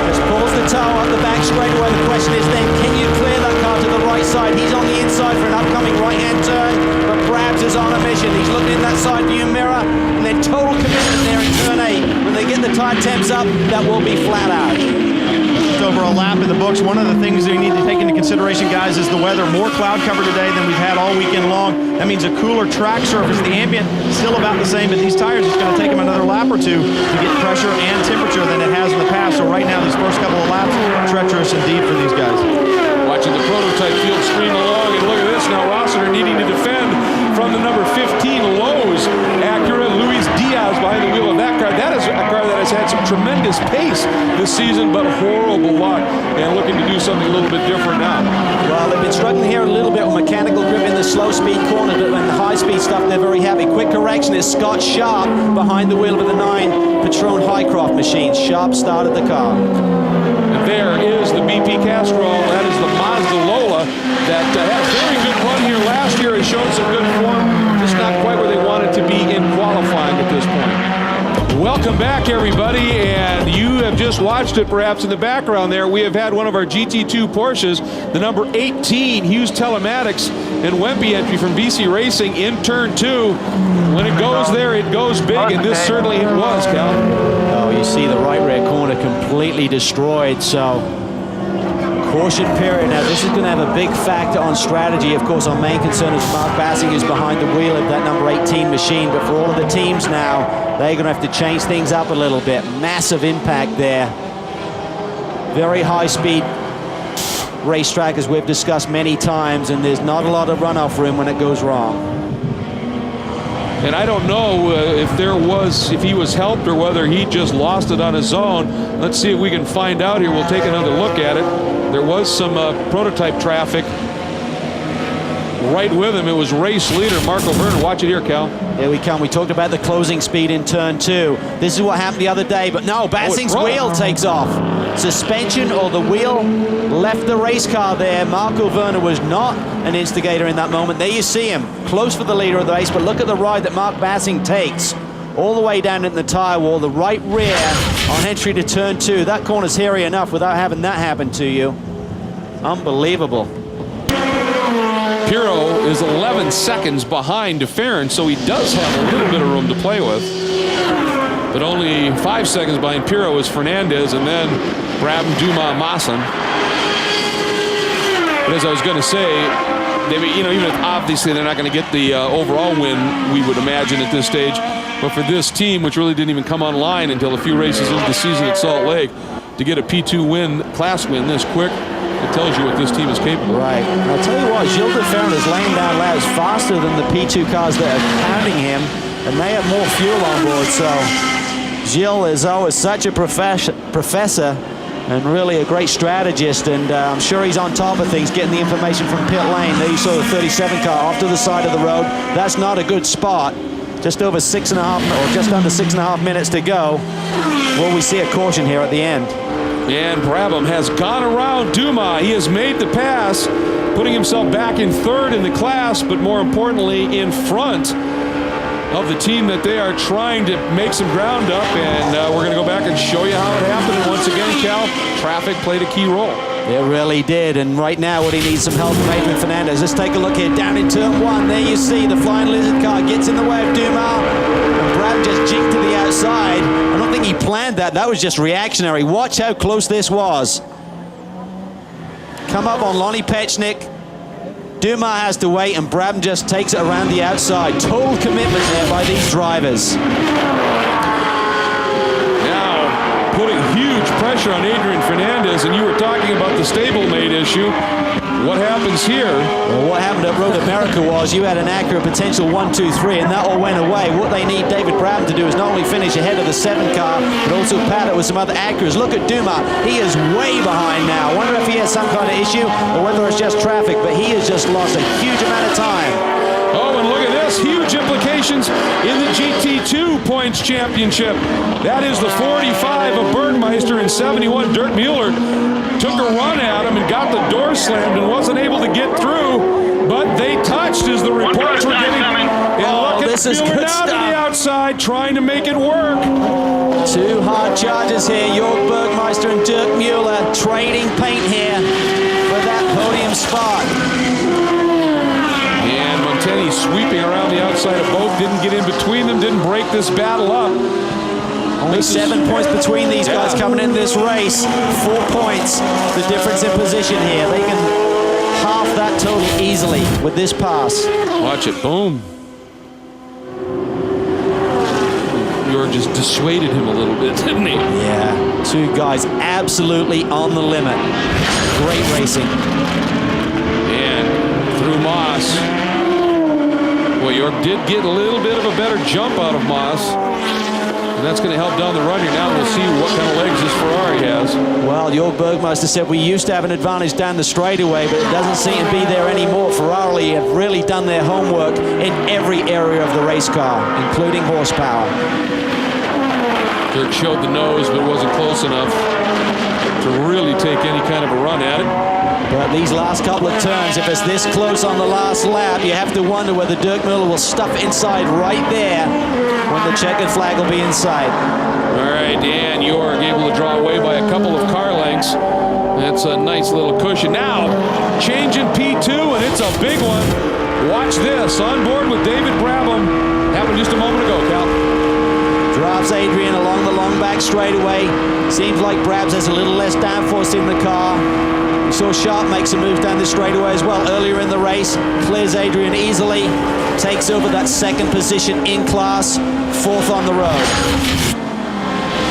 Just pulls the toe up the back straightaway. The question is then, can you clear that car to the right side? He's on the inside for an upcoming right-hand turn, but Brabs is on a mission. He's looking in that side view mirror, and then total commitment there in turn 8. When they get the tire temps up, that will be flat out. Over a lap in the books. One of the things that we need to take into consideration, guys, is the weather. More cloud cover today than we've had all weekend long. That means a cooler track surface. The ambient still about the same, but these tires, it's going to take them another lap or 2 to get pressure and temperature than it has in the past. So right now, these first couple of laps, treacherous indeed for these guys. Watching the prototype field stream along, and look at this now. Rossiter needing to defend from the number 15 Lowe's Acura. Luis Diaz behind the wheel of that car. That is a car that has had some tremendous pace this season, but horrible luck, and looking to do something a little bit different now. Well, they've been struggling here a little bit with mechanical grip in the slow speed corner, but in the high speed stuff, they're very happy. Quick correction is Scott Sharp behind the wheel of the 9 Patron Highcroft machine. Sharp started the car. And there is the BP Castrol. That is the Mazda Lola that had a very good run here last year. Has shown some good form. Just not quite where they wanted to be in qualifying at this point. Welcome back, everybody, and you have just watched it perhaps in the background there. We have had one of our GT2 Porsches, the number 18 Hughes Telematics and Wempe entry from BC Racing in turn 2. When it goes there, it goes big, and this certainly it was, Cal. Oh, you see the right rear corner completely destroyed, so caution period. Now, this is going to have a big factor on strategy. Of course, our main concern is Mark Bassing, who's behind the wheel of that number 18 machine. But for all of the teams now, they're going to have to change things up a little bit. Massive impact there. Very high-speed racetrack, as we've discussed many times, and there's not a lot of runoff room when it goes wrong. And I don't know if he was helped or whether he just lost it on his own. Let's see if we can find out here. We'll take another look at it. There was some prototype traffic right with him. It was race leader Marco Vernon. Watch it here, Cal. Here we come. We talked about the closing speed in turn 2. This is what happened the other day, but no, Bassing's wheel takes off. Suspension or the wheel left the race car there. Marco Vernon was not an instigator in that moment. There you see him, close for the leader of the race, but look at the ride that Mark Bassing takes. All the way down in the tire wall, the right rear on entry to turn 2. That corner's hairy enough without having that happen to you. Unbelievable. Pirro is 11 seconds behind DeFerrin, so he does have a little bit of room to play with. But only 5 seconds behind Pirro is Fernandez, and then Brabham, Dumas, Maassen. But as I was going to say, even if obviously they're not going to get the overall win, we would imagine at this stage. But for this team, which really didn't even come online until a few races into the season at Salt Lake, to get a P2 win, class win this quick, it tells you what this team is capable of. Right. And I'll tell you what, Gilles Deferrin is laying down laps faster than the P2 cars that are pounding him, and they have more fuel on board. So Gilles is always such a professor and really a great strategist, and I'm sure he's on top of things, getting the information from pit lane. There you saw the 37 car off to the side of the road. That's not a good spot. Just over 6.5, or just under 6.5 minutes to go. Will we see a caution here at the end? And Brabham has gone around Dumas. He has made the pass, putting himself back in third in the class, but more importantly, in front of the team that they are trying to make some ground up. And we're going to go back and show you how it happened. And once again, Cal, traffic played a key role. It really did, and right now what he needs some help from Adrian Fernandez. Let's take a look here, down in turn 1. There you see the Flying Lizard car gets in the way of Dumas. And Brad just jinked to the outside. I don't think he planned that. That was just reactionary. Watch how close this was. Come up on Lonnie Pechnik. Dumas has to wait, and Brabham just takes it around the outside. Total commitment there by these drivers. Putting huge pressure on Adrian Fernandez, and you were talking about the stablemate issue. What happens here? Well, what happened at Road America was you had an Acura potential 1, 2, 3, and that all went away. What they need David Brabham to do is not only finish ahead of the 7 car, but also pad it with some other Acuras. Look at Dumas. He is way behind now. I wonder if he has some kind of issue or whether it's just traffic, but he has just lost a huge amount of time. Oh, and look at this. Huge implications in the GT2 points championship. That is the 45 of Bergmeister, and 71 Dirk Mueller took a run at him and got the door slammed and wasn't able to get through, but they touched as the reports were getting. And look at Mueller down to the outside trying to make it work. 2 hard charges here. Jörg Bergmeister and Dirk Mueller trading paint here for that podium spot. And Monteni sweeping around the outside of both, didn't get in between them, didn't break this battle up. Only 7 points between these guys coming in this race. 4 points, the difference in position here. They can half that total easily with this pass. Watch it, boom. Mueller just dissuaded him a little bit, didn't he? Yeah, 2 guys absolutely on the limit. Great racing. And through Moss. Well, York did get a little bit of a better jump out of Moss. And that's going to help down the run here. Now we'll see what kind of legs this Ferrari has. Well, Jörg Bergmeister said we used to have an advantage down the straightaway, but it doesn't seem to be there anymore. Ferrari have really done their homework in every area of the race car, including horsepower. Dirk showed the nose, but wasn't close enough. to really take any kind of a run at it. But these last couple of turns, if it's this close on the last lap, you have to wonder whether Dirk Muller will stuff inside right there when the checkered flag will be inside. All right, Dan Jorg able to draw away by a couple of car lengths. That's a nice little cushion. Now, change in P2, and it's a big one. Watch this. On board with David Brabham. Happened just a moment ago, Cal. Drives Adrian along the long back straightaway. Seems like Brabs has a little less downforce in the car. We saw Sharp make some moves down the straightaway as well earlier in the race. Clears Adrian easily. Takes over that second position in class. Fourth on the road.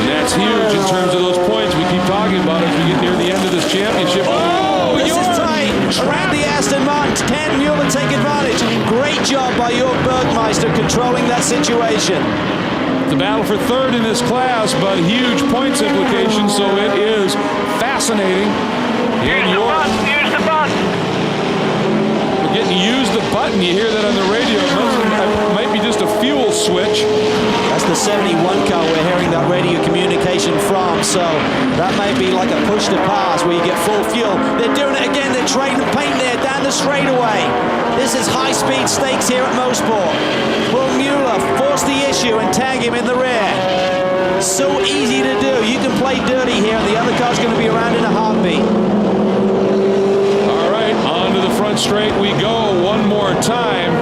And that's huge in terms of those points we keep talking about as we get near the end of this championship. Oh, this is tight. Around the Aston Martin. Can Muller take advantage? Great job by Jörg Bergmeister controlling that situation. The battle for third in this class, but huge points implications, so it is fascinating. And Use the button. We're getting use the button. You hear that on the radio. It might be just a fuel switch. That's the 71 car we're hearing that radio communication from, so that may be like a push to pass where you get full fuel. They're doing it again. They're trading paint there down the straightaway. This is high-speed stakes here at Mosport. Will Muller force the issue and tag him in the rear? So easy to do. You can play dirty here, and the other car's going to be around in a heartbeat. All right, on to the front straight we go one more time.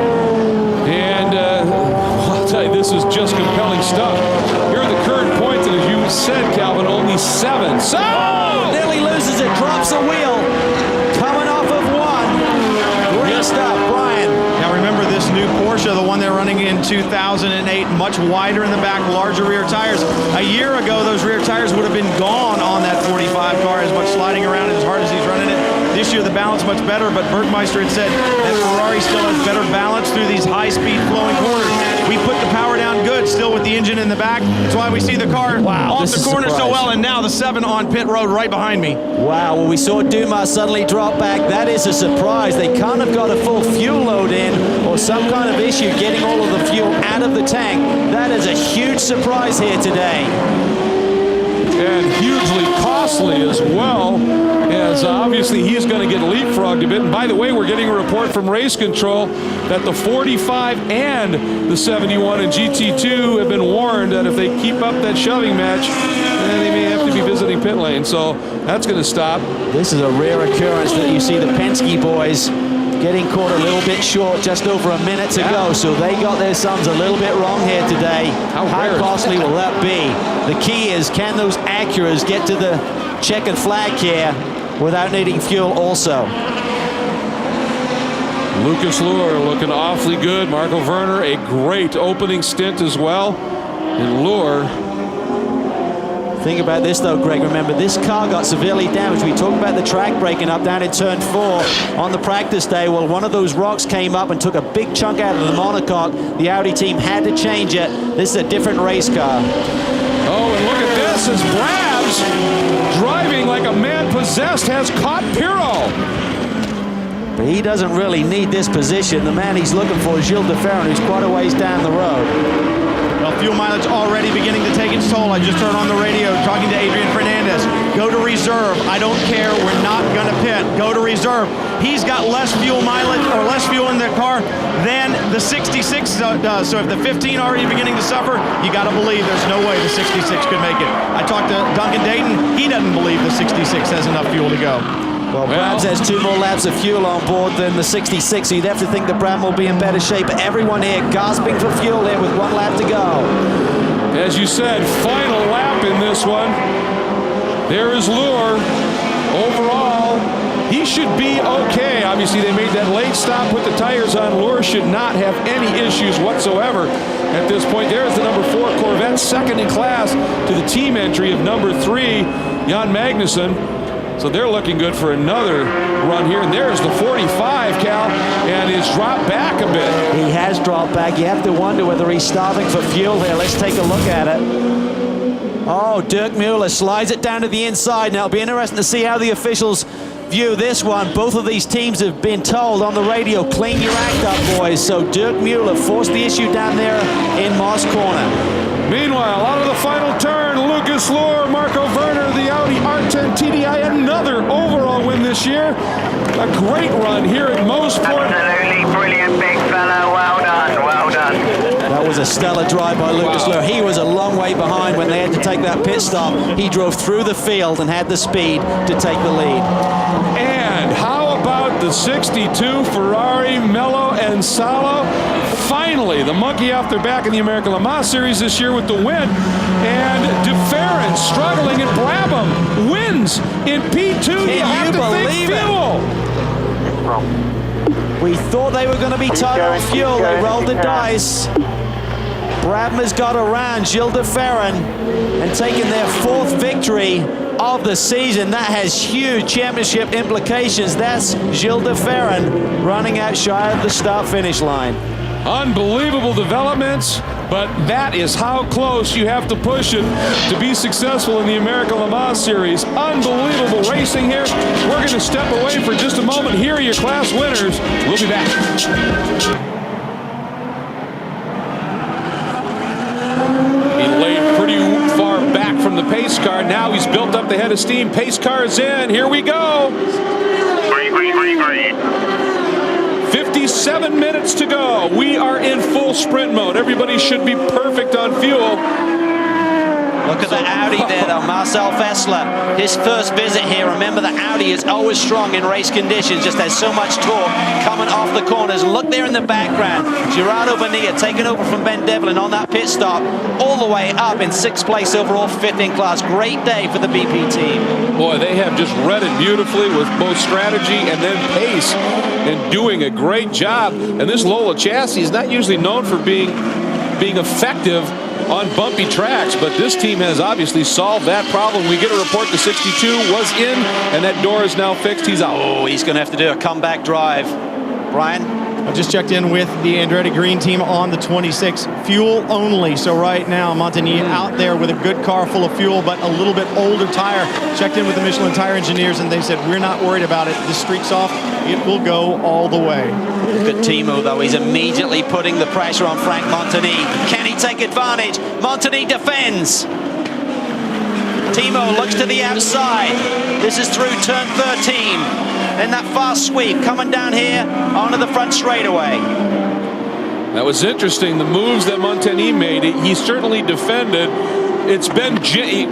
And I'll tell you, this is just compelling stuff. Here are the current points, and as you said, Calvin, only 7. So nearly loses it, drops a wheel. Coming off of 1. Great stuff, Brian. Now remember this new Porsche, the one they're running in 2008, much wider in the back, larger rear tires. A year ago, those rear tires would have been gone on that 45 car, as much sliding around as hard as he's running it. This year, the balance much better, but Bergmeister had said that Ferrari still has better balance through these high-speed flowing corners. We put the power down good, still with the engine in the back. That's why we see the car off the corner so well, and now the 7 on pit road right behind me. Wow, well, we saw Dumas suddenly drop back. That is a surprise. They can't have got a full fuel load in or some kind of issue getting all of the fuel out of the tank. That is a huge surprise here today. And hugely costly as well, as obviously he's going to get leapfrogged a bit. And by the way, we're getting a report from race control that the 45 and the 71 and GT2 have been warned that if they keep up that shoving match, then they may have to be visiting pit lane. So that's going to stop. This is a rare occurrence that you see the Penske boys getting caught a little bit short, just over a minute to go, so they got their sums a little bit wrong here today. How costly will that be? The key is, can those Acuras get to the checkered flag here without needing fuel also? Lucas Luhr looking awfully good. Marco Werner, a great opening stint as well. And Luhr. Think about this though, Greg. Remember, this car got severely damaged. We talked about the track breaking up down in turn 4 on the practice day. Well, one of those rocks came up and took a big chunk out of the monocoque. The Audi team had to change it. This is a different race car. Oh, and look at this as Brabs, driving like a man possessed, has caught Pirro. But he doesn't really need this position. The man he's looking for is Gilles de Ferran, who's quite a ways down the road. Well, fuel mileage already beginning to take its toll. I just heard on the radio talking to Adrian Fernandez. Go to reserve. I don't care. We're not going to pit. Go to reserve. He's got less fuel mileage or less fuel in the car than the 66 does. So if the 15 already beginning to suffer, you got to believe there's no way the 66 could make it. I talked to Duncan Dayton. He doesn't believe the 66 has enough fuel to go. Well, Brabs has 2 more laps of fuel on board than the 66, so you'd have to think that Brabham will be in better shape. But everyone here gasping for fuel here with 1 lap to go. As you said, final lap in this one. There is Luhr. Overall, he should be okay. Obviously, they made that late stop, put the tires on. Luhr should not have any issues whatsoever at this point. There's the number 4 Corvette, second in class to the team entry of number 3, Jan Magnussen. So they're looking good for another run here. And there's the 45, Cal, and it's dropped back a bit. He has dropped back. You have to wonder whether he's starving for fuel here. Let's take a look at it. Oh, Dirk Muller slides it down to the inside. Now it'll be interesting to see how the officials view this one. Both of these teams have been told on the radio, clean your act up, boys. So Dirk Muller forced the issue down there in Moss Corner. Meanwhile, out of the final turn, Lucas Luhr, Marco Werner, the Audi R10 TDI another overall win this year. A great run here at Mosport. Absolutely brilliant, big fella. Well done, well done. That was a stellar drive by Lucas Luhr. He was a long way behind when they had to take that pit stop. He drove through the field and had the speed to take the lead. And how about the 62 Ferrari Mello and Salo? Finally, the monkey off their back in the American Le Mans Series this year with the win. And DeFerrin struggling, and Brabham wins in P2. You have to think fuel. We thought they were going to be tight on fuel. They rolled the dice. Brabham has got around Gilles DeFerrin and taken their 4th victory of the season. That has huge championship implications. That's Gilles DeFerrin running out shy of the start-finish line. Unbelievable developments, but that is how close you have to push it to be successful in the American Le Mans Series. Unbelievable racing here. We're going to step away for just a moment. Here are your class winners. We'll be back. He laid pretty far back from the pace car. Now he's built up the head of steam. Pace car is in. Here we go. Green. 57 minutes to go. We are in full sprint mode. Everybody should be perfect on fuel. Look at the Audi there, though. Marcel Fessler, his first visit here. Remember, the Audi is always strong in race conditions. Just has so much torque coming off the corners. Look there in the background. Gerardo Bonilla taking over from Ben Devlin on that pit stop, all the way up in 6th place overall, 5th in class. Great day for the BP team. Boy, they have just read it beautifully with both strategy and then pace, and doing a great job. And this Lola chassis is not usually known for being effective on bumpy tracks, but this team has obviously solved that problem. We get a report the 62 was in, and that door is now fixed. He's out. Oh, he's going to have to do a comeback drive. Brian? I just checked in with the Andretti Green team on the 26, fuel only. So right now, Montagny out there with a good car full of fuel, but a little bit older tire. Checked in with the Michelin tire engineers, and they said, we're not worried about it. This streak's off. It will go all the way. Look at Timo, though. He's immediately putting the pressure on Frank Montagny. Can he take advantage? Montagny defends. Timo looks to the outside. This is through turn 13. Then that fast sweep coming down here onto the front straightaway. That was interesting, the moves that Montagny made. He certainly defended. It's been,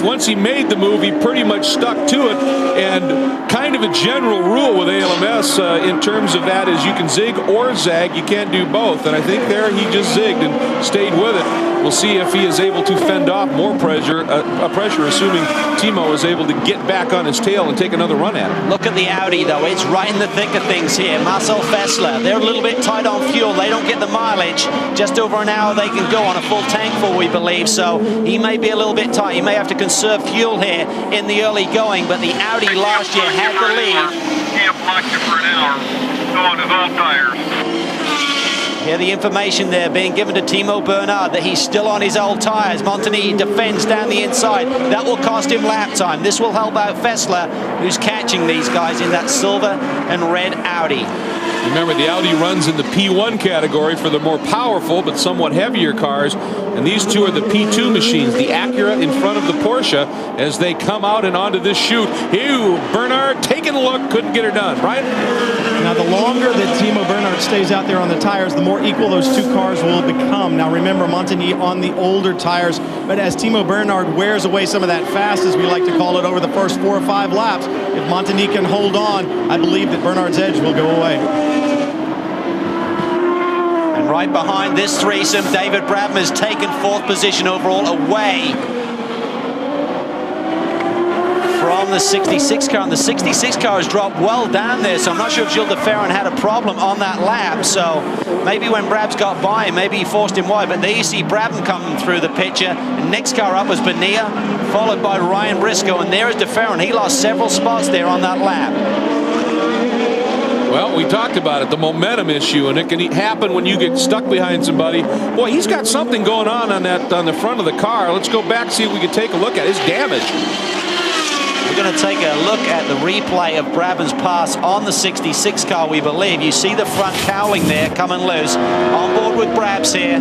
once he made the move, he pretty much stuck to it. And kind of a general rule with ALMS in terms of that is you can zig or zag. You can't do both. And I think there he just zigged and stayed with it. We'll see if he is able to fend off more pressure, assuming Timo is able to get back on his tail and take another run at it. Look at the Audi, though. It's right in the thick of things here. Marcel Fessler, they're a little bit tight on fuel. They don't get the mileage. Just over an hour they can go on a full tank full, we believe. So he may be a little bit tight. He may have to conserve fuel here in the early going. But the Audi last year had the lead. Can't block you for an hour. Go on his old tires. Hear the information there being given to Timo Bernard that he's still on his old tires. Montagny defends down the inside. That will cost him lap time. This will help out Fessler, who's catching these guys in that silver and red Audi. Remember, the Audi runs in the P1 category for the more powerful but somewhat heavier cars. And these two are the P2 machines, the Acura in front of the Porsche, as they come out and onto this chute. Ew, Bernard taking a look, couldn't get her done. Brian? Now, the longer that Timo Bernard stays out there on the tires, the more equal those two cars will become. Now, remember, Montagny on the older tires, but as Timo Bernard wears away some of that fast, as we like to call it, over the first 4 or 5 laps, if Montagny can hold on, I believe that Bernard's edge will go away. And right behind this threesome, David Brabham has taken 4th position overall away from the 66 car, and the 66 car has dropped well down there, so I'm not sure if Gilles DeFerrin had a problem on that lap. So maybe when Brabs got by, maybe he forced him wide. But there you see Brabham coming through the picture. And next car up was Bonilla, followed by Ryan Briscoe, and there is DeFerrin. He lost several spots there on that lap. Well, we talked about it, the momentum issue, and it can happen when you get stuck behind somebody. Boy, he's got something going on the front of the car. Let's go back, see if we can take a look at his damage. We're going to take a look at the replay of Brabham's pass on the 66 car, we believe. You see the front cowling there coming loose. On board with Brabs here.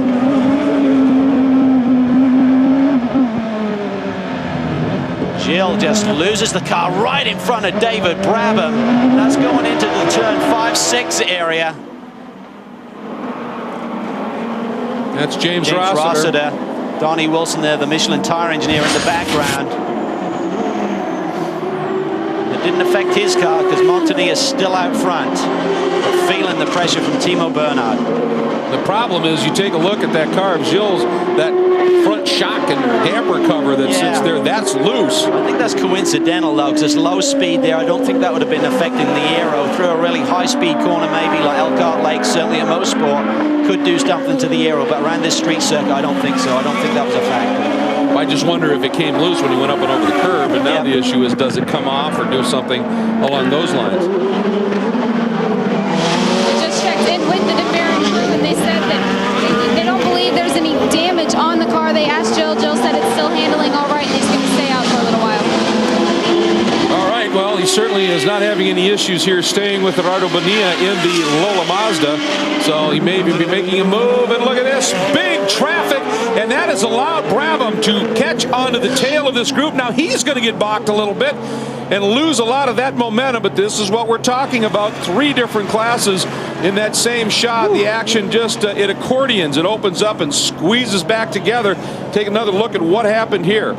Gill just loses the car right in front of David Brabham. That's going into the turn 5-6 area. That's James Rossiter. Donnie Wilson there, the Michelin tire engineer in the background. It didn't affect his car because Montagny is still out front, but feeling the pressure from Timo Bernhard. The problem is you take a look at that car of Gilles, that front shock and damper cover that sits there, that's loose. I think that's coincidental though, because it's low speed there. I don't think that would have been affecting the aero. Through a really high-speed corner maybe like Elkhart Lake, certainly at Motorsport, could do something to the aero, but around this street circuit I don't think so. I don't think that was a factor. I just wonder if it came loose when he went up and over the curb, and now the issue is, does it come off or do something along those lines? We just checked in with the DeFerrin crew, and they said that they don't believe there's any damage on the car. They asked Jill. Jill said it's still handling all right, and he's going to stay out for a little while. All right, well, he certainly is not having any issues here staying with Gerardo Bonilla in the Lola Mazda, so he may be making a move, and look at this, big traffic, and that has allowed Brabham to catch onto the tail of this group. Now he's going to get balked a little bit and lose a lot of that momentum, but this is what we're talking about, 3 different classes in that same shot. The action just, it accordions, it opens up and squeezes back together. Take another look at what happened here.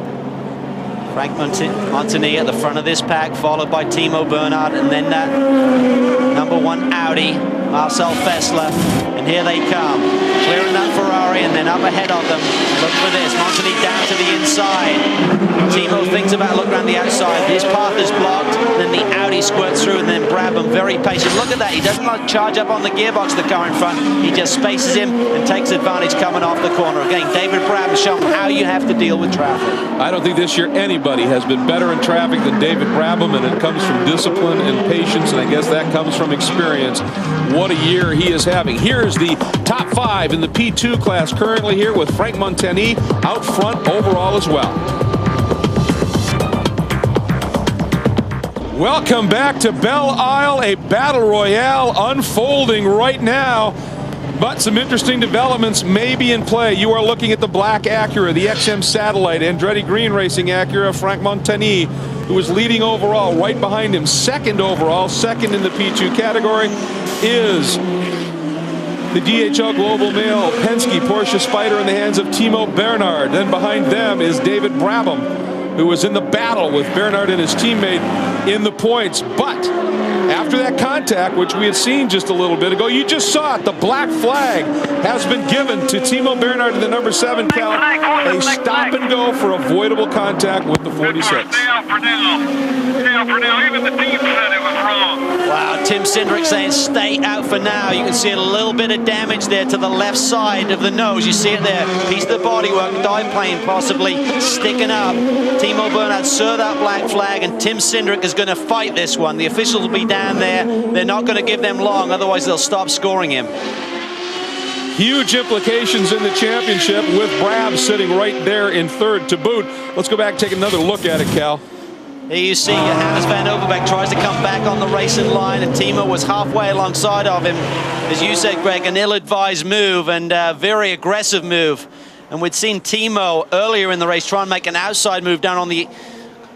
Frank Montagny at the front of this pack, followed by Timo Bernhard, and then that #1 Audi, Marcel Fessler, and here they come, clearing that Ferrari, and then up ahead of them. Look for this, Montagny down to the inside. Timo thinks about looking around the outside. His path is blocked, then the Audi squirts through, and then Brabham, very patient. Look at that, he doesn't like charge up on the gearbox of the car in front. He just spaces him and takes advantage coming off the corner. Again, David Brabham showing how you have to deal with traffic. I don't think this year anybody has been better in traffic than David Brabham, and it comes from discipline and patience, and I guess that comes from experience. What a year he is having. Here's the top 5 in the P2 class currently here, with Frank Montagny out front overall as well. Welcome back to Belle Isle, a battle royale unfolding right now. But some interesting developments may be in play. You are looking at the black Acura, the XM Satellite, Andretti Green Racing Acura, Frank Montagny, who is leading overall. Right behind him, second overall, second in the P2 category, is the DHL Global Mail Penske Porsche Spyder in the hands of Timo Bernhard. Then behind them is David Brabham, who was in the battle with Bernhard and his teammate in the points. But after that contact, which we had seen just a little bit ago, you just saw it, the black flag has been given to Timo Bernhard in the #7 Cal. A stop and go for avoidable contact with the 46. Stay out for now. Stay out for now. Even the team said it was wrong. Wow, Tim Cindric saying stay out for now. You can see a little bit of damage there to the left side of the nose. You see it there. Piece of the bodywork, dive plane possibly sticking up. Timo Bernhard saw that black flag, and Tim Cindric is going to fight this one. The officials will be down there. They're not going to give them long, otherwise they'll stop scoring him. Huge implications in the championship with Brab sitting right there in third to boot. Let's go back and take another look at it, Cal. Here you see Johannes van Overbeek tries to come back on the racing line, and Timo was halfway alongside of him. As you said, Greg, an ill-advised move and a very aggressive move. And we'd seen Timo earlier in the race try and make an outside move down on the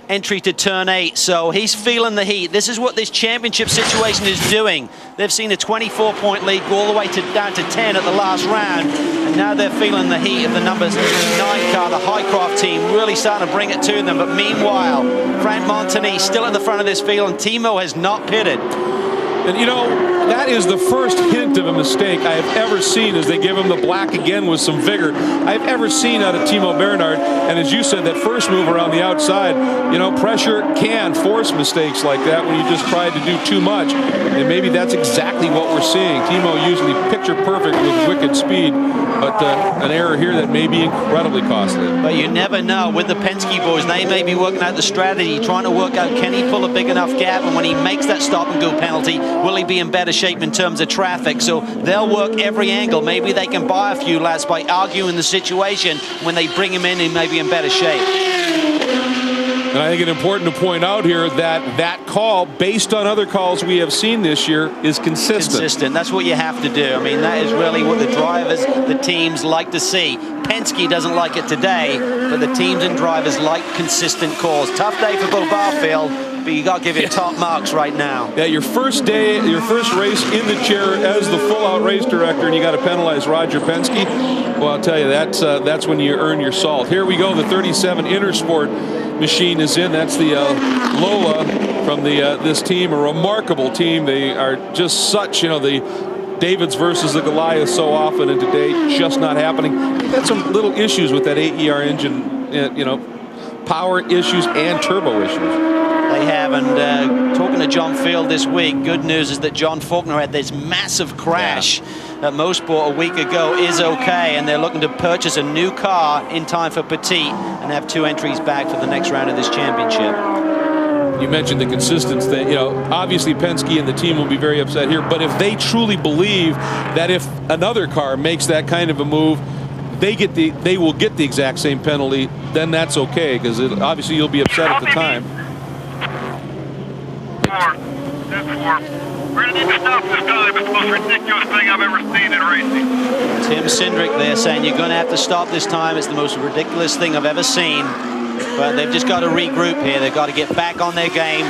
entry to turn 8, so he's feeling the heat. This is what this championship situation is doing. They've seen a 24-point lead go all the way down to 10 at the last round, and now they're feeling the heat of the numbers 9 car, the Highcroft team, really starting to bring it to them. But meanwhile, Frank Montagny still at the front of this field, and Timo has not pitted. And you know, that is the first hint of a mistake I have ever seen, as they give him the black again with some vigor, I've ever seen out of Timo Bernhard. And as you said, that first move around the outside, you know, pressure can force mistakes like that when you just try to do too much. And maybe that's exactly what we're seeing. Timo usually picture perfect with wicked speed, but an error here that may be incredibly costly. But you never know with the Penske boys. They may be working out the strategy, trying to work out, can he pull a big enough gap, and when he makes that stop and go penalty, will he be in better shape in terms of traffic? So they'll work every angle. Maybe they can buy a few laps by arguing the situation. When they bring him in, he may be in better shape. And I think it's important to point out here that that call, based on other calls we have seen this year, is consistent. Consistent. That's what you have to do. I mean, that is really what the drivers, the teams like to see. Penske doesn't like it today, but the teams and drivers like consistent calls. Tough day for Bo Barfield, but you got to give it top marks right now. Yeah, your first day, your first race in the chair as the full-out race director, and you got to penalize Roger Penske. Well, I'll tell you, that's when you earn your salt. Here we go. The 37 Intersport machine is in. That's the Lola from this team, a remarkable team. They are just such, the Davids versus the Goliath so often, and today just not happening. We've had some little issues with that AER engine, power issues and turbo issues. They have, and talking to John Field this week, good news is that John Faulkner had this massive crash at Mosport a week ago, is okay, and they're looking to purchase a new car in time for Petit and have 2 entries back for the next round of this championship. You mentioned the consistency thing. Obviously Penske and the team will be very upset here, but if they truly believe that if another car makes that kind of a move, they will get the exact same penalty, then that's okay, because obviously you'll be upset at the time. We're going to need to stop this time. It's the most ridiculous thing I've ever seen in racing. Tim Cindric there saying you're going to have to stop this time. It's the most ridiculous thing I've ever seen. But they've just got to regroup here. They've got to get back on their game.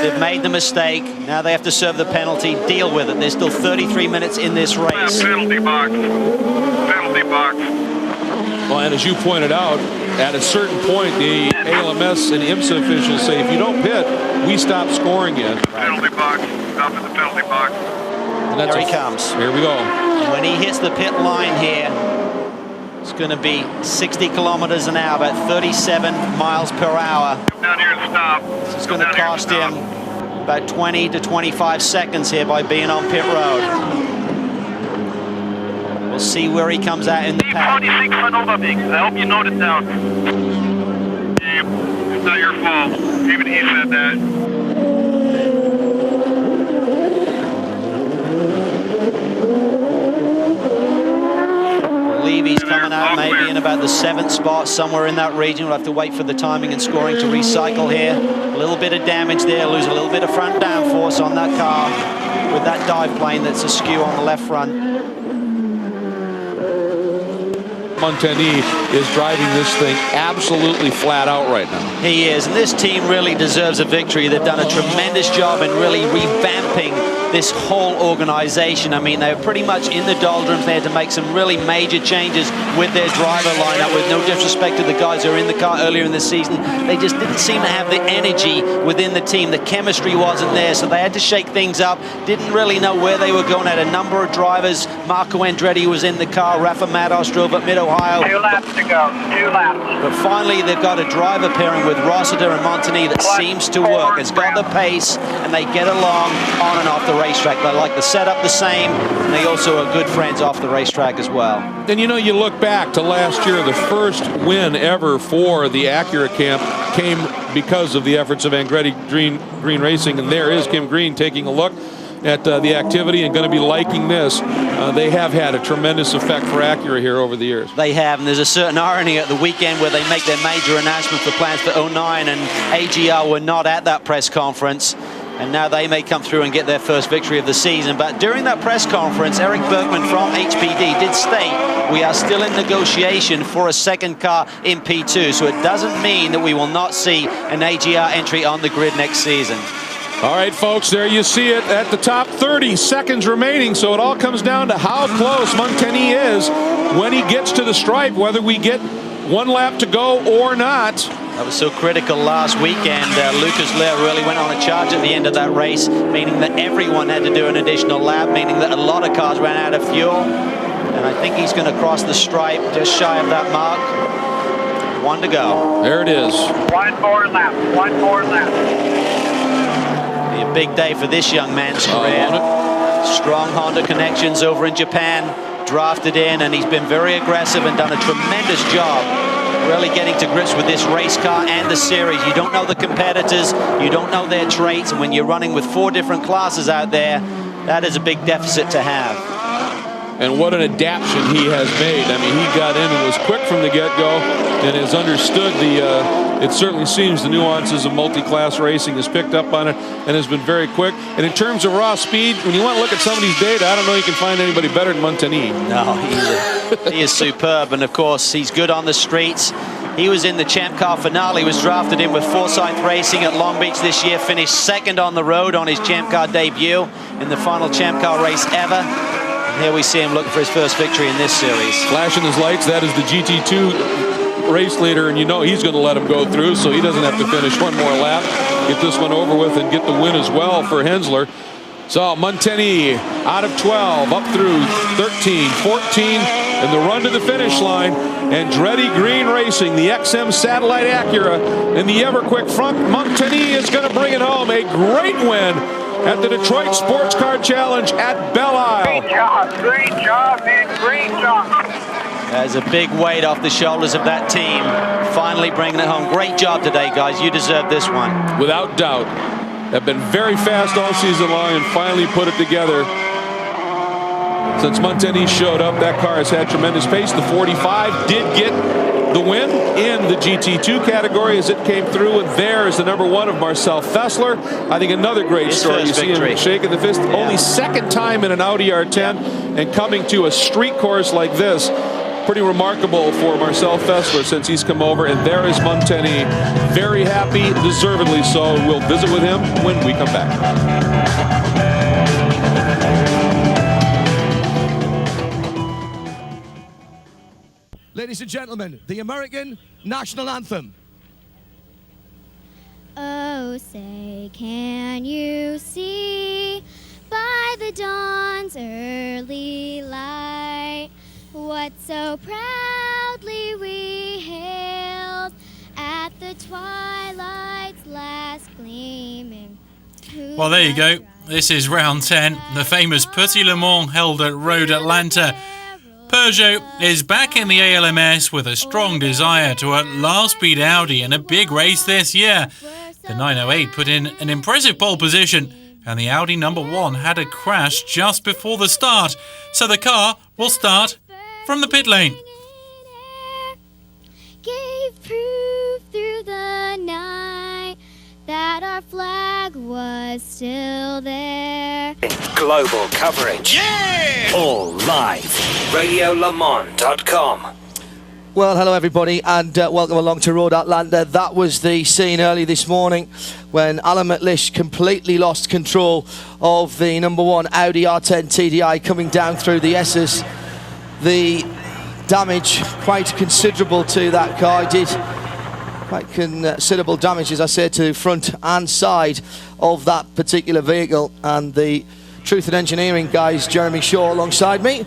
They've made the mistake. Now they have to serve the penalty, deal with it. There's still 33 minutes in this race. Penalty box. Penalty box. Well, and as you pointed out, at a certain point, the ALMS and IMSA officials say, if you don't pit, we stop scoring you. Penalty box. Stop at the penalty box. And that's Here he comes. Here we go. And when he hits the pit line here, it's going to be 60 kilometers an hour, about 37 miles per hour. Come down here and stop. This is going to cost him about 20 to 25 seconds here by being on pit road. We'll see where he comes out in the pack. 46 for Novavix. I hope you note it down. It's not your fault. Even he said that. He's coming out maybe in about the 7th spot, somewhere in that region. We'll have to wait for the timing and scoring to recycle here. A little bit of damage there, lose a little bit of front downforce on that car with that dive plane that's askew on the left front. Montagny is driving this thing absolutely flat out right now. He is, and this team really deserves a victory. They've done a tremendous job in really revamping this whole organization. I mean, they were pretty much in the doldrums. They had to make some really major changes with their driver lineup, with no disrespect to the guys who were in the car earlier in the season. They just didn't seem to have the energy within the team. The chemistry wasn't there, so they had to shake things up. Didn't really know where they were going. Had a number of drivers. Marco Andretti was in the car. Rafa Matos drove at Mid-Ohio. 2 laps to go. 2 laps. But finally, they've got a driver pairing with Rossiter and Montagny that seems to work. It's got the pace, and they get along on and off the racetrack. They like the setup the same, and they also are good friends off the racetrack as well. And you look back to last year, the first win ever for the Acura camp came because of the efforts of Andretti Green Racing, and there is Kim Green taking a look at the activity and going to be liking this. They have had a tremendous effect for Acura here over the years. They have, and there's a certain irony at the weekend where they make their major announcement for plans for 09, and AGR were not at that press conference. And now they may come through and get their first victory of the season. But during that press conference, Eric Bergman from HPD did state we are still in negotiation for a second car in P2. So it doesn't mean that we will not see an AGR entry on the grid next season. All right, folks, there you see it at the top. 30 seconds remaining, so it all comes down to how close Montagny is when he gets to the stripe, whether we get 1 lap to go or not. That was so critical last weekend. Lucas Lehr really went on a charge at the end of that race, meaning that everyone had to do an additional lap, meaning that a lot of cars ran out of fuel. And I think he's going to cross the stripe just shy of that mark. 1 to go. There it is. 1 more lap. 1 more lap. Be a big day for this young man's career. Strong Honda connections over in Japan. Drafted in, and he's been very aggressive and done a tremendous job really getting to grips with this race car and the series. You don't know the competitors, you don't know their traits, and when you're running with 4 different classes out there, that is a big deficit to have. And what an adaptation he has made. I mean, he got in and was quick from the get-go and has understood the it certainly seems the nuances of multi-class racing has picked up on it and has been very quick. And in terms of raw speed, when you want to look at somebody's data, I don't know you can find anybody better than Montagny. No, he is superb, and of course he's good on the streets. He was in the Champ Car finale, was drafted in with Forsyth Racing at Long Beach this year, finished second on the road on his Champ Car debut in the final Champ Car race ever. And here we see him looking for his first victory in this series. Flashing his lights, that is the GT2 race leader, and you know he's going to let him go through, so he doesn't have to finish one more lap, get this one over with, and get the win as well for Hensler. So Montagny out of 12, up through 13, 14, and the run to the finish line. Andretti Green Racing, the XM Satellite Acura, and the ever-quick front. Montagny is going to bring it home. A great win at the Detroit Sports Car Challenge at Belle Isle. Great job, man, great job. There's a big weight off the shoulders of that team, finally bringing it home. Great job today, guys. You deserve this one. Without doubt. Have been very fast all season long and finally put it together. Since Montagny showed up, that car has had tremendous pace. The 45 did get the win in the GT2 category as it came through, and there is the #1 of Marcel Fessler. I think another great story. You see him shaking the fist. Yeah. Only second time in an Audi R10, and coming to a street course like this. Pretty remarkable for Marcel Fessler since he's come over, and there is Montagny. Very happy, deservedly so. We'll visit with him when we come back. Ladies and gentlemen, the American National Anthem. Oh, say, can you see by the dawn's early light what so proudly we hailed at the twilight's last gleaming? Well, there you go. This is round 10, the famous Petit Le Mans held at Road Atlanta. Peugeot is back in the ALMS with a strong desire to at last beat Audi in a big race this year. The 908 put in an impressive pole position, and the Audi #1 had a crash just before the start, so the car will start from the pit lane. Gave proof through the night that our flag was still there. Global coverage. Yeah! All live. RadioLeMans.com. Well, hello everybody, and welcome along to Road Atlanta. That was the scene early this morning when Alan McLeish completely lost control of the #1 Audi R10 TDI coming down through the S's. The damage quite considerable to that car. It did quite considerable damage, as I said, to the front and side of that particular vehicle. And the Truth and Engineering guys, Jeremy Shaw alongside me,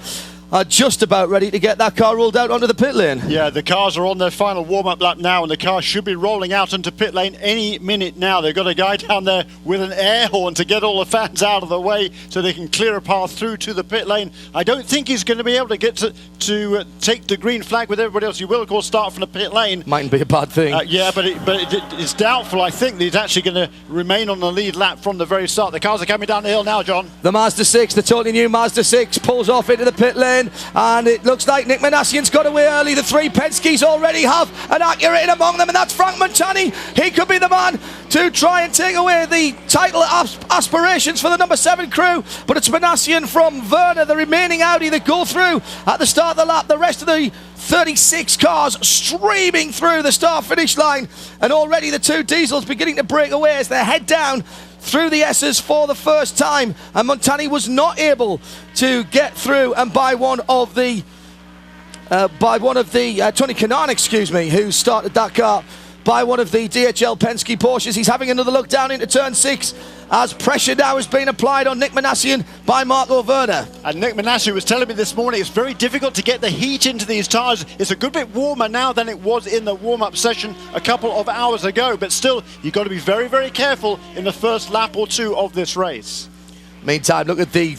are just about ready to get that car rolled out onto the pit lane. Yeah, the cars are on their final warm-up lap now, and the car should be rolling out into pit lane any minute now. They've got a guy down there with an air horn to get all the fans out of the way so they can clear a path through to the pit lane. I don't think he's going to be able to get to take the green flag with everybody else. He will, of course, start from the pit lane. Mightn't be a bad thing. Yeah, but it's doubtful. I think that he's actually going to remain on the lead lap from the very start. The cars are coming down the hill now, John. The Mazda 6, the totally new Mazda 6, pulls off into the pit lane, and it looks like Nick Manassian's got away early. The three Penske's already have an Acura in among them, and that's Frank Montagny. He could be the man to try and take away the title aspirations for the #7 crew, but it's Manassian from Werner, the remaining Audi, that go through at the start of the lap. The rest of the 36 cars streaming through the start-finish line, and already the two diesels beginning to break away as they head down through the S's for the first time. And Montagny was not able to get through and buy one of the Tony Kanaan, excuse me, who started that car, by one of the DHL Penske Porsches. He's having another look down into turn 6 as pressure now has been applied on Nick Manassian by Marco Werner. And Nick Manassian was telling me this morning it's very difficult to get the heat into these tyres. It's a good bit warmer now than it was in the warm-up session a couple of hours ago, but still, you've got to be very, very careful in the first lap or two of this race. Meantime, look at the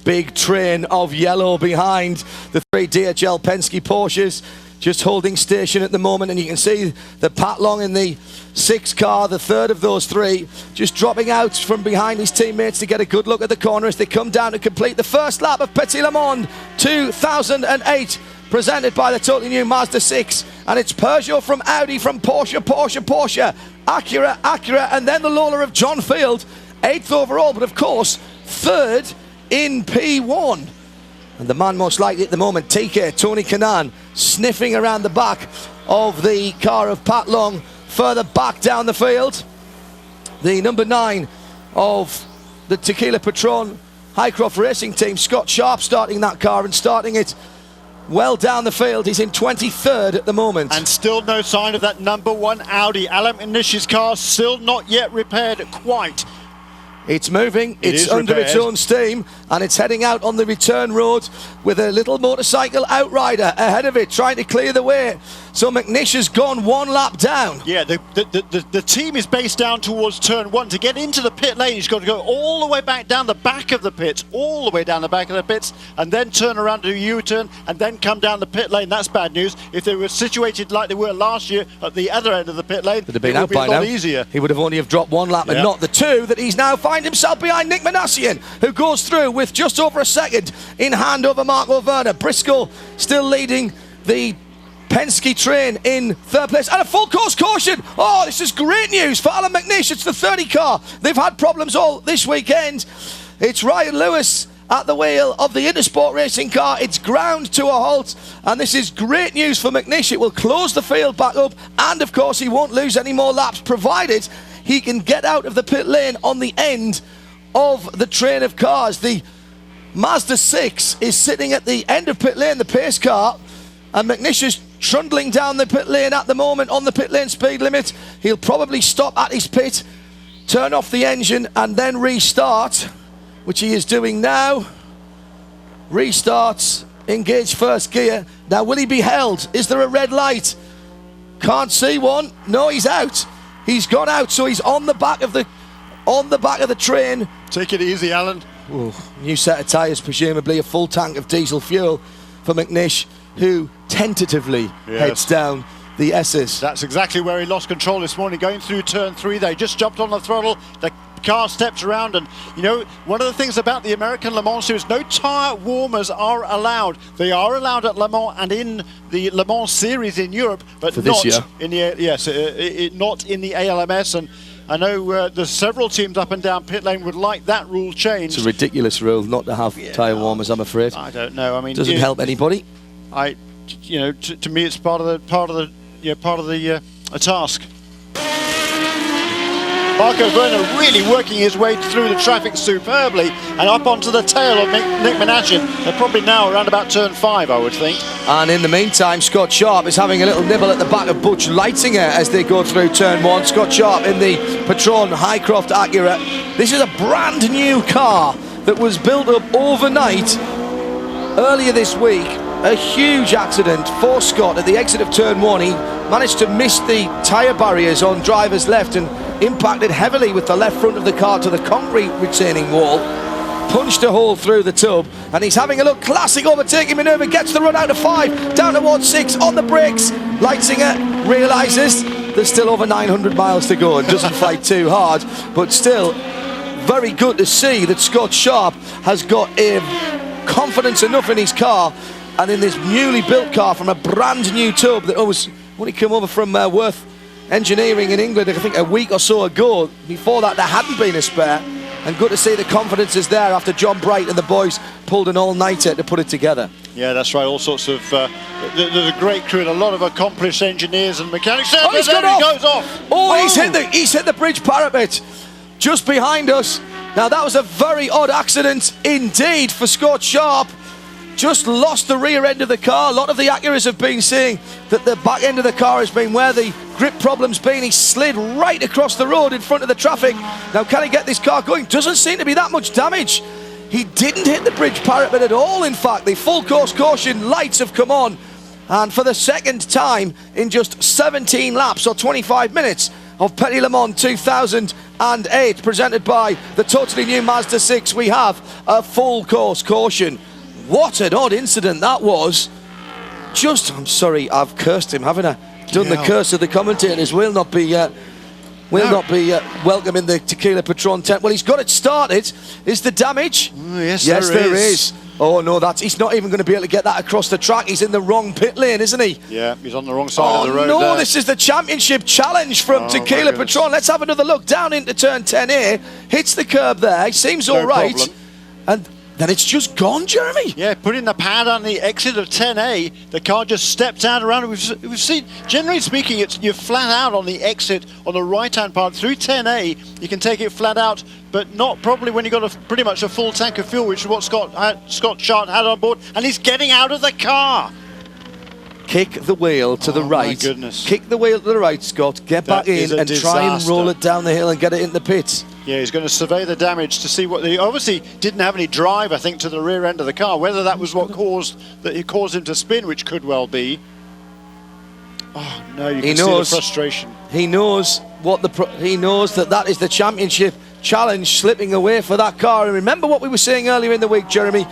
big train of yellow behind the three DHL Penske Porsches, just holding station at the moment, and you can see the Pat Long in the 6 car, the third of those three, just dropping out from behind his teammates to get a good look at the corner as they come down to complete the first lap of Petit Le Mans 2008. presented by the totally new Mazda 6. And it's Peugeot from Audi, from Porsche, Acura, and then the Lola of John Field. 8th overall, but of course, 3rd in P1. And the man most likely at the moment, TK, Tony Kanaan, sniffing around the back of the car of Pat Long, further back down the field. The number 9 of the Tequila Patron Highcroft Racing Team, Scott Sharp, starting that car and starting it well down the field. He's in 23rd at the moment. And still no sign of that number 1 Audi. Alan McNish's car still not yet repaired quite. It's moving, it's under its own steam, and it's heading out on the return road with a little motorcycle outrider ahead of it, trying to clear the way. So McNish has gone 1 lap down. Yeah, the team is based down towards turn 1. To get into the pit lane, he's got to go all the way back down the back of the pits, and then turn around, do a U-turn, and then come down the pit lane. That's bad news. If they were situated like they were last year at the other end of the pit lane, it would be a lot easier. He would have only have dropped 1 lap and not the 2 that he's now find himself behind Nick Manassian, who goes through with just over a second in hand over Marco Werner. Briscoe still leading the Penske train in 3rd place, and a full course caution. Oh, this is great news for Alan McNish. It's the 30 car. They've had problems all this weekend. It's Ryan Lewis at the wheel of the Intersport racing car. It's ground to a halt, and this is great news for McNish. It will close the field back up, and of course he won't lose any more laps, provided he can get out of the pit lane on the end of the train of cars. The Mazda 6 is sitting at the end of pit lane, the pace car, and McNish is trundling down the pit lane at the moment on the pit lane speed limit. He'll probably stop at his pit, turn off the engine, and then restart, which he is doing now. Restarts, engage first gear. Now, will he be held? Is there a red light? Can't see one. No, he's out. He's gone out, so he's on the back of the train. Take it easy, Alan. Ooh, new set of tyres, presumably a full tank of diesel fuel for McNish, who tentatively heads down the S's. That's exactly where he lost control this morning, going through turn 3. They just jumped on the throttle. The car steps around, and you know, one of the things about the American Le Mans Series, no tyre warmers are allowed. They are allowed at Le Mans and in the Le Mans Series in Europe, but not in the not in the ALMS. And I know there's several teams up and down pit lane would like that rule changed. It's a ridiculous rule not to have tyre warmers, I'm afraid. I don't know. I mean, doesn't help anybody. To me, it's part of the task. Marco Werner really working his way through the traffic superbly and up onto the tail of Nick Manassian. They're probably now around about turn 5, I would think. And in the meantime, Scott Sharp is having a little nibble at the back of Butch Leitzinger as they go through turn 1. Scott Sharp in the Patron Highcroft Acura. This is a brand new car that was built up overnight earlier this week. A huge accident for Scott at the exit of turn 1. He managed to miss the tyre barriers on driver's left and impacted heavily with the left front of the car to the concrete retaining wall. Punched a hole through the tub, and he's having a look. Classic overtaking manoeuvre, gets the run out of 5, down towards 6, on the brakes. Leitzinger realises there's still over 900 miles to go and doesn't fight too hard, but still very good to see that Scott Sharp has got a confidence enough in his car and in this newly built car from a brand new tub that was only come over from Worth Engineering in England, I think a week or so ago. Before that, there hadn't been a spare, and good to see the confidence is there after John Bright and the boys pulled an all-nighter to put it together. Yeah, that's right. All sorts of there's a great crew and a lot of accomplished engineers and mechanics. Oh, he's got off. He goes off. Oh, he's hit the bridge parapet just behind us. Now that was a very odd accident indeed for Scott Sharp. Just lost the rear end of the car. A lot of the Acuras have been saying that the back end of the car has been where the grip problem's been. He slid right across the road in front of the traffic. Now, can he get this car going? Doesn't seem to be that much damage. He didn't hit the bridge parapet at all, in fact. The full course caution lights have come on. And for the second time in just 17 laps or 25 minutes of Petit Le Mans 2008, presented by the totally new Mazda 6, we have a full course caution. What an odd incident that was. I'm sorry, I've cursed him, haven't I? Done the curse of the commentators. Will not be will not be welcome in the Tequila Patron tent. Well, he's got it started. Is the damage? Yes, there is. Oh no, he's not even going to be able to get that across the track. He's in the wrong pit lane, isn't he? Yeah, he's on the wrong side of the road. No, there. this is the championship challenge from Tequila Patron. Let's have another look down into turn 10A. Hits the curb there. He seems all right. Problem. And then it's just gone, Jeremy. Yeah, putting the pad on the exit of 10A, the car just stepped out around. We've seen, generally speaking, you're flat out on the exit on the right-hand part. Through 10A, you can take it flat out, but not probably when you've got pretty much a full tank of fuel, which is what Scott Chart had on board, and he's getting out of the car. Kick the wheel to the right. My goodness. Kick the wheel to the right, Scott. Get back in and try and roll it down the hill and get it in the pits. Yeah, he's going to survey the damage to see what. He obviously didn't have any drive, I think, to the rear end of the car. Whether that was what caused him to spin, which could well be. Oh no, you can see the frustration. He knows he knows that is the championship challenge slipping away for that car. And remember what we were saying earlier in the week, Jeremy.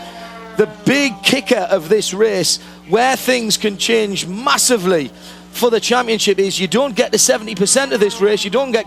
The big kicker of this race, where things can change massively for the championship, is you don't get to 70% of this race. You don't get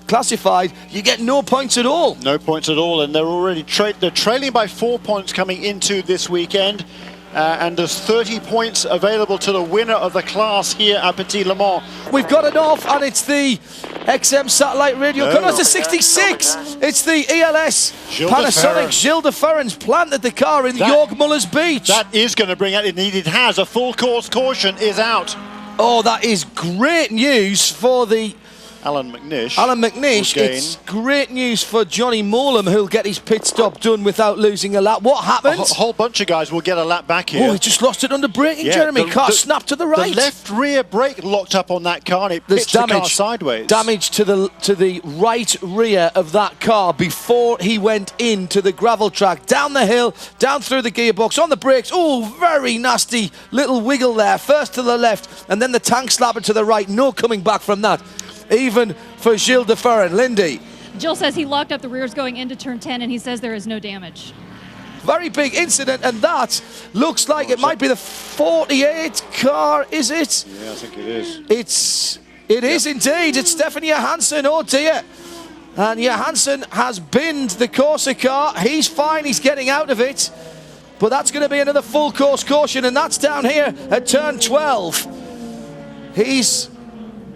classified, you get no points at all. No points at all, and they're already they're trailing by 4 points coming into this weekend, and there's 30 points available to the winner of the class here at Petit Le Mans. We've got it off, and it's the XM satellite radio. No, it's the 66. It's the ELS Panasonic. Gilles de Ferran's planted the car in York Mullers Beach. That is going to bring out, it has a full course caution is out. Oh, that is great news for the Alan McNish. It's great news for Johnny Molam, who'll get his pit stop done without losing a lap. What happens? A whole bunch of guys will get a lap back here. Oh, he just lost it under braking, Jeremy. Car snapped to the right. The left rear brake locked up on that car, and it pitched the car sideways. Damage to the right rear of that car before he went into the gravel track. Down the hill, down through the gearbox, on the brakes. Oh, very nasty little wiggle there. First to the left, and then the tank slapper to the right. No coming back from that. Even for Gilles de Ferran. Lindy. Jill says he locked up the rears going into turn 10, and he says there is no damage. Very big incident, and that looks like it might be the 48 car, is it? Yeah, I think it is. It is indeed. It's Stefan Johansson, oh dear. And Johansson has binned the Corsa car. He's fine, he's getting out of it. But that's going to be another full course caution, and that's down here at turn 12. He's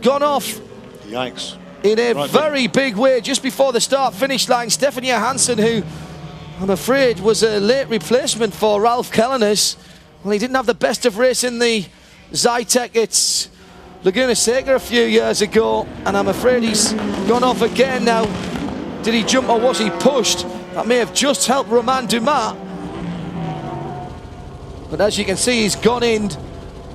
gone off. Yikes. In a very big way just before the start-finish line. Stefan Johansson, who I'm afraid was a late replacement for Ralph Kellernes. Well, he didn't have the best of race in the Zytek. It's Laguna Seca a few years ago, and I'm afraid he's gone off again now. Did he jump or was he pushed? That may have just helped Romain Dumas. But as you can see, he's gone in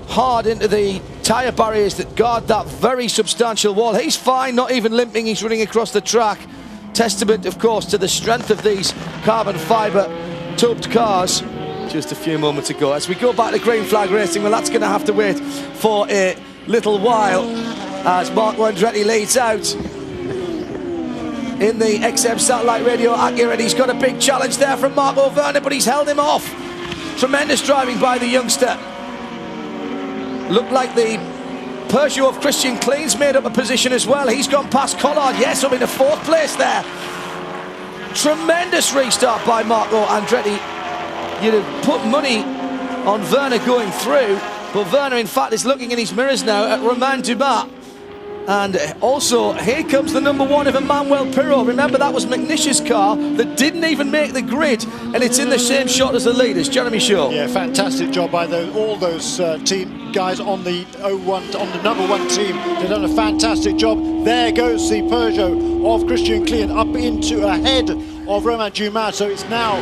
hard into the tyre barriers that guard that very substantial wall. He's fine, not even limping, he's running across the track. Testament, of course, to the strength of these carbon fibre tubed cars. Just a few moments ago. As we go back to green flag racing, well, that's going to have to wait for a little while as Marco Andretti leads out in the XM satellite radio Acura. He's got a big challenge there from Marco Werner, but he's held him off. Tremendous driving by the youngster. Looked like the Peugeot of Christian Klein's made up a position as well. He's gone past Collard. Yes, I'm in a 4th place there. Tremendous restart by Marco Andretti. You'd have put money on Werner going through, but Werner, in fact, is looking in his mirrors now at Romain Dumas. And also, here comes the number 1 of Emmanuel Pirot. Remember, that was McNish's car that didn't even make the grid, and it's in the same shot as the leaders. Jeremy Shaw. Yeah, fantastic job by all those team guys on the number 1 team. They've done a fantastic job. There goes the Peugeot of Christian Klein up into ahead of Romain Dumas. So it's now,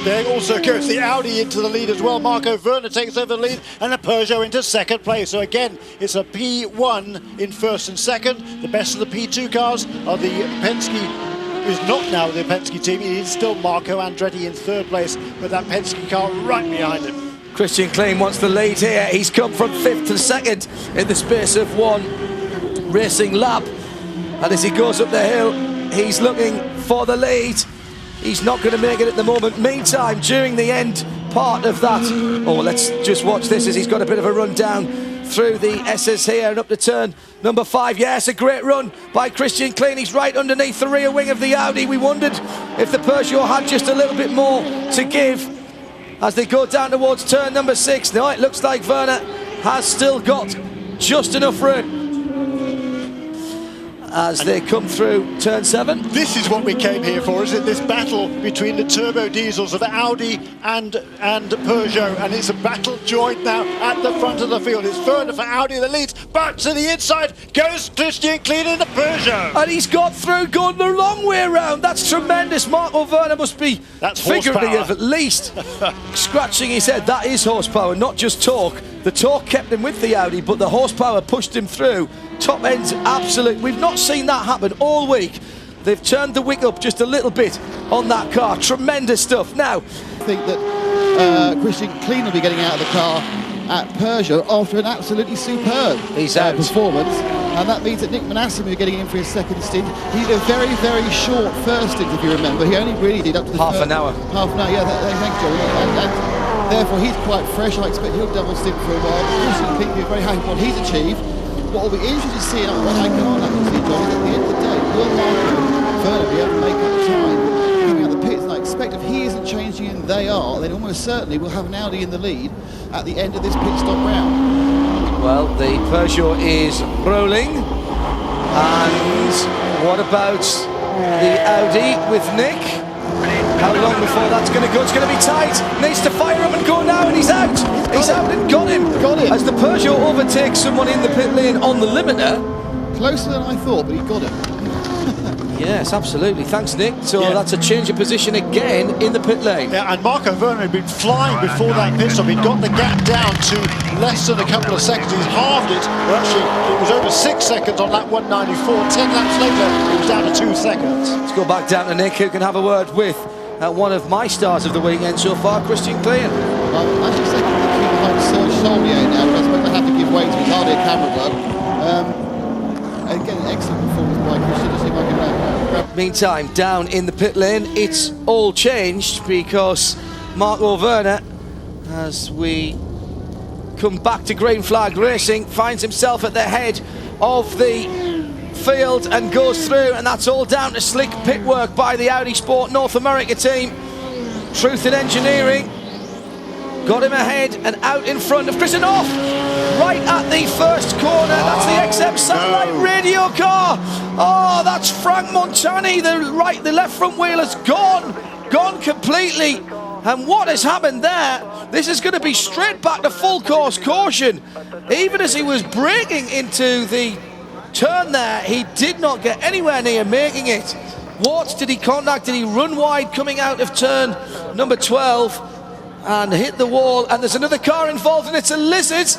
there also goes the Audi into the lead as well. Marco Werner takes over the lead, and the Peugeot into 2nd place. So again, it's a P1 in 1st and 2nd. The best of the P2 cars are the Penske, is not now the Penske team. It is still Marco Andretti in 3rd place, but that Penske car right behind him. Christian Klein wants the lead here. He's come from 5th to 2nd in the space of 1 racing lap. And as he goes up the hill, he's looking for the lead. He's not going to make it at the moment. Meantime, during the end part of that, let's just watch this as he's got a bit of a run down through the SS here and up to turn number 5. Yes, a great run by Christian Klein. He's right underneath the rear wing of the Audi. We wondered if the Peugeot had just a little bit more to give as they go down towards turn number 6. Now it looks like Werner has still got just enough room as they come through turn 7. This is what we came here for, is it? This battle between the turbo diesels of Audi and Peugeot, and it's a battle joined now at the front of the field. It's Werner for Audi that leads, but to the inside goes Christian Klein in the Peugeot. And he's got through, going the long way around. That's tremendous. Marco Werner must be figuratively at least scratching his head. That is horsepower, not just torque. The torque kept him with the Audi, but the horsepower pushed him through. Top end's absolute. We've not seen that happen all week. They've turned the wick up just a little bit on that car. Tremendous stuff. Now, I think that Christian Klein will be getting out of the car at Peugeot after an absolutely superb performance. And that means that Nick Manassim, who's getting in for his second stint, he did a very, very short first stint, if you remember. He only really did up to the half an hour. Half an hour, yeah, thanks, Joey. And therefore, he's quite fresh. I expect he'll double stint for a while. Christian Klein will be very happy with what he's achieved. What will be interesting to see, and what I can't actually see, John, is at the end of the day, will Marco Werner be able to make up time coming out the pits? And I expect if he isn't changing and they are, then almost certainly we'll have an Audi in the lead at the end of this pit stop round. Well, the Peugeot is rolling. And what about the Audi with Nick? How long before that's going to go? It's going to be tight. Needs to fire up and go now, and he's out. He's out and got him. As the Peugeot overtakes someone in the pit lane on the limiter. Closer than I thought, but he got him. Yes, absolutely. Thanks, Nick. So that's a change of position again in the pit lane. Yeah, and Marco Werner had been flying before that pit stop. He'd got the gap down to less than a couple of seconds. He's halved it. Well, actually, it was over 6 seconds on lap 194. 10 laps later, it was down to 2 seconds. Let's go back down to Nick, who can have a word with one of my stars of the weekend so far, Christian Klein. I'm actually second behind Serge Sollier now, but I suppose I have to give way to his harder camera work. Again, an excellent performance by Christian. To see if I can grab. Meantime, down in the pit lane, it's all changed because Marco Werner, as we come back to green flag racing, finds himself at the head of the field and goes through, and that's all down to slick pit work by the Audi Sport North America team. Truth in Engineering got him ahead and out in front of Christian off right at the first corner. That's the XM satellite radio car. Oh, that's Frank Montani. The left front wheel has gone completely. And what has happened there? This is going to be straight back to full course caution. Even as he was braking into the turn there, he did not get anywhere near making it. What did he contact? Did he run wide coming out of turn number 12 and hit the wall? And there's another car involved, and it's a Lizard.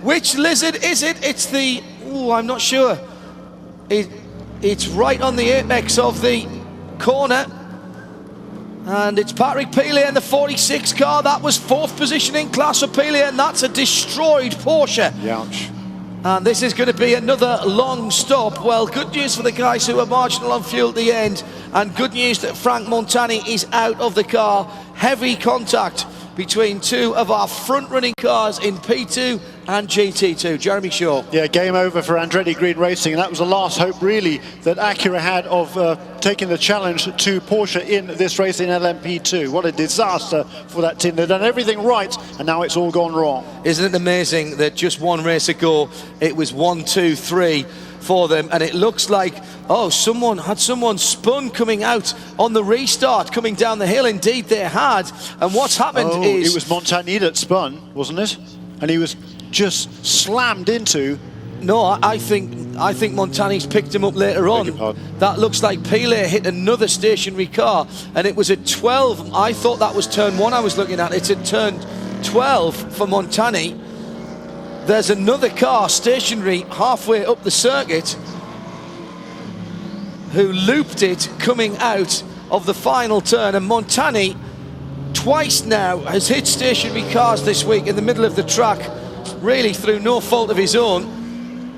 Which Lizard is it? It's the... I'm not sure. It's right on the apex of the corner. And it's Patrick Pilet in the 46 car. That was 4th position in class for Pilet, and that's a destroyed Porsche. Ouch. And this is going to be another long stop. Well, good news for the guys who are marginal on fuel at the end, and good news that Frank Montani is out of the car. Heavy contact between two of our front-running cars in P2 and GT2. Jeremy Shaw. Yeah, game over for Andretti Green Racing, and that was the last hope, really, that Acura had of taking the challenge to Porsche in this race in LMP2. What a disaster for that team. They've done everything right, and now it's all gone wrong. Isn't it amazing that just one race ago, it was 1, 2, 3 for them, and it looks like, oh, someone spun coming out on the restart, coming down the hill. Indeed, they had. And what's happened is... It was Montani that spun, wasn't it? And he was just slammed into... No, I think Montani's picked him up later on. That looks like Pilet hit another stationary car, and it was at 12. I thought that was turn 1 I was looking at. It's at turn 12 for Montani. There's another car stationary halfway up the circuit who looped it coming out of the final turn, and Montani twice now has hit stationary cars this week in the middle of the track, really through no fault of his own,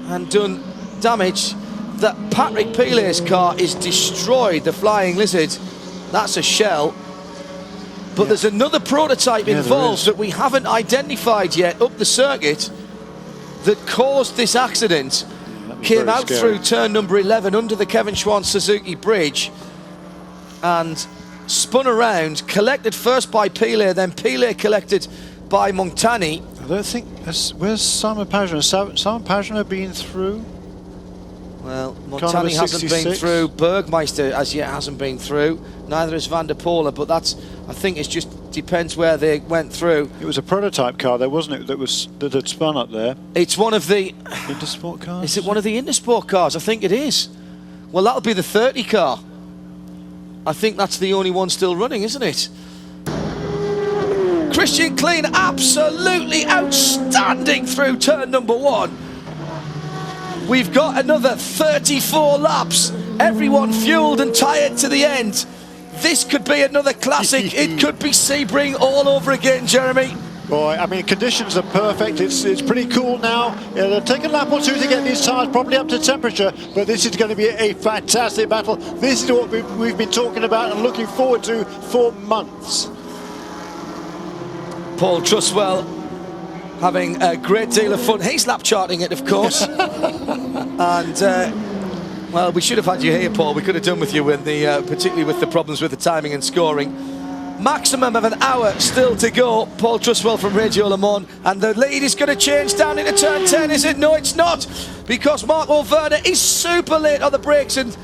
and done damage. That Patrick Pilet's car is destroyed, the Flying Lizard. That's a shell. But there's another prototype involved that we haven't identified yet up the circuit. that caused this accident came out through turn number 11 under the Kevin Schwann Suzuki bridge and spun around, collected first by Pilet, then Pilet collected by Montani. I don't think, where's Simon Pagenaud? Simon Pagenaud been through? Well, Montani hasn't been through, Bergmeister as yet hasn't been through, neither has Van der Poel, but that's, I think it just depends where they went through. It was a prototype car there, wasn't it, that had spun up there? It's one of the Intersport cars? Is it one of the Intersport cars? I think it is. Well, that'll be the 30 car. I think that's the only one still running, isn't it? Christian Klein absolutely outstanding through turn number 1. We've got another 34 laps. Everyone fueled and tired to the end. This could be another classic. It could be Sebring all over again, Jeremy. Boy, I mean, conditions are perfect. It's pretty cool now. It'll take a lap or two to get these tyres probably up to temperature, but this is going to be a fantastic battle. This is what we've been talking about and looking forward to for months. Paul Truswell having a great deal of fun. He's lap charting it, of course. And, well, we should have had you here, Paul. We could have done with you, in the, particularly with the problems with the timing and scoring. Maximum of an hour still to go. Paul Truswell from Radio Le Mans. And the lead is going to change down into turn 10, is it? No, it's not. Because Marco Werner is super late on the brakes, and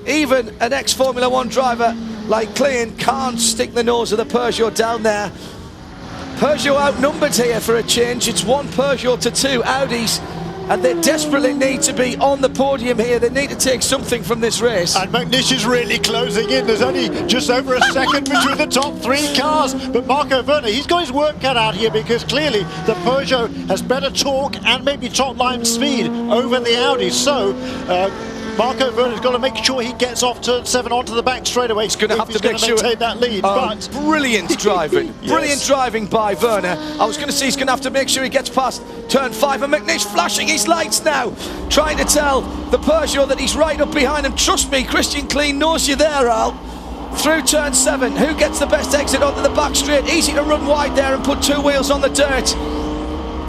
even an ex-Formula 1 driver like Klein can't stick the nose of the Peugeot down there. Peugeot outnumbered here for a change. It's 1 Peugeot to 2 Audis, and they desperately need to be on the podium here. They need to take something from this race. And McNish is really closing in. There's only just over a second between the top 3 cars. But Marco Werner, he's got his work cut out here, because clearly the Peugeot has better torque and maybe top line speed over the Audi. So Marco Werner's got to make sure he gets off turn 7 onto the back straight away. He's going to have to make sure maintain that lead. But brilliant driving, yes. Brilliant driving by Werner. I was going to say he's going to have to make sure he gets past turn 5, and McNish flashing his lights now, trying to tell the Peugeot that he's right up behind him. Trust me, Christian Klein knows you there, Al. Through turn 7, who gets the best exit onto the back straight? Easy to run wide there and put 2 wheels on the dirt.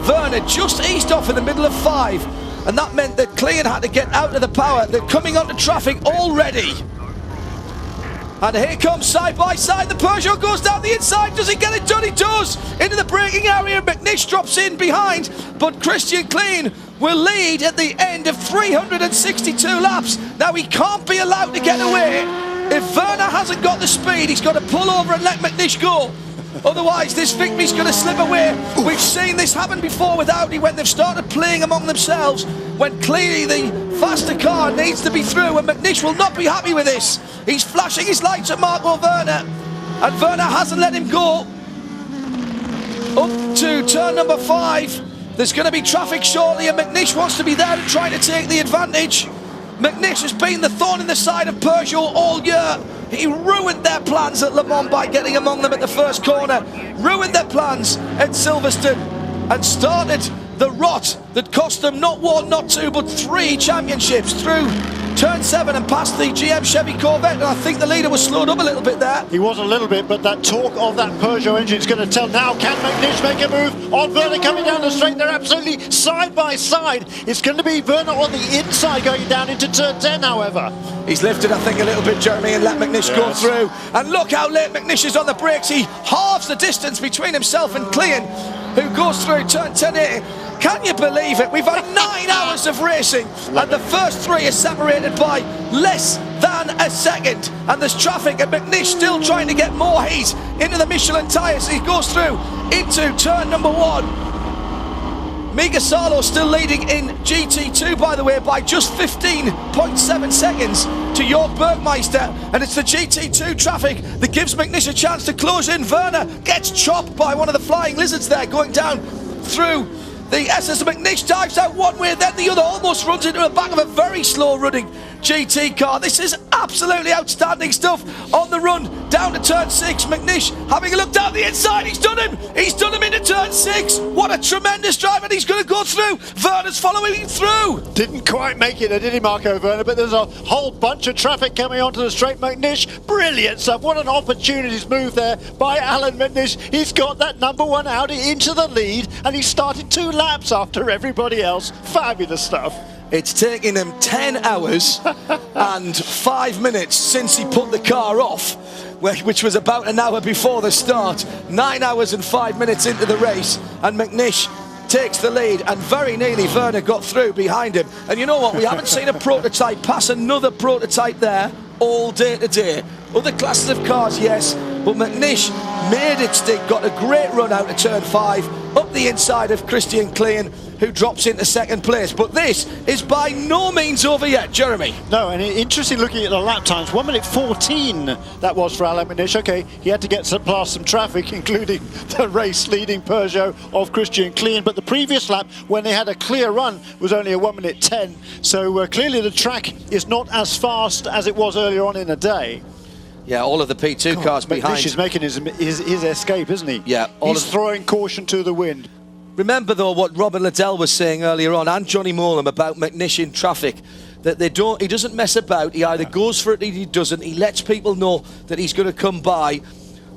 Werner just eased off in the middle of 5. And that meant that Klein had to get out of the power. They're coming onto traffic already. And here comes side by side. The Peugeot goes down the inside. Does he get it done? He does. Into the braking area. McNish drops in behind. But Christian Klein will lead at the end of 362 laps. Now he can't be allowed to get away. If Werner hasn't got the speed, he's got to pull over and let McNish go. Otherwise, this victory's going to slip away. We've seen this happen before with Audi when they've started playing among themselves, when clearly the faster car needs to be through, and McNish will not be happy with this. He's flashing his lights at Marco Werner, and Werner hasn't let him go. Up to turn number 5. There's going to be traffic shortly, and McNish wants to be there and trying to take the advantage. McNish has been the thorn in the side of Peugeot all year. He ruined their plans at Le Mans by getting among them at the first corner, ruined their plans at Silverstone, and started the rot that cost them not 1, not 2, but 3 championships through turn 7 and past the GM Chevy Corvette. And I think the leader was slowed up a little bit there. He was a little bit, but that torque of that Peugeot engine is going to tell. Now, can McNish make a move on Werner coming down the straight? They're absolutely side by side. It's going to be Werner on the inside going down into turn 10, however. He's lifted, I think, a little bit, Jeremy, and let McNish go through. And look how late McNish is on the brakes. He halves the distance between himself and Klein, who goes through turn 10. Can you believe it? We've had 9 hours of racing, and the first 3 are separated by less than a second. And there's traffic, and McNish still trying to get more heat into the Michelin tyres. He goes through into turn number 1. Mika Salo still leading in GT2, by the way, by just 15.7 seconds to Jörg Bergmeister. And it's the GT2 traffic that gives McNish a chance to close in. Werner gets chopped by one of the flying lizards there, going down through the SS. McNish dives out one way, then the other, almost runs into the back of a very slow running GT car. This is absolutely outstanding stuff. On the run down to turn 6, McNish having a look down the inside. He's done him into turn 6. What a tremendous drive, and he's going to go through. Werner's following him through. Didn't quite make it, did he, Marco Werner? But there's a whole bunch of traffic coming onto the straight. McNish, brilliant stuff. What an opportunities move there by Alan McNish. He's got that number 1 Audi into the lead, and he started 2 laps after everybody else. Fabulous stuff. It's taken him 10 hours and 5 minutes since he put the car off, which was about an hour before the start. 9 hours and 5 minutes into the race, and McNish takes the lead, and very nearly Werner got through behind him. And you know what? We haven't seen a prototype pass another prototype there all day today. Other classes of cars, yes, but McNish made it stick, got a great run out of turn 5, up the inside of Christian Klein, who drops into second place. But this is by no means over yet, Jeremy. No, and interesting looking at the lap times. 1 minute 14 that was for Alan McNish. Okay, he had to get past some traffic, including the race-leading Peugeot of Christian Klein. But the previous lap, when they had a clear run, was only a 1 minute 10. So clearly the track is not as fast as it was earlier on in the day. Yeah, all of the P2 cars behind. McNish is making his escape, isn't he? Yeah. He's throwing caution to the wind. Remember, though, what Robert Liddell was saying earlier on, and Johnny Molam, about McNish in traffic, that he doesn't mess about. He either goes for it or he doesn't. He lets people know that he's going to come by,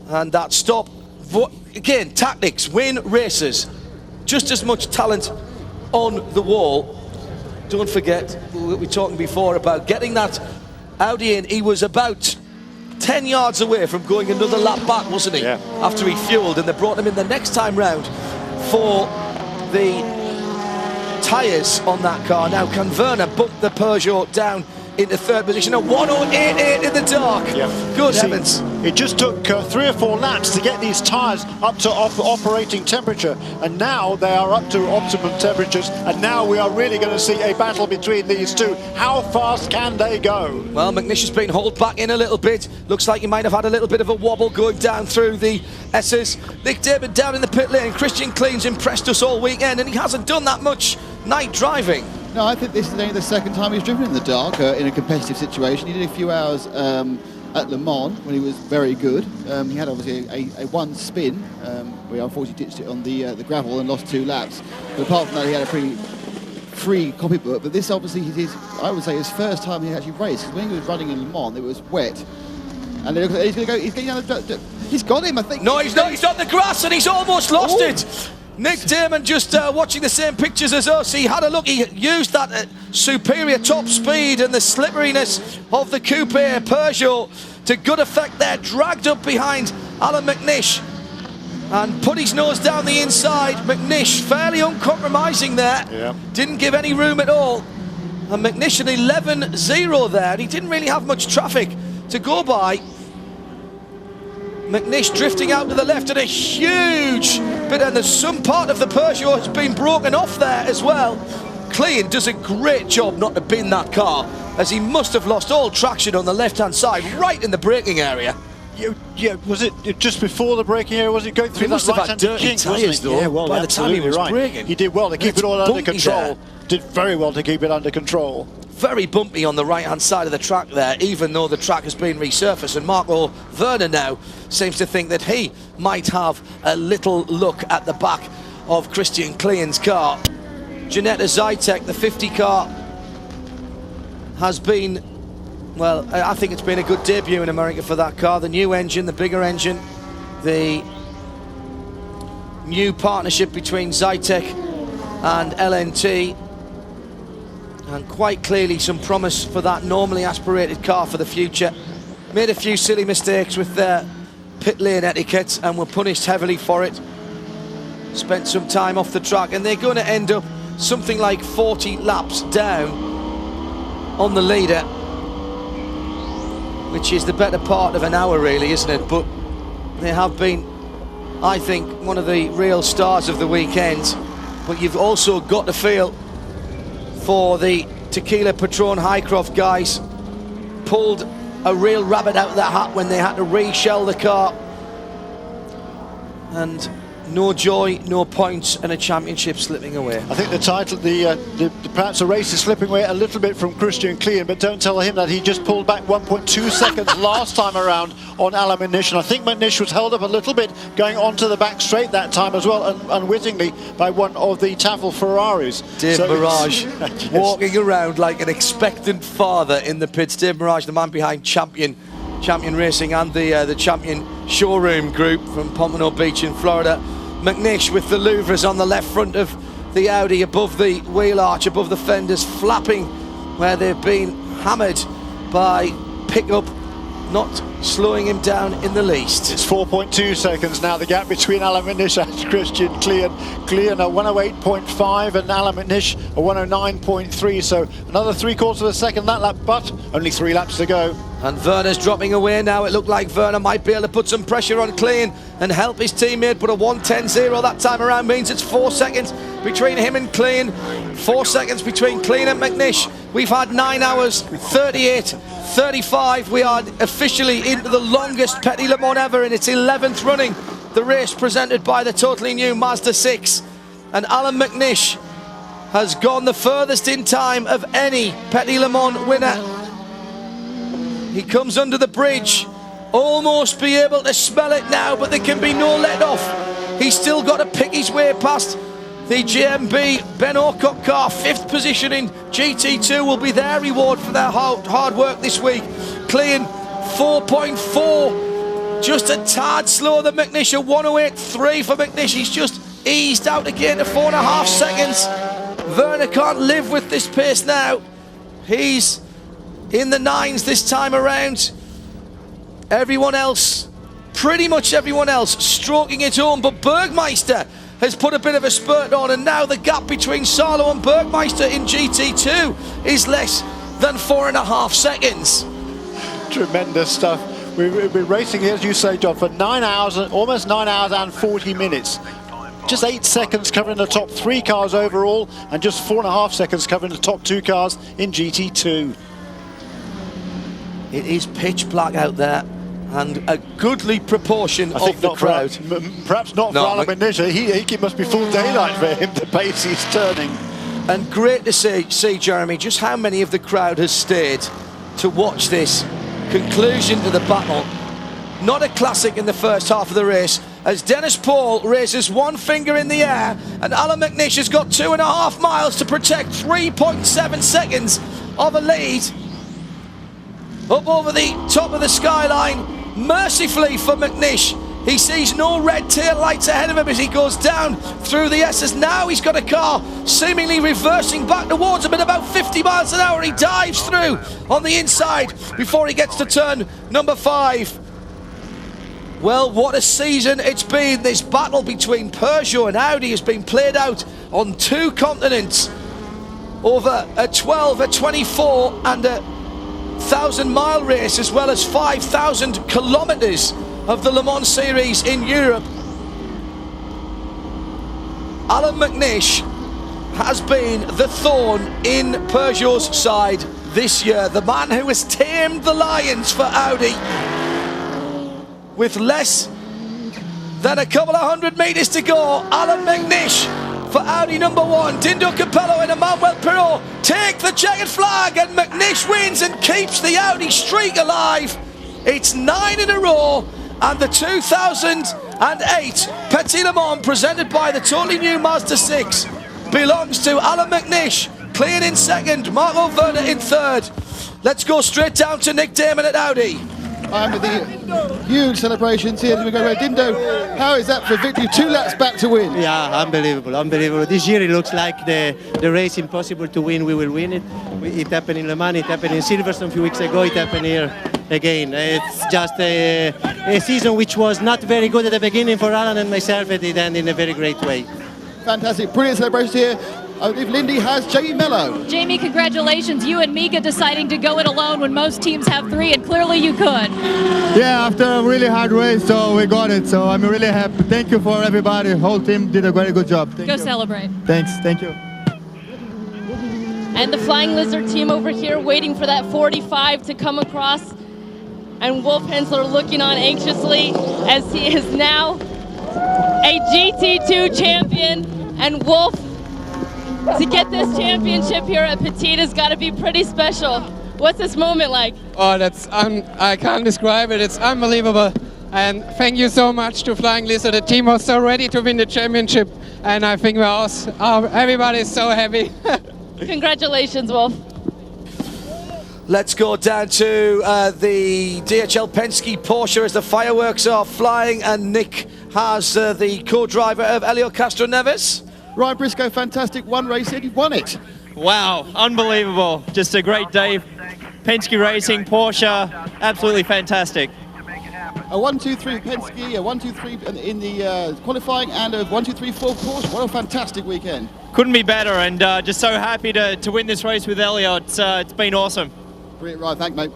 and that stop. Again, tactics win races. Just as much talent on the wall. Don't forget, we were talking before about getting that Audi in. He was about 10 yards away from going another lap back, wasn't he? Yeah. After he fueled, and they brought him in the next time round for the tyres on that car. Now, can Werner bump the Peugeot down into third position? A 1:08.8 in the dark. Yeah. Good heavens. It just took 3 or 4 laps to get these tyres up to operating temperature, and now they are up to optimum temperatures, and now we are really going to see a battle between these two. How fast can they go? Well, McNish has been hauled back in a little bit. Looks like he might have had a little bit of a wobble going down through the S's. Nick David down in the pit lane. Christian Klein's impressed us all weekend, and he hasn't done that much night driving. No, I think this is only the second time he's driven in the dark in a competitive situation. He did a few hours at Le Mans when he was very good. He had obviously a one spin. We unfortunately ditched it on the gravel and lost 2 laps. But apart from that, he had a pretty free copybook. But this obviously is, I would say, his first time he actually raced. Because when he was running in Le Mans, it was wet. And he's going to go. He's getting down the. He's got him, I think. No, he's not. He's on the grass and he's almost lost it. Nick Damon just watching the same pictures as us. He had a look. He used that superior top speed and the slipperiness of the coupe Peugeot to good effect there. Dragged up behind Alan McNish and put his nose down the inside. McNish fairly uncompromising there. Yeah. Didn't give any room at all. And McNish at 11.0 there. He didn't really have much traffic to go by. McNish drifting out to the left and a huge bit, and there's some part of the Peugeot has been broken off there as well. Klein does a great job not to bin that car, as he must have lost all traction on the left-hand side, right in the braking area. Yeah, was it just before the braking area? Was it going through that right-hand kink, tyres, though. Yeah, well, by the time he was right. braking. He did well to keep it all under control. There. Did very well to keep it under control. Very bumpy on the right-hand side of the track there, even though the track has been resurfaced. And Marco Werner now seems to think that he might have a little look at the back of Christian Klein's car. Janetta Zytek, the 50 car, has been, well, I think it's been a good debut in America for that car. The new engine, the bigger engine, the new partnership between Zytek and LNT. And quite clearly some promise for that normally aspirated car for the future. Made a few silly mistakes with their pit lane etiquette and were punished heavily for it. Spent some time off the track, and they're going to end up something like 40 laps down on the leader, which is the better part of an hour really, isn't it? But they have been, I think, one of the real stars of the weekend. But you've also got to feel for the Tequila Patron Highcroft guys. Pulled a real rabbit out of their hat when they had to re-shell the car. And no joy, no points, and a championship slipping away. I think the title, perhaps the race is slipping away a little bit from Christian Klein, but don't tell him that he just pulled back 1.2 seconds last time around on Alan McNish. And I think McNish was held up a little bit going onto the back straight that time as well, unwittingly by one of the Tafel Ferraris. Dave Mirage yes. walking around like an expectant father in the pits. Dave Mirage, the man behind Champion Racing and the Champion Showroom Group from Pompano Beach in Florida. McNish with the louvres on the left front of the Audi, above the wheel arch, above the fenders, flapping where they've been hammered by pickup, not slowing him down in the least. It's 4.2 seconds now, the gap between Alan McNish and Christian Klein. Klein a 108.5 and Alan McNish a 109.3, so another 3/4 of a second that lap, but only 3 laps to go. And Werner's dropping away now. It looked like Werner might be able to put some pressure on Klein and help his teammate, but a 1:10.0 that time around means it's 4 seconds between him and Klein, 4 seconds between Klein and McNish. We've had 9 hours, 38:35. We are officially into the longest Petit Le Mans ever in its 11th running. The race presented by the totally new Mazda 6. And Alan McNish has gone the furthest in time of any Petit Le Mans winner. He comes under the bridge, almost be able to smell it now, but there can be no let off. He's still got to pick his way past the GMB Ben Orcutt car. 5th position in GT2 will be their reward for their hard work this week. Klein 4.4, just a tad slower than McNish, a 108.3 for McNish. He's just eased out again to 4.5 seconds. Werner can't live with this pace now. He's in the 9s this time around. Everyone else, pretty much everyone else, stroking it home, but Bergmeister has put a bit of a spurt on, and now the gap between Salo and Bergmeister in GT2 is less than 4.5 seconds. Tremendous stuff. We've been racing here, as you say, John, for 9 hours, almost 9 hours and 40 minutes. Just 8 seconds covering the top 3 cars overall, and just 4.5 seconds covering the top 2 cars in GT2. It is pitch black out there, and a goodly proportion of the crowd. Perhaps not for Alan McNish. He must be full daylight for him, the pace he's turning. And great to see, Jeremy, just how many of the crowd has stayed to watch this conclusion to the battle. Not a classic in the first half of the race, as Dennis Paul raises one finger in the air, and Alan McNish has got 2.5 miles to protect 3.7 seconds of a lead. Up over the top of the skyline, mercifully for McNish, he sees no red tail lights ahead of him as he goes down through the S's. Now he's got a car seemingly reversing back towards him at about 50 miles an hour. He dives through on the inside before he gets to turn number 5. Well, what a season it's been. This battle between Peugeot and Audi has been played out on 2 continents over a 12, a 24 and a 1,000-mile race, as well as 5,000 kilometers of the Le Mans series in Europe. Alan McNish has been the thorn in Peugeot's side this year, the man who has tamed the lions for Audi. With less than a couple of 100 meters to go, Alan McNish for Audi number 1. Dindo Capello and Emmanuel Pirot take the checkered flag, and McNish wins and keeps the Audi streak alive. It's 9 in a row, and the 2008 Petit Le Mans, presented by the totally new Mazda 6, belongs to Alan McNish. Klein in 2nd, Marco Werner in 3rd. Let's go straight down to Nick Damon at Audi. And with the huge celebrations here as we go away. Dindo, how is that for victory? 2 laps back to win. Yeah, unbelievable. This year it looks like the race impossible to win. We will win it. It happened in Le Mans, it happened in Silverstone a few weeks ago, it happened here again. It's just a season which was not very good at the beginning for Alan and myself, but it ended in a very great way. Fantastic, brilliant celebrations here. I believe Lindy has Jamie Mello. Jamie, congratulations. You and Mika deciding to go it alone when most teams have 3, and clearly you could. Yeah, after a really hard race, so we got it. So I'm really happy. Thank you for everybody. The whole team did a very good job. Thank you. Celebrate. Thanks, thank you. And the Flying Lizard team over here waiting for that 45 to come across. And Wolf Hensler looking on anxiously as he is now a GT2 champion, and Wolf, to get this championship here at Petit has got to be pretty special. What's this moment like? Oh, I can't describe it. It's unbelievable. And thank you so much to Flying Lizard. The team was so ready to win the championship, and I think everybody is so happy. Congratulations, Wolf. Let's go down to the DHL Penske Porsche as the fireworks are flying, and Nick has the co-driver of Helio Castroneves. Ryan Briscoe, fantastic. One race in, he won it. Wow, unbelievable. Just a great day. Penske Racing, Porsche, absolutely fantastic. A 1-2-3 Penske, a 1-2-3 in the qualifying, and a 1-2-3-4 Porsche. What a fantastic weekend. Couldn't be better, and just so happy to win this race with Helio. It's been awesome. Brilliant ride, thank mate.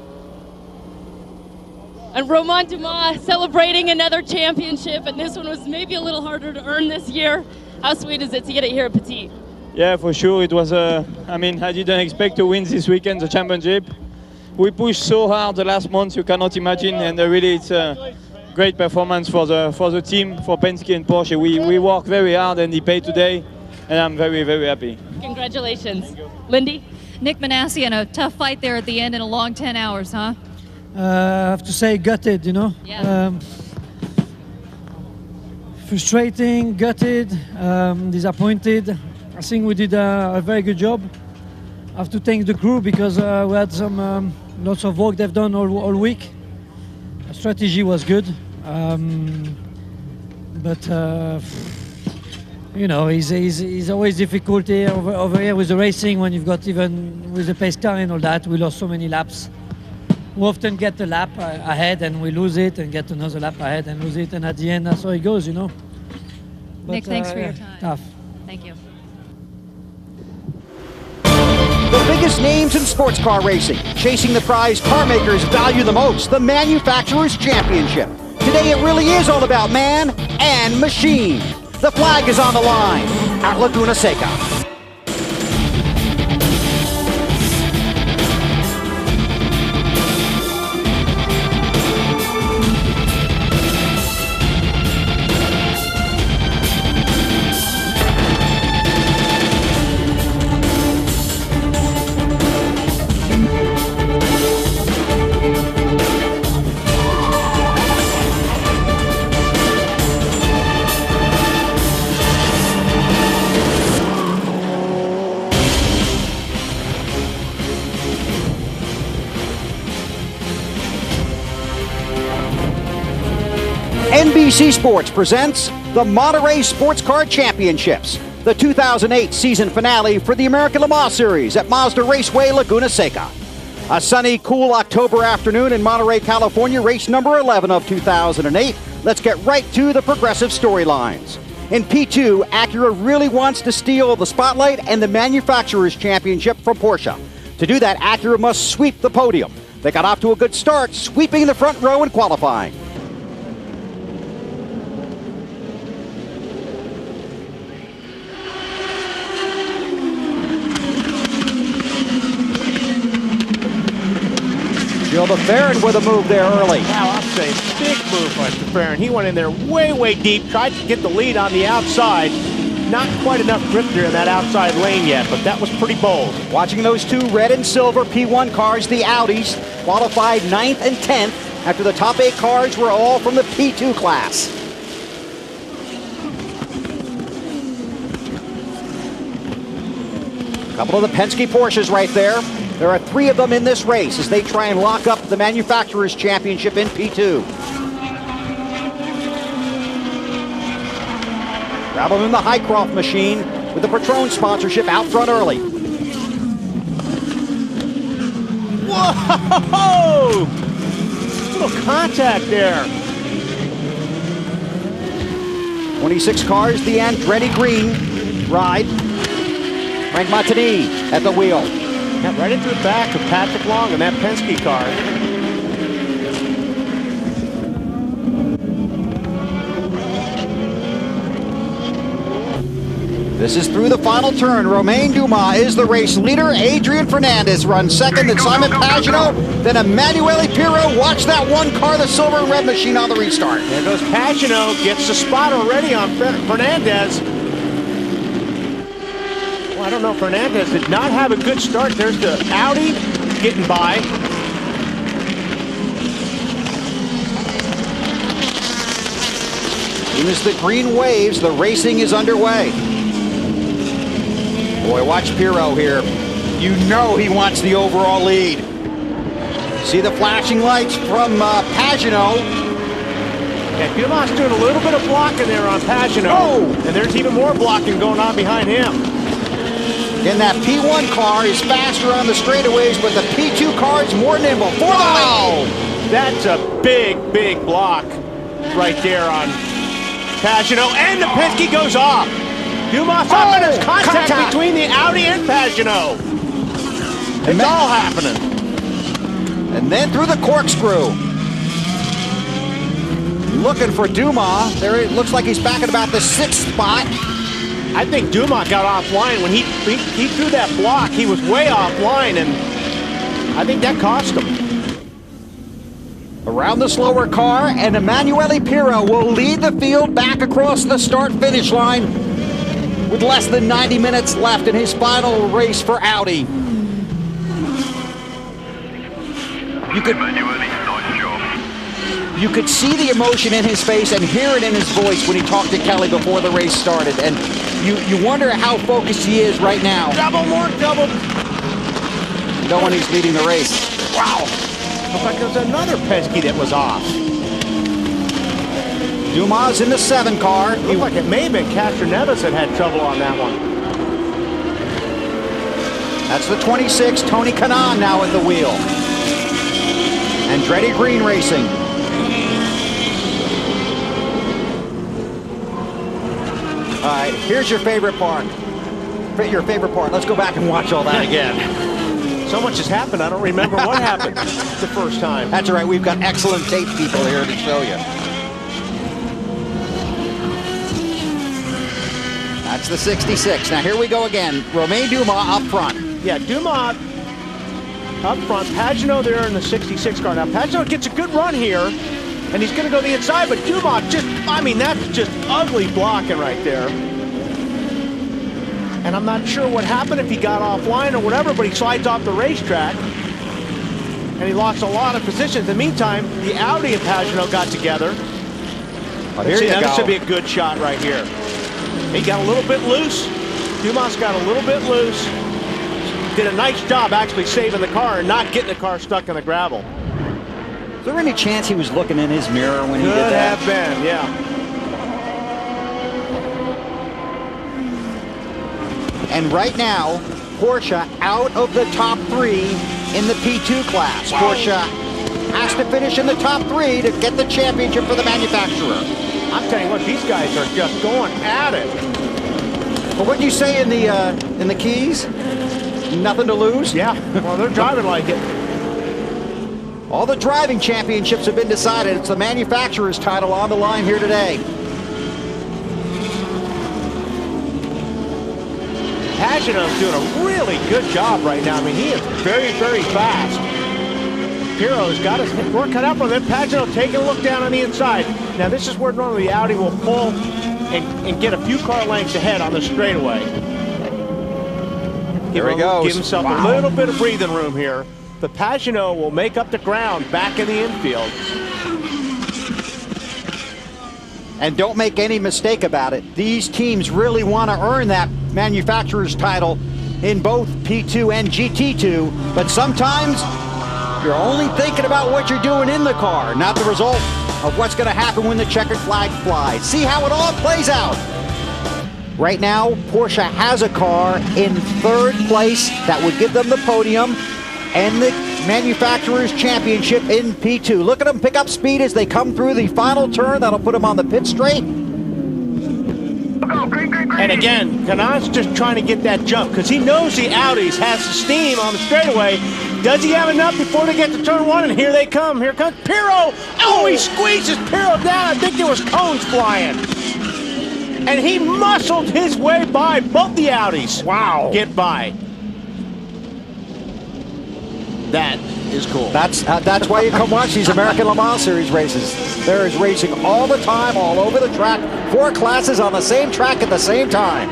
And Romain Dumas celebrating another championship, and this one was maybe a little harder to earn this year. How sweet is it to get it here at Petit? Yeah, for sure. It was I didn't expect to win this weekend, the championship. We pushed so hard the last month, you cannot imagine, and really it's a great performance for the team, for Penske and Porsche. We worked very hard and they paid today, and I'm very, very happy. Congratulations. Lindy? Nick Manassian, a tough fight there at the end in a long 10 hours, huh? I have to say gutted, you know. Yeah. Frustrating, gutted, disappointed. I think we did a very good job. I have to thank the crew because we had some lots of work they've done all week. The strategy was good, but you know, it's always difficult here over here with the racing when you've got, even with the pace car and all that, we lost so many laps. We often get the lap ahead and we lose it, and get another lap ahead and lose it, and at the end that's how it goes, you know. But, Nick, thanks for your time. Tough. Thank you. The biggest names in sports car racing, chasing the prize car makers value the most, the Manufacturers' Championship. Today it really is all about man and machine. The flag is on the line at Laguna Seca. NBC Sports presents the Monterey Sports Car Championships, the 2008 season finale for the American Le Mans Series at Mazda Raceway, Laguna Seca. A sunny, cool October afternoon in Monterey, California, race number 11 of 2008. Let's get right to the progressive storylines. In P2, Acura really wants to steal the spotlight and the Manufacturers' Championship from Porsche. To do that, Acura must sweep the podium. They got off to a good start, sweeping the front row in qualifying. Gilles Farron with a move there early. Wow, I'll say big move by Farron. He went in there way deep, tried to get the lead on the outside. Not quite enough grip there in that outside lane yet, but that was pretty bold. Watching those two red and silver P1 cars, the Audis, qualified 9th and 10th after the top 8 cars were all from the P2 class. A couple of the Penske Porsches right there. There are 3 of them in this race as they try and lock up the Manufacturers' Championship in P2. Traveling in the Highcroft machine with the Patron sponsorship out front early. Whoa! Little contact there. 26 cars, the Andretti Green ride. Frank Montini at the wheel. Got right into the back of Patrick Long in that Penske car. This is through the final turn. Romain Dumas is the race leader. Adrian Fernandez runs second, then Simon Pagenaud, then Emanuele Pirro. Watch that one car, the silver and red machine on the restart. There goes Pagenaud, gets the spot already on Fernandez. Well, I don't know, Fernandez did not have a good start. There's the Audi getting by. As soon as the green waves, the racing is underway. Boy, watch Pirro here. You know he wants the overall lead. See the flashing lights from Pagenaud. Yeah, Dumas doing a little bit of blocking there on Pagenaud. Oh! And there's even more blocking going on behind him. And that P1 car is faster on the straightaways, but the P2 car is more nimble for the lead. That's a big, big block right there on Pagenaud. And the Penske goes off. Dumas up, and there's contact between the Audi and Pagenaud. It's all happening. And then through the corkscrew. Looking for Dumas. There it looks like he's back at about the 6th spot. I think Dumas got offline when he threw that block. He was way offline, and I think that cost him. Around the slower car, and Emanuele Pirro will lead the field back across the start-finish line with less than 90 minutes left in his final race for Audi. You could see the emotion in his face and hear it in his voice when he talked to Kelly before the race started. And you wonder how focused he is right now. Double. Knowing he's leading the race. Wow. Looks like there's another Penske that was off. Dumas in the 7 car. It looked like it may have been Castroneves that had trouble on that one. That's the 26, Tony Kanaan now at the wheel. Andretti Green Racing. All right, here's your favorite part. Your favorite part. Let's go back and watch all that again. So much has happened, I don't remember what happened the first time. That's all right, we've got excellent tape people here to show you. That's the 66. Now here we go again. Romain Dumas up front. Yeah, Dumas up front. Pagenaud there in the 66 car. Now Pagenaud gets a good run here, and he's going to go the inside, but Dumas just, I mean, that's just ugly blocking right there. And I'm not sure what happened, if he got offline or whatever, but he slides off the racetrack, and he lost a lot of positions. In the meantime, the Audi and Pagenaud got together. Oh, here you go. This should be a good shot right here. He got a little bit loose. Dumas got a little bit loose. Did a nice job actually saving the car and not getting the car stuck in the gravel. Is there any chance he was looking in his mirror when he did that? Could have been, yeah. And right now, Porsche out of the top 3 in the P2 class. Wow. Porsche has to finish in the top 3 to get the championship for the manufacturer. I'm telling you what, these guys are just going at it. But what'd you say in the keys? Nothing to lose? Yeah, well, they're driving like it. All the driving championships have been decided. It's the manufacturer's title on the line here today. Pagenaud's doing a really good job right now. I mean, he is very, very fast. Pirro's got his work cut out for him. Pagenaud taking a look down on the inside. Now, this is where normally the Audi will pull and get a few car lengths ahead on the straightaway. There he goes. Give himself a little bit of breathing room here. But Pagenaud will make up the ground back in the infield. And don't make any mistake about it. These teams really want to earn that manufacturer's title in both P2 and GT2. But sometimes you're only thinking about what you're doing in the car, not the result of what's going to happen when the checkered flag flies. See how it all plays out. Right now, Porsche has a car in 3rd place that would give them the podium and the manufacturer's championship in P2. Look at them pick up speed as they come through the final turn. That'll put them on the pit straight. And again, Kanaan's just trying to get that jump because he knows the Audis has the steam on the straightaway. Does he have enough before they get to turn 1? And here they come. Here comes Pirro. Oh, he squeezes Pirro down. I think there was cones flying. and he muscled his way by both the Audis. Wow. Get by. That is cool. That's why you come watch these American Le Mans Series races. There is racing all the time, all over the track. 4 classes on the same track at the same time.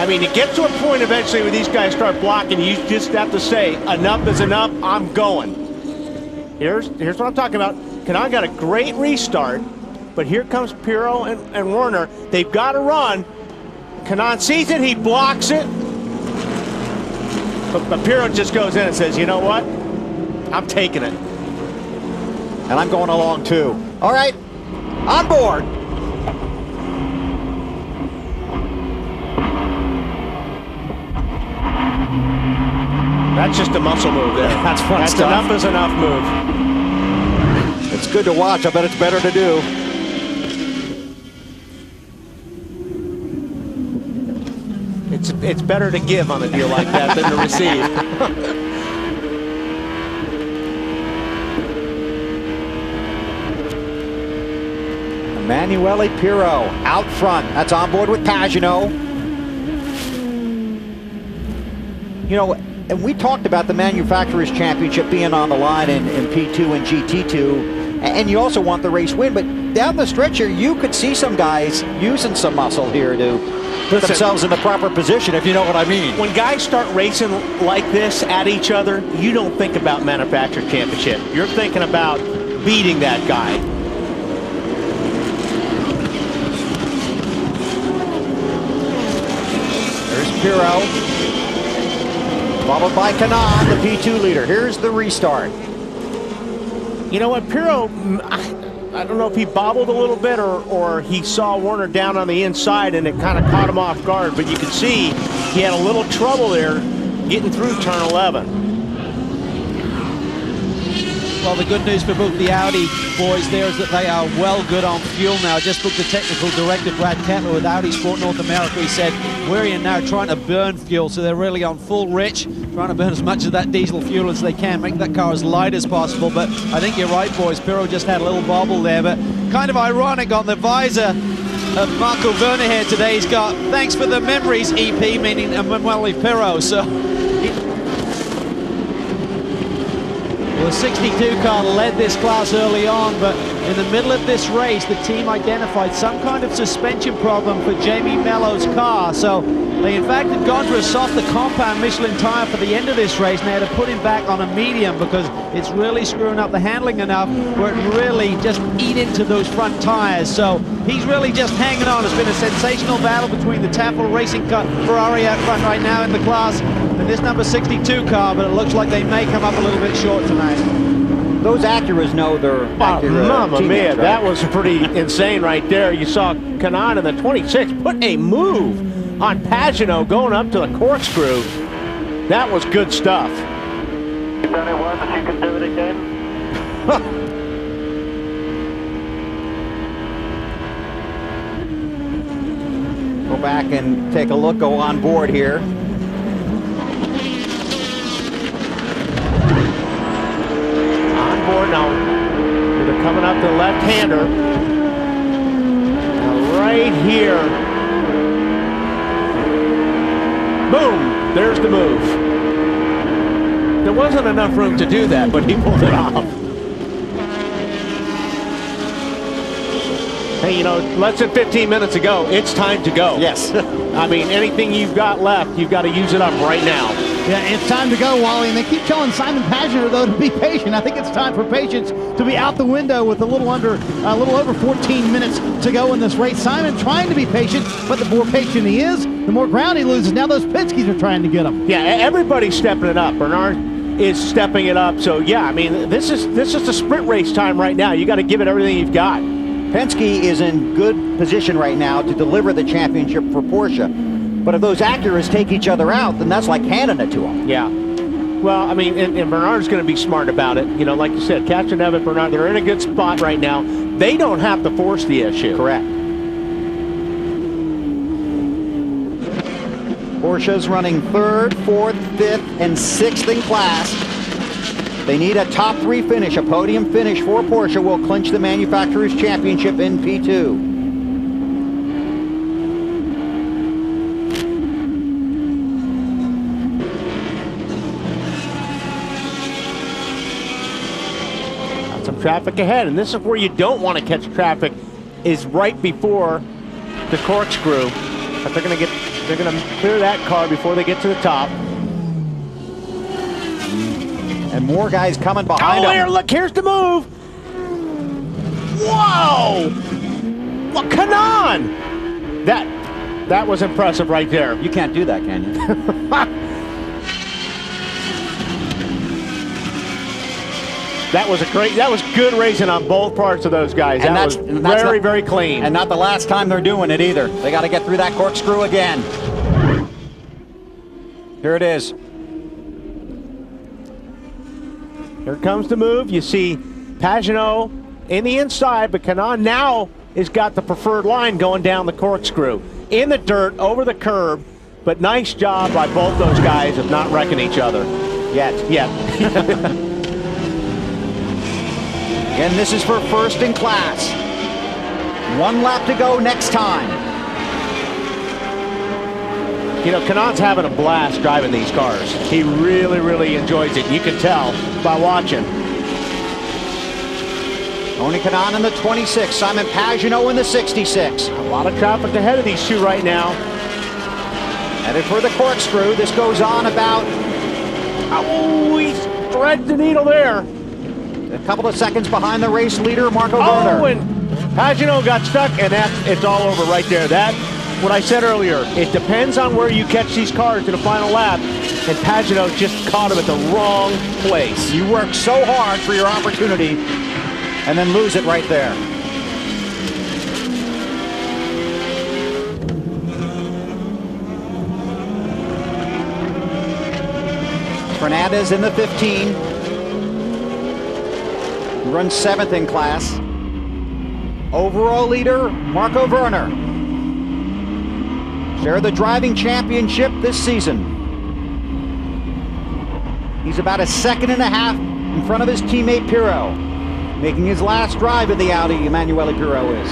I mean, it gets to a point eventually where these guys start blocking. You just have to say, enough is enough, I'm going. Here's what I'm talking about. Kanaan got a great restart, but here comes Pirro and Werner. They've got to run. Kanaan sees it, he blocks it. But Pirro just goes in and says, you know what? I'm taking it. And I'm going along too. All right, on board. That's just a muscle move there. That's fun That's stuff. enough is enough move. It's good to watch. I bet it's better to do. It's better to give on a deal like that than to receive. Emanuele Pirro out front. That's on board with Pagano. You know, and we talked about the Manufacturers Championship being on the line in P2 and GT2, and you also want the race win, but down the stretch here, you could see some guys using some muscle here to put themselves in the proper position, if you know what I mean. When guys start racing like this at each other, you don't think about Manufacturers Championship. You're thinking about beating that guy. There's Pirro, followed by Kanaan, the P2 leader. Here's the restart. You know what, Pirro, I don't know if he bobbled a little bit or he saw Werner down on the inside and it kind of caught him off guard, but you can see he had a little trouble there getting through turn 11. Well, the good news for both the Audi boys there is that they are well good on fuel now. Just spoke to technical director Brad Kettler with Audi Sport North America. He said, we're in now trying to burn fuel, so they're really on full rich, trying to burn as much of that diesel fuel as they can, make that car as light as possible. But I think you're right, boys. Pirro just had a little bobble there, but kind of ironic on the visor of Marco Werner here today. He's got, thanks for the memories, EP, meaning Emanuele Pirro. So the 62 car led this class early on, but in the middle of this race, the team identified some kind of suspension problem for Jamie Mello's car. So they, in fact, had gone for a softer compound Michelin tire for the end of this race, and they had to put him back on a medium because it's really screwing up the handling enough where it really just eat into those front tires. So he's really just hanging on. It's been a sensational battle between the Tafel Racing car, Ferrari out front right now in the class, and this number 62 car, but it looks like they may come up a little bit short tonight. Those Acuras know their Acura Mamma mia, right? that was pretty insane right there. You saw Kanaan in the 26 put a move on Pagano going up to the corkscrew. That was good stuff. You've done it once, you can do it again. Go back and take a look, go on board here. Now, they're coming up to the left-hander. Right here. Boom! There's the move. There wasn't enough room to do that, but he pulled it off. Hey, you know, less than 15 minutes ago, it's time to go. Yes. I mean, anything you've got left, you've got to use it up right now. Yeah, it's time to go, Wally, and they keep telling Simon Pagano, though, to be patient. I think it's time for patience to be out the window with a little over 14 minutes to go in this race. Simon trying to be patient, but the more patient he is, the more ground he loses. Now those Penske's are trying to get him. Yeah, everybody's stepping it up. Bernard is stepping it up. So yeah, I mean, this is the sprint race time right now. You got to give it everything you've got. Penske is in good position right now to deliver the championship for Porsche. But if those Acuras take each other out, then that's like handing it to them. Yeah. Well, I mean, and Bernard's going to be smart about it. You know, like you said, Kachev, Bernard, they're in a good spot right now. They don't have to force the issue. Correct. Porsche's running 3rd, 4th, 5th, and 6th in class. They need a top 3 finish. A podium finish for Porsche will clinch the Manufacturers Championship in P2. some traffic ahead, and this is where you don't want to catch traffic, is right before the corkscrew. But they're going to clear that car before they get to the top. And more guys coming behind him. Here, look, here's the move. Whoa! Well, Kanan! That was impressive right there. You can't do that, can you? That was good racing on both parts of those guys. And that's very, very clean. And not the last time they're doing it either. They got to get through that corkscrew again. Here it is. Here comes the move. You see Pagenaud in the inside, but Kanan now has got the preferred line going down the corkscrew. In the dirt, over the curb, but nice job by both those guys of not wrecking each other. Yet. Again, this is for first in class. 1 lap to go next time. You know, Kanan's having a blast driving these cars. He really, really enjoys it. You can tell by watching. Tony Kanan in the 26, Simon Pagenaud in the 66. A lot of traffic ahead of these two right now. Headed for the corkscrew. This goes on about... Oh, he's threaded the needle there. A couple of seconds behind the race leader, Marco Werner. Oh, and Pagenaud got stuck, and it's all over right there. What I said earlier, it depends on where you catch these cars in the final lap, and Pagenaud just caught him at the wrong place. You work so hard for your opportunity, and then lose it right there. Fernandez in the 15. He runs 7th in class. Overall leader, Marco Werner. Share the driving championship this season. He's about 1.5 seconds in front of his teammate Pirro. Making his last drive in the Audi, Emanuele Pirro is.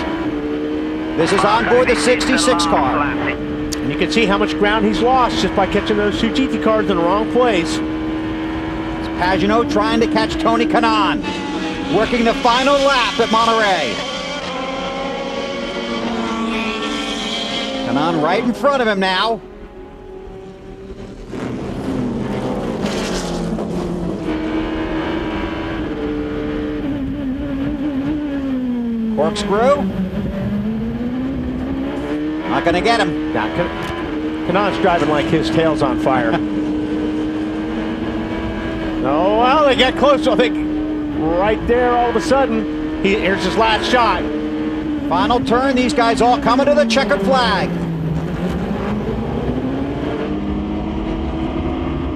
This is on board the 66 car. And you can see how much ground he's lost just by catching those two GT cars in the wrong place. It's Pagenaud trying to catch Tony Kanan. Working the final lap at Monterey. Kanan right in front of him now. Corkscrew. Not going to get him. Kanan's driving like his tail's on fire. Oh, well, they get close. I think right there, all of a sudden, here's his last shot. Final turn. These guys all coming to the checkered flag.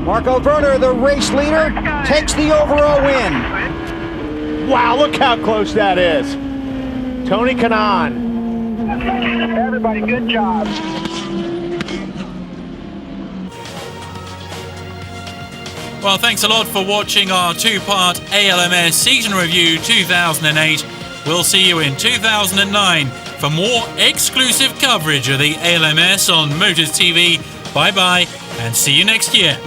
Marco Werner, the race leader, takes the overall win. Wow, look how close that is. Tony Kanan. Everybody, good job. Well, thanks a lot for watching our 2-part ALMS Season Review 2008. We'll see you in 2009 for more exclusive coverage of the ALMS on Motors TV. Bye-bye, and see you next year.